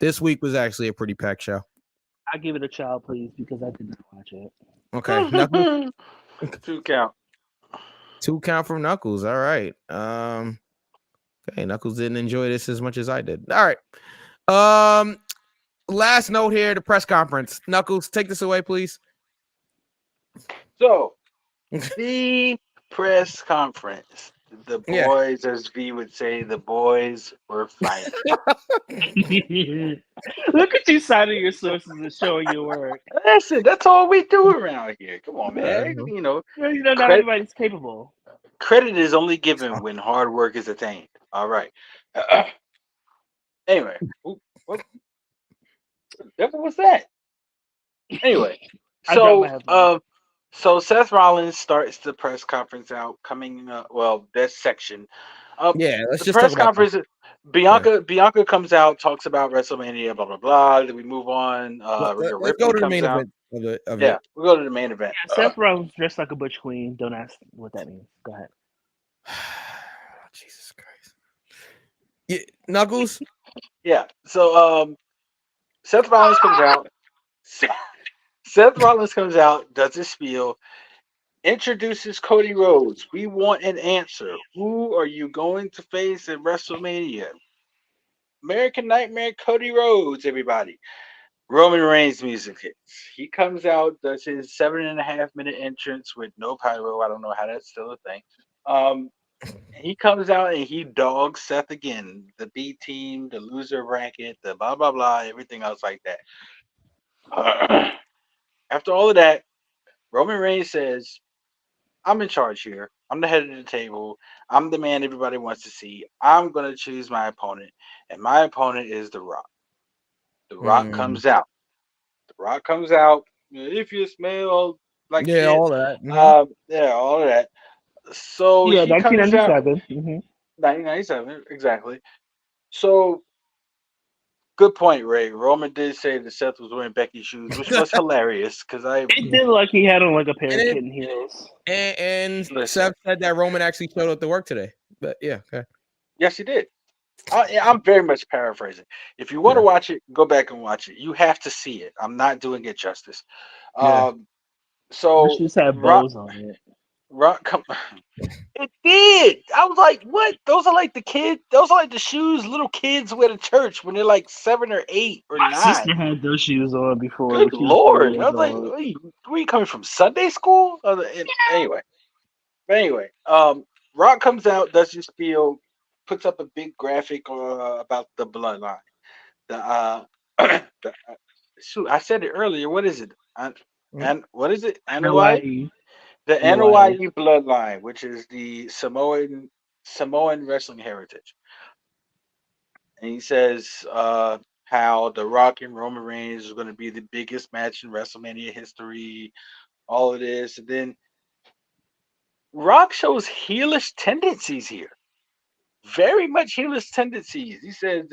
This week was actually a pretty packed show. I give it a child, please, because I did not watch it. Okay, Knuckles. 2 count. 2 count from Knuckles. All right. Okay, Knuckles didn't enjoy this as much as I did. All right. Last note here, the press conference. Knuckles, take this away, please. So, the press conference. The boys, as V would say, the boys were fighting. Look at you citing your sources and showing your work. Listen, that's all we do around here. Come on, man. Not Credit, everybody's capable. credit is only given when hard work is attained. All right. Anyway, what the devil was that? Anyway, so Seth Rollins starts the press conference out coming. That section. Let's the just press talk about conference. Bianca comes out, talks about WrestleMania, blah blah blah. Then we move on. Rhea let's go Ripley to the comes main out. event of Yeah, it. we'll go to the main event. Yeah, Seth Rollins dressed like a butch queen. Don't ask what that means. Go ahead. Jesus Christ. Yeah, Knuckles. Yeah. So Seth Rollins comes out. Seth Rollins comes out, does his spiel, introduces Cody Rhodes. We want an answer. Who are you going to face at WrestleMania? American Nightmare Cody Rhodes, everybody. Roman Reigns music hits. He comes out, does his 7.5-minute entrance with no pyro. I don't know how that's still a thing. He comes out and he dogs Seth again. The B team, the loser bracket, the blah blah blah, everything else like that. After all of that, Roman Reigns says, I'm in charge here. I'm the head of the table. I'm the man everybody wants to see. I'm going to choose my opponent. And my opponent is The Rock. The Rock comes out. The Rock comes out. If you smell like Yeah, shit. all that. Yeah, all of that. So Yeah, he comes out. 1997. 1997, exactly. So, good point, Ray. Roman did say that Seth was wearing Becky's shoes, which was hilarious because It did look like he had on like a pair And of it, kitten heels. and Listen. Seth said that Roman actually showed up to work today. But yeah, okay. Yes, he did. I'm very much paraphrasing. If you want to Yeah. watch it, go back and watch it. You have to see it. I'm not doing it justice. Yeah. The So shoes had Rock, bows on it. Rock, come. It did. I was like, what? Those are like the kids. Those are like the shoes little kids wear to church when they're like 7 or 8 or My 9. sister had those shoes on before when Good she was 4 lord! I years was like, old. where you coming from? Sunday school? Anyway, but anyway, Rock comes out, does his spiel, puts up a big graphic about the bloodline. The the, shoot, I said it earlier. What is it? And what is it? Anoa'i? NOIE. The NOIE. Anoa'i bloodline, which is the Samoan wrestling heritage. And he says how The Rock and Roman Reigns is going to be the biggest match in WrestleMania history. All of this, and then Rock shows heelish tendencies here. Very much heelish tendencies. He says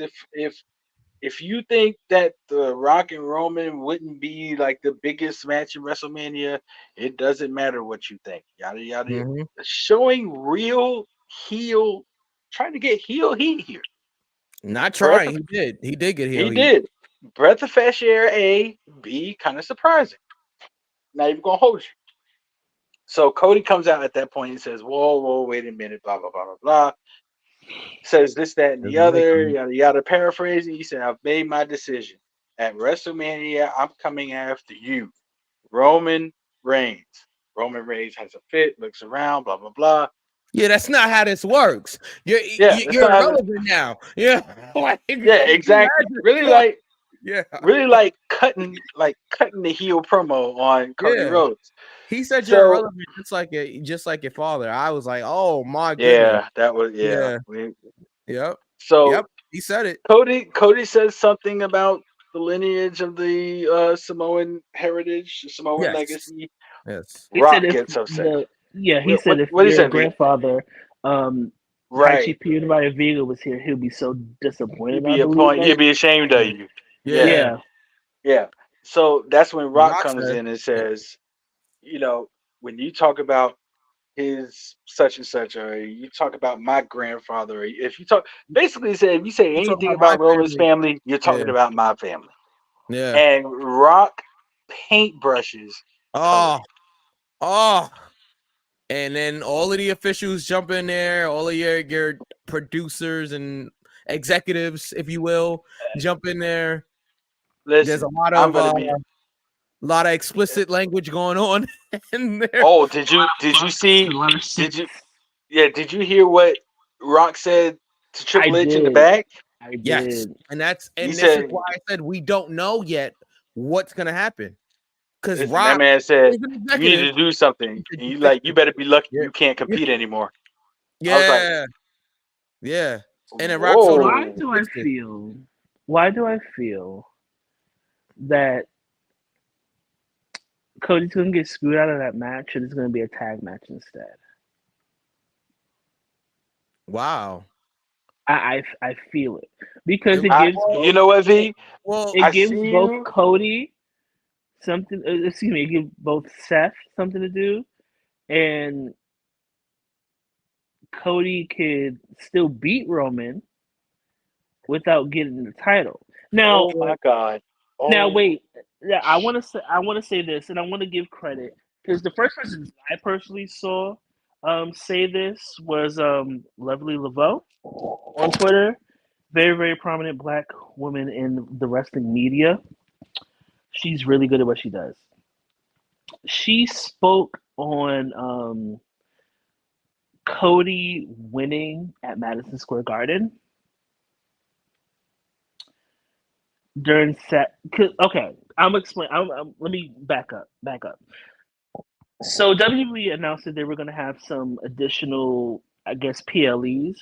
if you think that the Rock and Roman wouldn't be like the biggest match in WrestleMania, it doesn't matter what you think. Yada yada. Mm-hmm. Showing real heel, trying to get heel heat here. Not Breath trying. of, He did. He did get heel he heat. did. Breath of fresh air. A. B. Kind of surprising. Not even gonna hold you. So Cody comes out at that point and says, whoa, wait a minute, blah, blah, blah, blah, blah. Says this, that, and the other, yada, yada, paraphrasing. He said, I've made my decision. At WrestleMania, I'm coming after you, Roman Reigns. Roman Reigns has a fit, looks around, blah, blah, blah. Yeah, that's not how this works. Yeah, that's You're not how irrelevant now. Yeah. yeah, exactly. Really like cutting the heel promo on Cody Yeah. Rhodes. He said you're So irrelevant just like your father. I was like, oh my goodness. yeah, that was Yeah. We- Yep. So Yep. He said it. Cody says something about the lineage of the Samoan heritage, Samoan Yes. legacy. Yes. He said Rock if gets upset. the he said if What he your said, V? grandfather, Right. Haichi Pewdiepie Vega was here, he'll be so disappointed. He'd I be a believe point. that. He'd be ashamed of you. Yeah, Yeah. yeah. So that's when Rock Rock comes said. in and says, when you talk about his such and such, or you talk about my grandfather, or if you talk, basically, he said if you say You talking anything about my about Roman's family. family, you're Yeah. talking about my family. Yeah. And Rock paintbrushes Cody. Oh. And then all of the officials jump in there, all of your producers and executives, if you will, jump in there. There's Listen, a lot I'm of gonna be. explicit language going on in there. Oh, did you see? Did you hear what Rock said to I Triple H in the did. back? I Yes. did. And He this is said, why I said we don't know yet what's gonna happen. Because "Listen, that Rock man said is an you need executive. to do something, He said, and you better be lucky yeah. you can't compete anymore." I was like, Yeah. Yeah. And then Rock told him, Why "Whoa." do I feel? Why do I feel that Cody's gonna get screwed out of that match, and it's gonna be a tag match instead? wow. I feel it because it gives You know what, V? Well, it I gives see both you. Cody something. Excuse me, it gives both Seth something to do, and Cody could still beat Roman without getting the title. Now, Oh my God. now Oh, wait. Yeah, I want to say this, and I want to give credit because the first person I personally saw say this was Lovely Laveau on Twitter. Very, very prominent black woman in the wrestling media. She's really good at what she does. She spoke on Cody winning at Madison Square Garden during set. Okay, I'm explain. Let me back up. So WWE announced that they were going to have some additional, I guess, PLEs,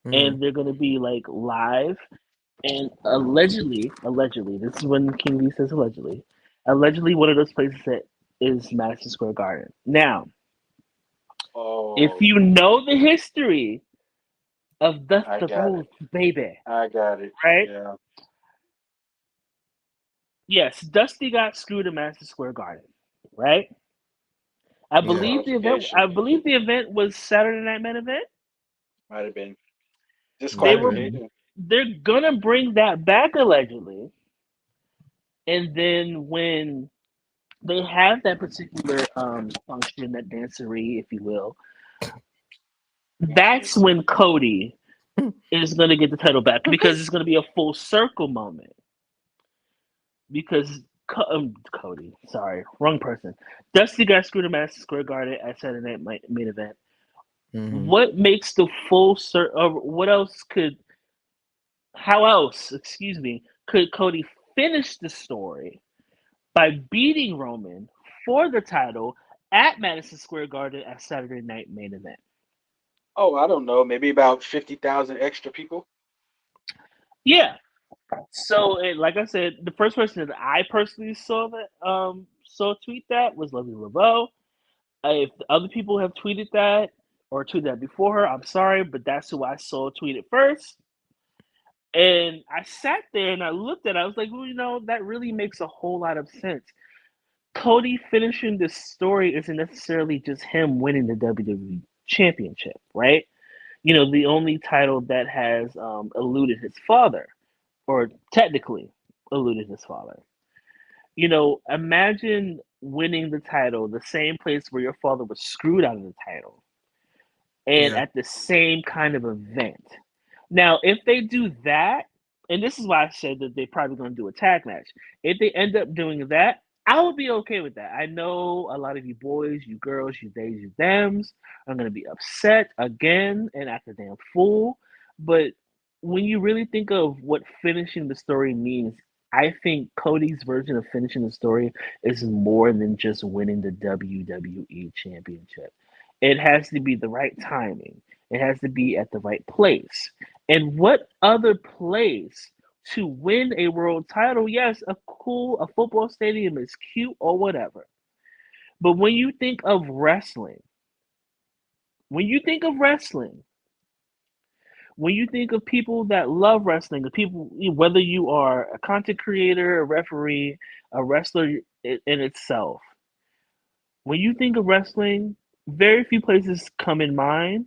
and they're going to be like live. And allegedly, this is when King V says allegedly one of those places that is Madison Square Garden. Now, if you know the history of the Rhoades, baby, I got it. right? Yeah. Yes, Dusty got screwed at Madison Square Garden, right? I believe the event was Saturday Night Main Event. Might have been They're disqualification. gonna bring that back allegedly, and then when they have that particular function, that dancery, if you will, that's when Cody is gonna get the title back because it's gonna be a full circle moment. Because Cody, sorry, wrong person. Dusty got screwed at Madison Square Garden at Saturday Night Main Event. What makes the full what else could? How else? Excuse me. Could Cody finish the story by beating Roman for the title at Madison Square Garden at Saturday Night Main Event? Oh, I don't know. Maybe about 50,000 extra people. Yeah. So, like I said, the first person that I personally saw tweet that was Lovely Laveau. If other people have tweeted that or tweeted that before her, I'm sorry, but that's who I saw tweet it first. And I sat there and I looked at it. I was like, well, that really makes a whole lot of sense. Cody finishing this story isn't necessarily just him winning the WWE Championship, right? The only title that has eluded his father, or technically eluded his father. Imagine winning the title, the same place where your father was screwed out of the title, and at the same kind of event. Now, if they do that, and this is why I said that they're probably going to do a tag match. If they end up doing that, I would be okay with that. I know a lot of you boys, you girls, you theys, you thems are going to be upset again and act a damn fool. But when you really think of what finishing the story means, I think Cody's version of finishing the story is more than just winning the WWE Championship. It has to be the right timing. It has to be at the right place. And what other place to win a world title? Yes, a football stadium is cute or whatever. But when you think of wrestling, when you think of people that love wrestling, the people, whether you are a content creator, a referee, a wrestler in itself, when you think of wrestling, very few places come in mind.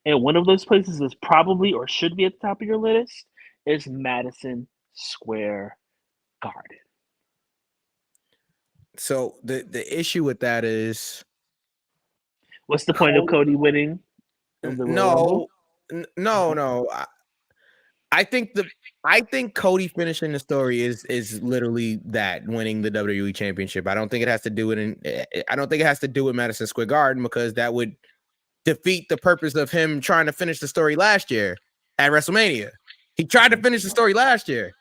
And one of those places is probably or should be at the top of your list is Madison Square Garden. So the issue with that is, what's the point of Cody winning? No. I think Cody finishing the story is literally that, winning the WWE Championship. I don't think it has to do with Madison Square Garden, because that would defeat the purpose of him trying to finish the story last year at WrestleMania. He tried to finish the story last year.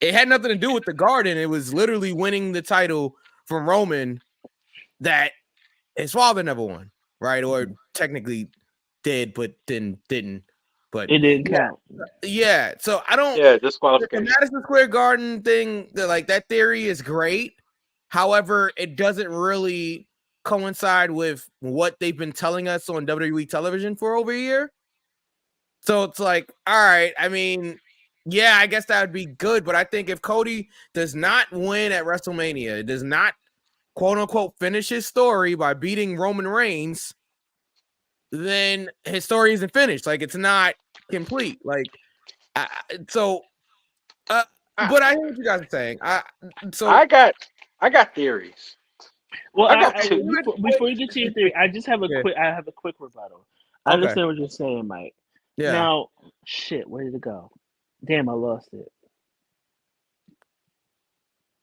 It had nothing to do with the Garden. It was literally winning the title from Roman that his father never won, right? Or technically did, but didn't. But it didn't count. Yeah. So I don't. Yeah, disqualification. The Madison Square Garden thing, that theory is great. However, it doesn't really coincide with what they've been telling us on WWE television for over a year. So it's like, all right, I mean, yeah, I guess that would be good. But I think if Cody does not win at WrestleMania, does not quote unquote finish his story by beating Roman Reigns, then his story isn't finished. Like, it's not complete. Like, but I hear what you guys are saying. I got theories. Well, I got two. Before you get to your theory, I just have a quick rebuttal. I understand what you're saying, Mike. Yeah. Now, shit, where did it go? Damn, I lost it.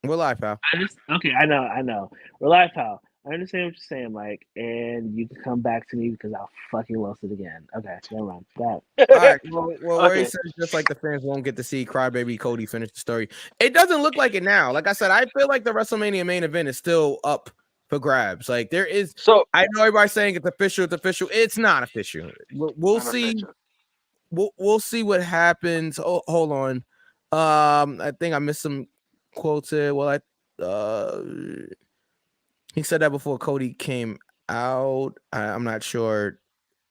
We're live, pal. I know. We're live, pal. I understand what you're saying, Mike, and you can come back to me because I'll fucking lost it again. Okay, never mind. That. All right. Well, Ray Okay. says just like the fans won't get to see Crybaby Cody finish the story. It doesn't look like it now. Like I said, I feel like the WrestleMania main event is still up for grabs. Like there is. So I know everybody's saying it's official. It's official. It's not official. We'll not see. official. We'll see what happens. Oh, hold on. I think I missed some quotes here. Well, he said that before Cody came out. I'm not sure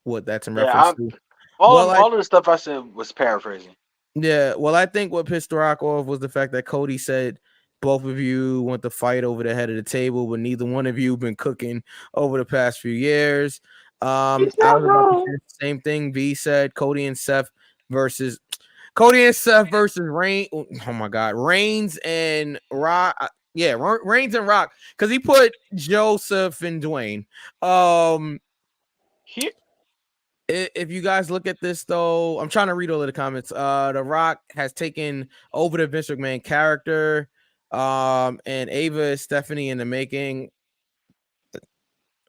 what that's in reference to. All of the stuff I said was paraphrasing. Yeah, well, I think what pissed Rock off was the fact that Cody said both of you want to fight over the head of the table, but neither one of you been cooking over the past few years. I was about to say the same thing V said. Cody and Seth versus Reigns. Oh my God, Reigns and Rock. Yeah, Reigns and Rock, because he put Joseph and Dwayne. Here, if you guys look at this though, I'm trying to read all of the comments. The Rock has taken over the Vince McMahon character. And Ava is Stephanie in the making.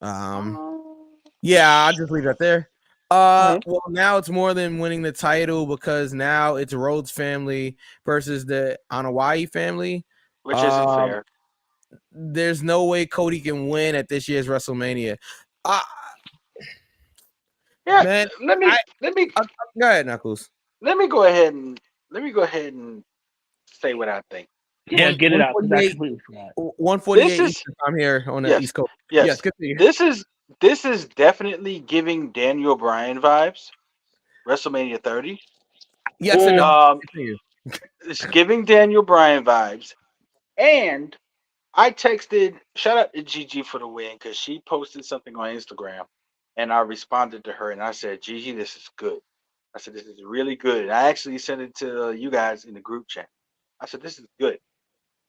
Yeah, I'll just leave that there. Well, now it's more than winning the title because now it's Rhoades family versus the Anoa'i family, which isn't fair. There's no way Cody can win at this year's WrestleMania. Yeah, man, let me go ahead, Knuckles. Let me go ahead and say what I think. Yeah, get it out. I completely forgot. 148 Eastern time here on the East Coast. Yes, this is definitely giving Daniel Bryan vibes. WrestleMania 30. Yes and no. It's giving Daniel Bryan vibes. And I texted, shout out to Gigi for the win, because she posted something on Instagram and I responded to her and I said, Gigi, this is good. I said, this is really good. And I actually sent it to you guys in the group chat. I said, this is good.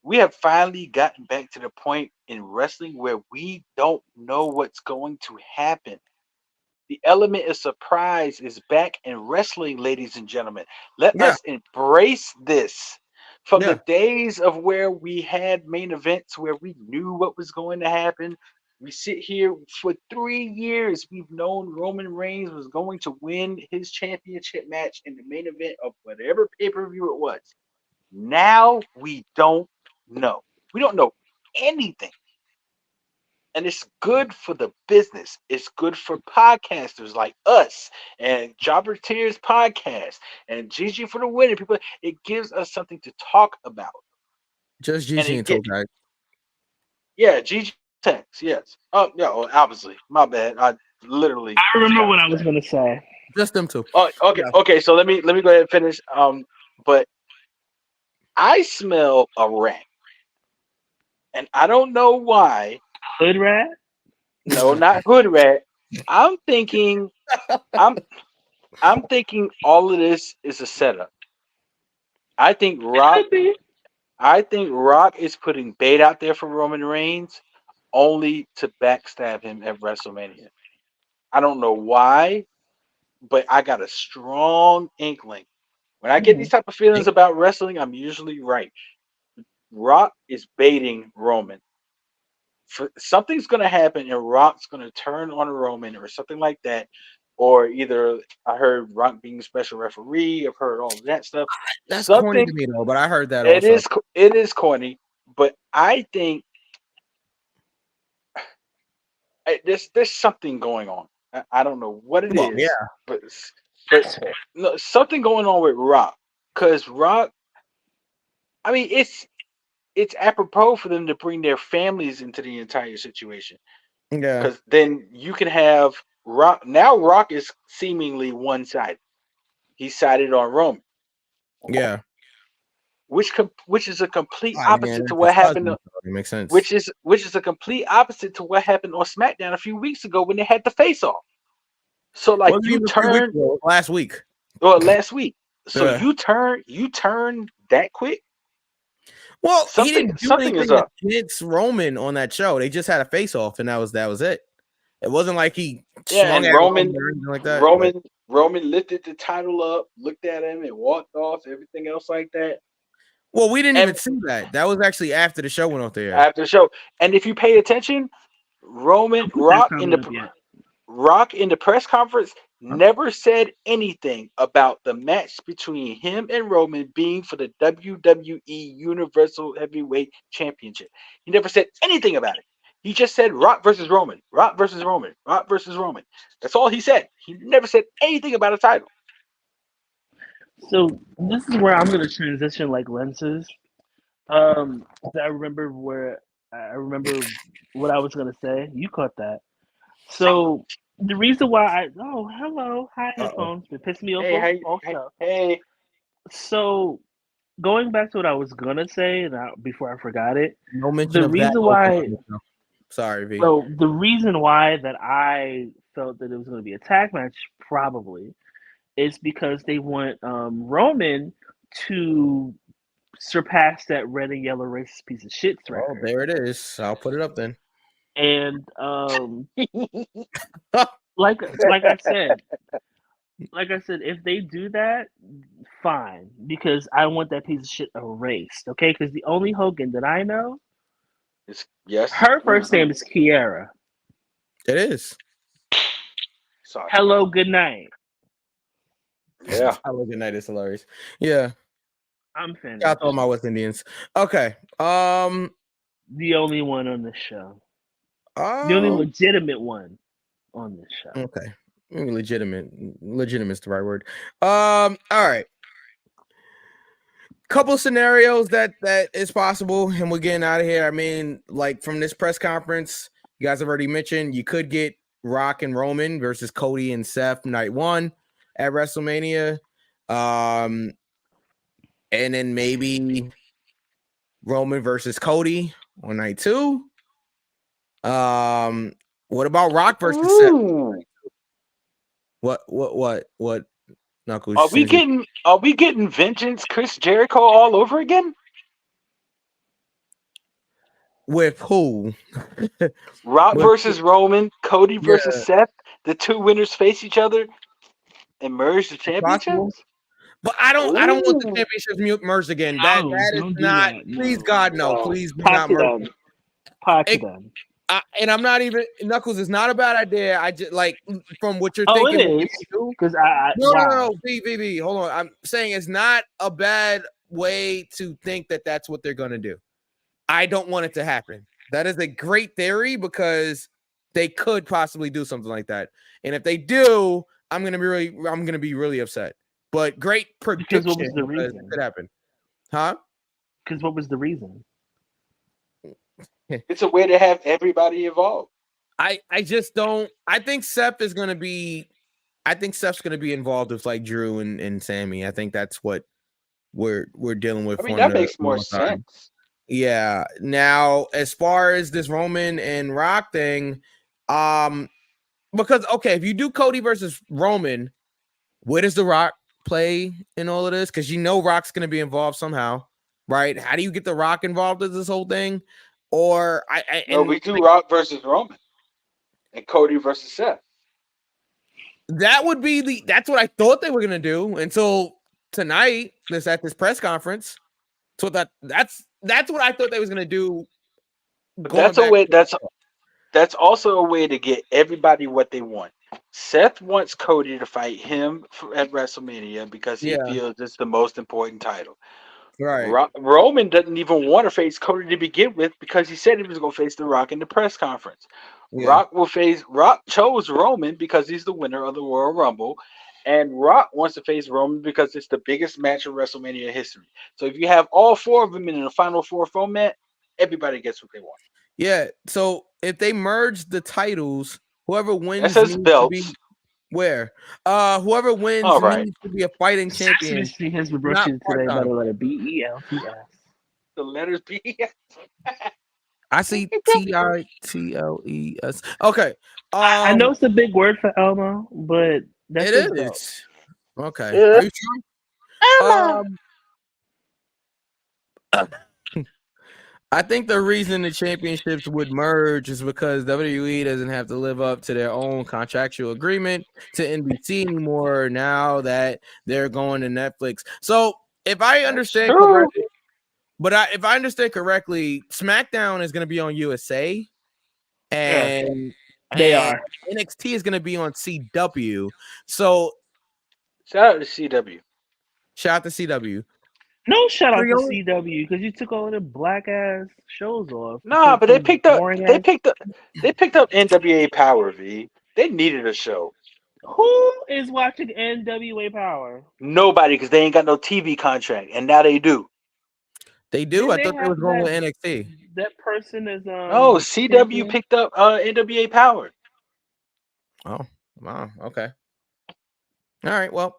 We have finally gotten back to the point in wrestling where we don't know what's going to happen. The element of surprise is back in wrestling, ladies and gentlemen. Let us embrace this. From the days of where we had main events where we knew what was going to happen, we sit here for 3 years. We've known Roman Reigns was going to win his championship match in the main event of whatever pay-per-view it was. Now we don't know. We don't know anything. And it's good for the business. It's good for podcasters like us and Jobber Tears podcast and Gigi for the win. People, it gives us something to talk about. Just Gigi and Toe Guy. Yeah, Gigi text. Yes. Oh, yeah. Well, obviously, my bad. I remember what I was gonna say. Just them two. Oh, okay. Yeah. Okay. So let me go ahead and finish. But I smell a rat, and I don't know why. Hood rat? No, not hood rat. I'm thinking all of this is a setup. I think Rock is putting bait out there for Roman Reigns only to backstab him at WrestleMania. I don't know why, but I got a strong inkling. When I get these type of feelings about wrestling, I'm usually right. Rock is baiting Roman. Something's going to happen and Rock's going to turn on Roman or something like that. Or either I heard Rock being special referee. I've heard all of that stuff. That's corny to me though, but I heard that it also. It is corny, but I think there's something going on. I don't know what it is. Yeah, but no, something going on with Rock, because Rock. I mean, it's apropos for them to bring their families into the entire situation. Yeah. Because then you can have Rock. Now Rock is seemingly one-sided. He's sided on Roman. Yeah. Which is a complete opposite to what happened. Makes sense. Which is a complete opposite to what happened on SmackDown a few weeks ago when they had the face-off. So like you turn last week. Or last week. So you turn that quick. Well, he didn't do anything against Roman on that show. They just had a face-off, and that was it. It wasn't like he swung at Roman or anything like that. Roman lifted the title up, looked at him, and walked off. Everything else like that. Well, we didn't even see that. That was actually after the show went off the air. After the show, and if you pay attention, Rock in the press conference never said anything about the match between him and Roman being for the WWE Universal Heavyweight Championship. He never said anything about it. He just said Rock versus Roman, Rock versus Roman, Rock versus Roman. That's all he said. He never said anything about a title. So this is where I'm going to transition like lenses. I remember what I was going to say. You caught that. So the reason why hi headphones, it pissed me off also. Hey. So going back to what I was gonna say, and before I forgot it, No mention the of that. reason why. Sorry, V. So the reason why that I felt that it was going to be a tag match probably is because they want Roman to surpass that red and yellow racist piece of shit's record. Oh, there it is. I'll put it up then. And like I said, if they do that, fine, because I want that piece of shit erased. Okay, because the only Hogan that I know, her first name is Kiera. It is. Sorry. Hello, good night. Yeah. Hello, good night is hilarious. Yeah. I'm finished. Got all my West Indians. Okay. The only one on the show. The only legitimate one on this show. Okay. Legitimate is the right word. All right. Couple scenarios that is possible, and we're getting out of here. I mean, like from this press conference, you guys have already mentioned you could get Rock and Roman versus Cody and Seth night 1 at WrestleMania. And then maybe Roman versus Cody on night 2. What about Rock versus Seth? What? Knuckles, Are we getting Vengeance Chris Jericho all over again? With who? Rock versus Roman, Cody versus Seth. The two winners face each other and merge the championships. But I don't want the championships merged again. That is not. Please God, no. Please do not merge. And I'm not even Knuckles. Is not a bad idea. I just like from what you're thinking. It is because no. B. Hold on. I'm saying it's not a bad way to think that that's what they're gonna do. I don't want it to happen. That is a great theory because they could possibly do something like that. And if they do, I'm gonna be really upset. But great prediction. Because what was the reason? It could happen. Huh? Because what was the reason? It's a way to have everybody involved. I just don't. I think Seth's gonna be involved with like Drew and Sammy. I think that's what we're dealing with. I mean, that makes more sense. Yeah. Now, as far as this Roman and Rock thing, because if you do Cody versus Roman, where does the Rock play in all of this? Because Rock's gonna be involved somehow, right? How do you get the Rock involved in this whole thing? Or we do Rock versus Roman and Cody versus Seth. That would be that's what I thought they were gonna do until tonight. At this press conference. So that's what I thought they was gonna do. But that's a way. That's also a way to get everybody what they want. Seth wants Cody to fight him at WrestleMania because he feels it's the most important title. Right. Roman doesn't even want to face Cody to begin with because he said he was going to face The Rock in the press conference. Yeah. Rock chose Roman because he's the winner of the Royal Rumble, and Rock wants to face Roman because it's the biggest match in WrestleMania history. So if you have all 4 of them in the Final 4 format, everybody gets what they want. Yeah. So if they merge the titles, whoever wins that says belts. Where? Whoever wins needs to be a fighting champion. His rushing today by the letter BELTS. The letters BELTS. I see TITLES. Okay. I know it's a big word for Elmo, but that's it is. Okay. Yeah. Are you sure? I think the reason the championships would merge is because WWE doesn't have to live up to their own contractual agreement to NBC anymore now that they're going to Netflix. So if I understand correctly, if I understand correctly, SmackDown is going to be on USA, and and They are. NXT is going to be on CW. So Shout out to CW. shout out to CW. No shout out to Trio- CW because you took all the black ass shows off. Nah, but they picked up boring they ass. picked up they picked up NWA Power, V. They needed a show. Who is watching NWA Power? Nobody, because they ain't got no TV contract, and now they do. They do. Didn't I they thought they have was going with NXT. that person is No, CW champion? picked up NWA Power. Oh, wow. Okay. All right. Well,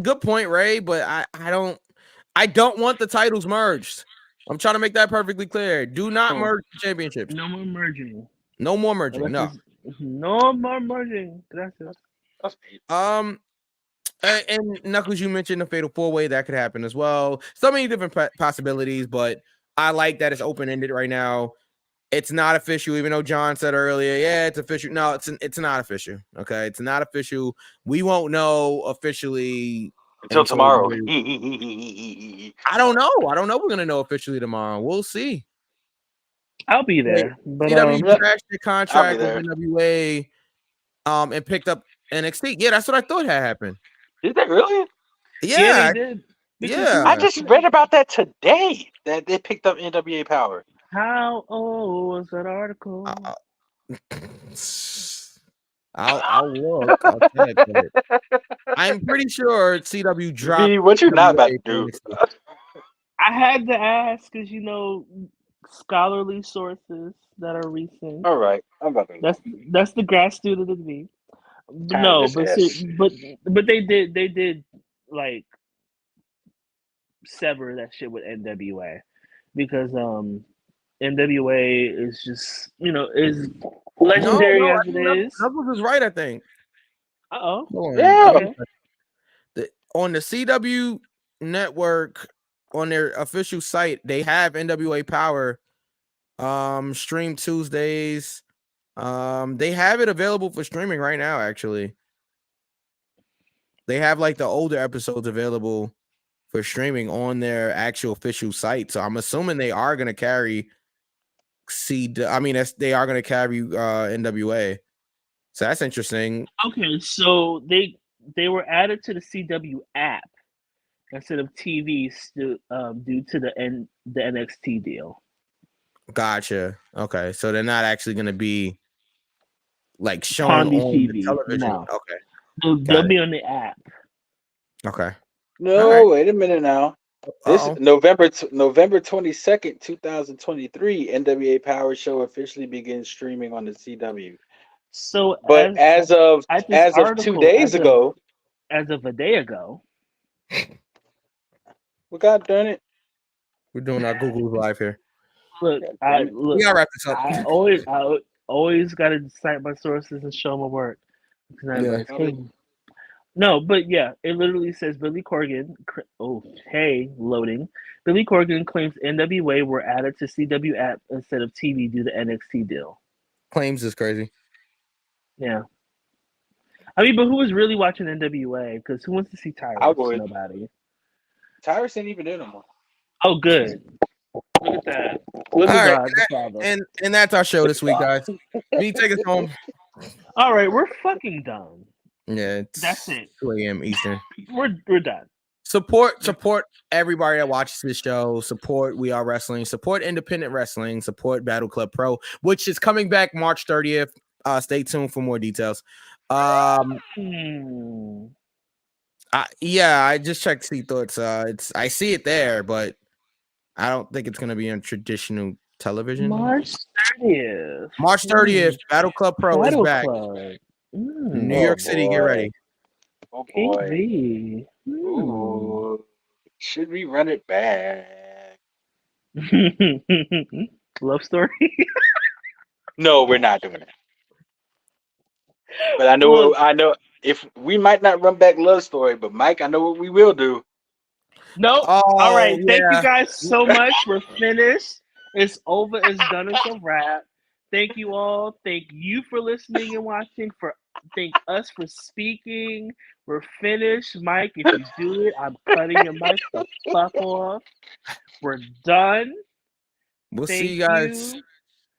good point, Ray. But I don't want the titles merged. I'm trying to make that perfectly clear. Do not merge the championships. No more merging. No more merging. No. No more merging. Gracias. And Knuckles, you mentioned the Fatal 4-Way that could happen as well. So many different possibilities, but I like that it's open ended right now. It's not official, even though John said earlier, yeah, it's official. No, it's not official. Okay, it's not official. We won't know officially until tomorrow. I don't know. We're gonna know officially tomorrow. We'll see. I'll be there. But CW trashed the contract with NWA, and picked up NXT. Yeah, that's what I thought had happened. Did they really? Yeah, they did. Yeah, I just read about that today. That they picked up NWA Power. How old was that article? I'll look. I'll check. I'm pretty sure CW dropped. V, what you not about to do? I had to ask because scholarly sources that are recent. All right, I'm about to. That's the grad student in me. No, but they did like sever that shit with NWA because NWA is just is legendary as it is. Knuckles is right, I think. Yeah. On the CW network, on their official site, they have NWA Power stream Tuesdays. They have it available for streaming right now, actually. They have like the older episodes available for streaming on their actual official site. So I'm assuming they are going to carry they are going to carry NWA. So that's interesting. Okay, so they were added to the CW app instead of TV due to the NXT deal. Gotcha. Okay, so they're not actually going to be like shown on TV. The television. No. Okay, they'll be on the app. Okay. No, wait a minute now. This November 22nd, 2023, NWA Power Show officially begins streaming on the CW. So, but as of 2 days ago, as of a day ago, well, God darn it, we're doing our Google Live here. Look, we gotta wrap this up. I always got to cite my sources and show my work. No, but yeah, it literally says Billy Corgan. Oh, hey, loading. Billy Corgan claims NWA were added to CW app instead of TV due to NXT deal. Claims is crazy. Yeah. I mean, but who was really watching NWA? Because who wants to see Tyrus? Nobody. Tyrus ain't even there no more. Oh, good. Look at that. Look at God. And that's our show this week, guys. Me, take us home. All right, we're fucking done. Yeah, that's it. 2 a.m. Eastern. We're done. Support everybody that watches this show. Support We Are Wrestling. Support independent wrestling. Support Battle Club Pro, which is coming back March 30th. Stay tuned for more details. I just checked see thoughts. I see it there, but I don't think it's gonna be on traditional television. March 30th. March 30th. Battle Club Pro is back. New York City, get ready. Oh boy. Ooh. Should we run it back? Love story? No, we're not doing it. But I know if we might not run back Love Story, but Mike, I know what we will do. Nope. All right. Thank you guys so much. We're finished. It's over. It's done. It's a wrap. Thank you all. Thank you for listening and watching. Thank us for speaking. We're finished. Mike, if you do it, I'm cutting your mic the fuck off. We're done. We'll see you guys.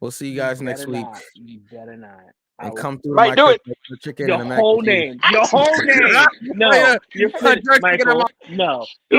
We'll see you guys next week. You better not. And come through Right, do it. chicken Your and a whole name. Your whole name. No, you're finished, Michael. No.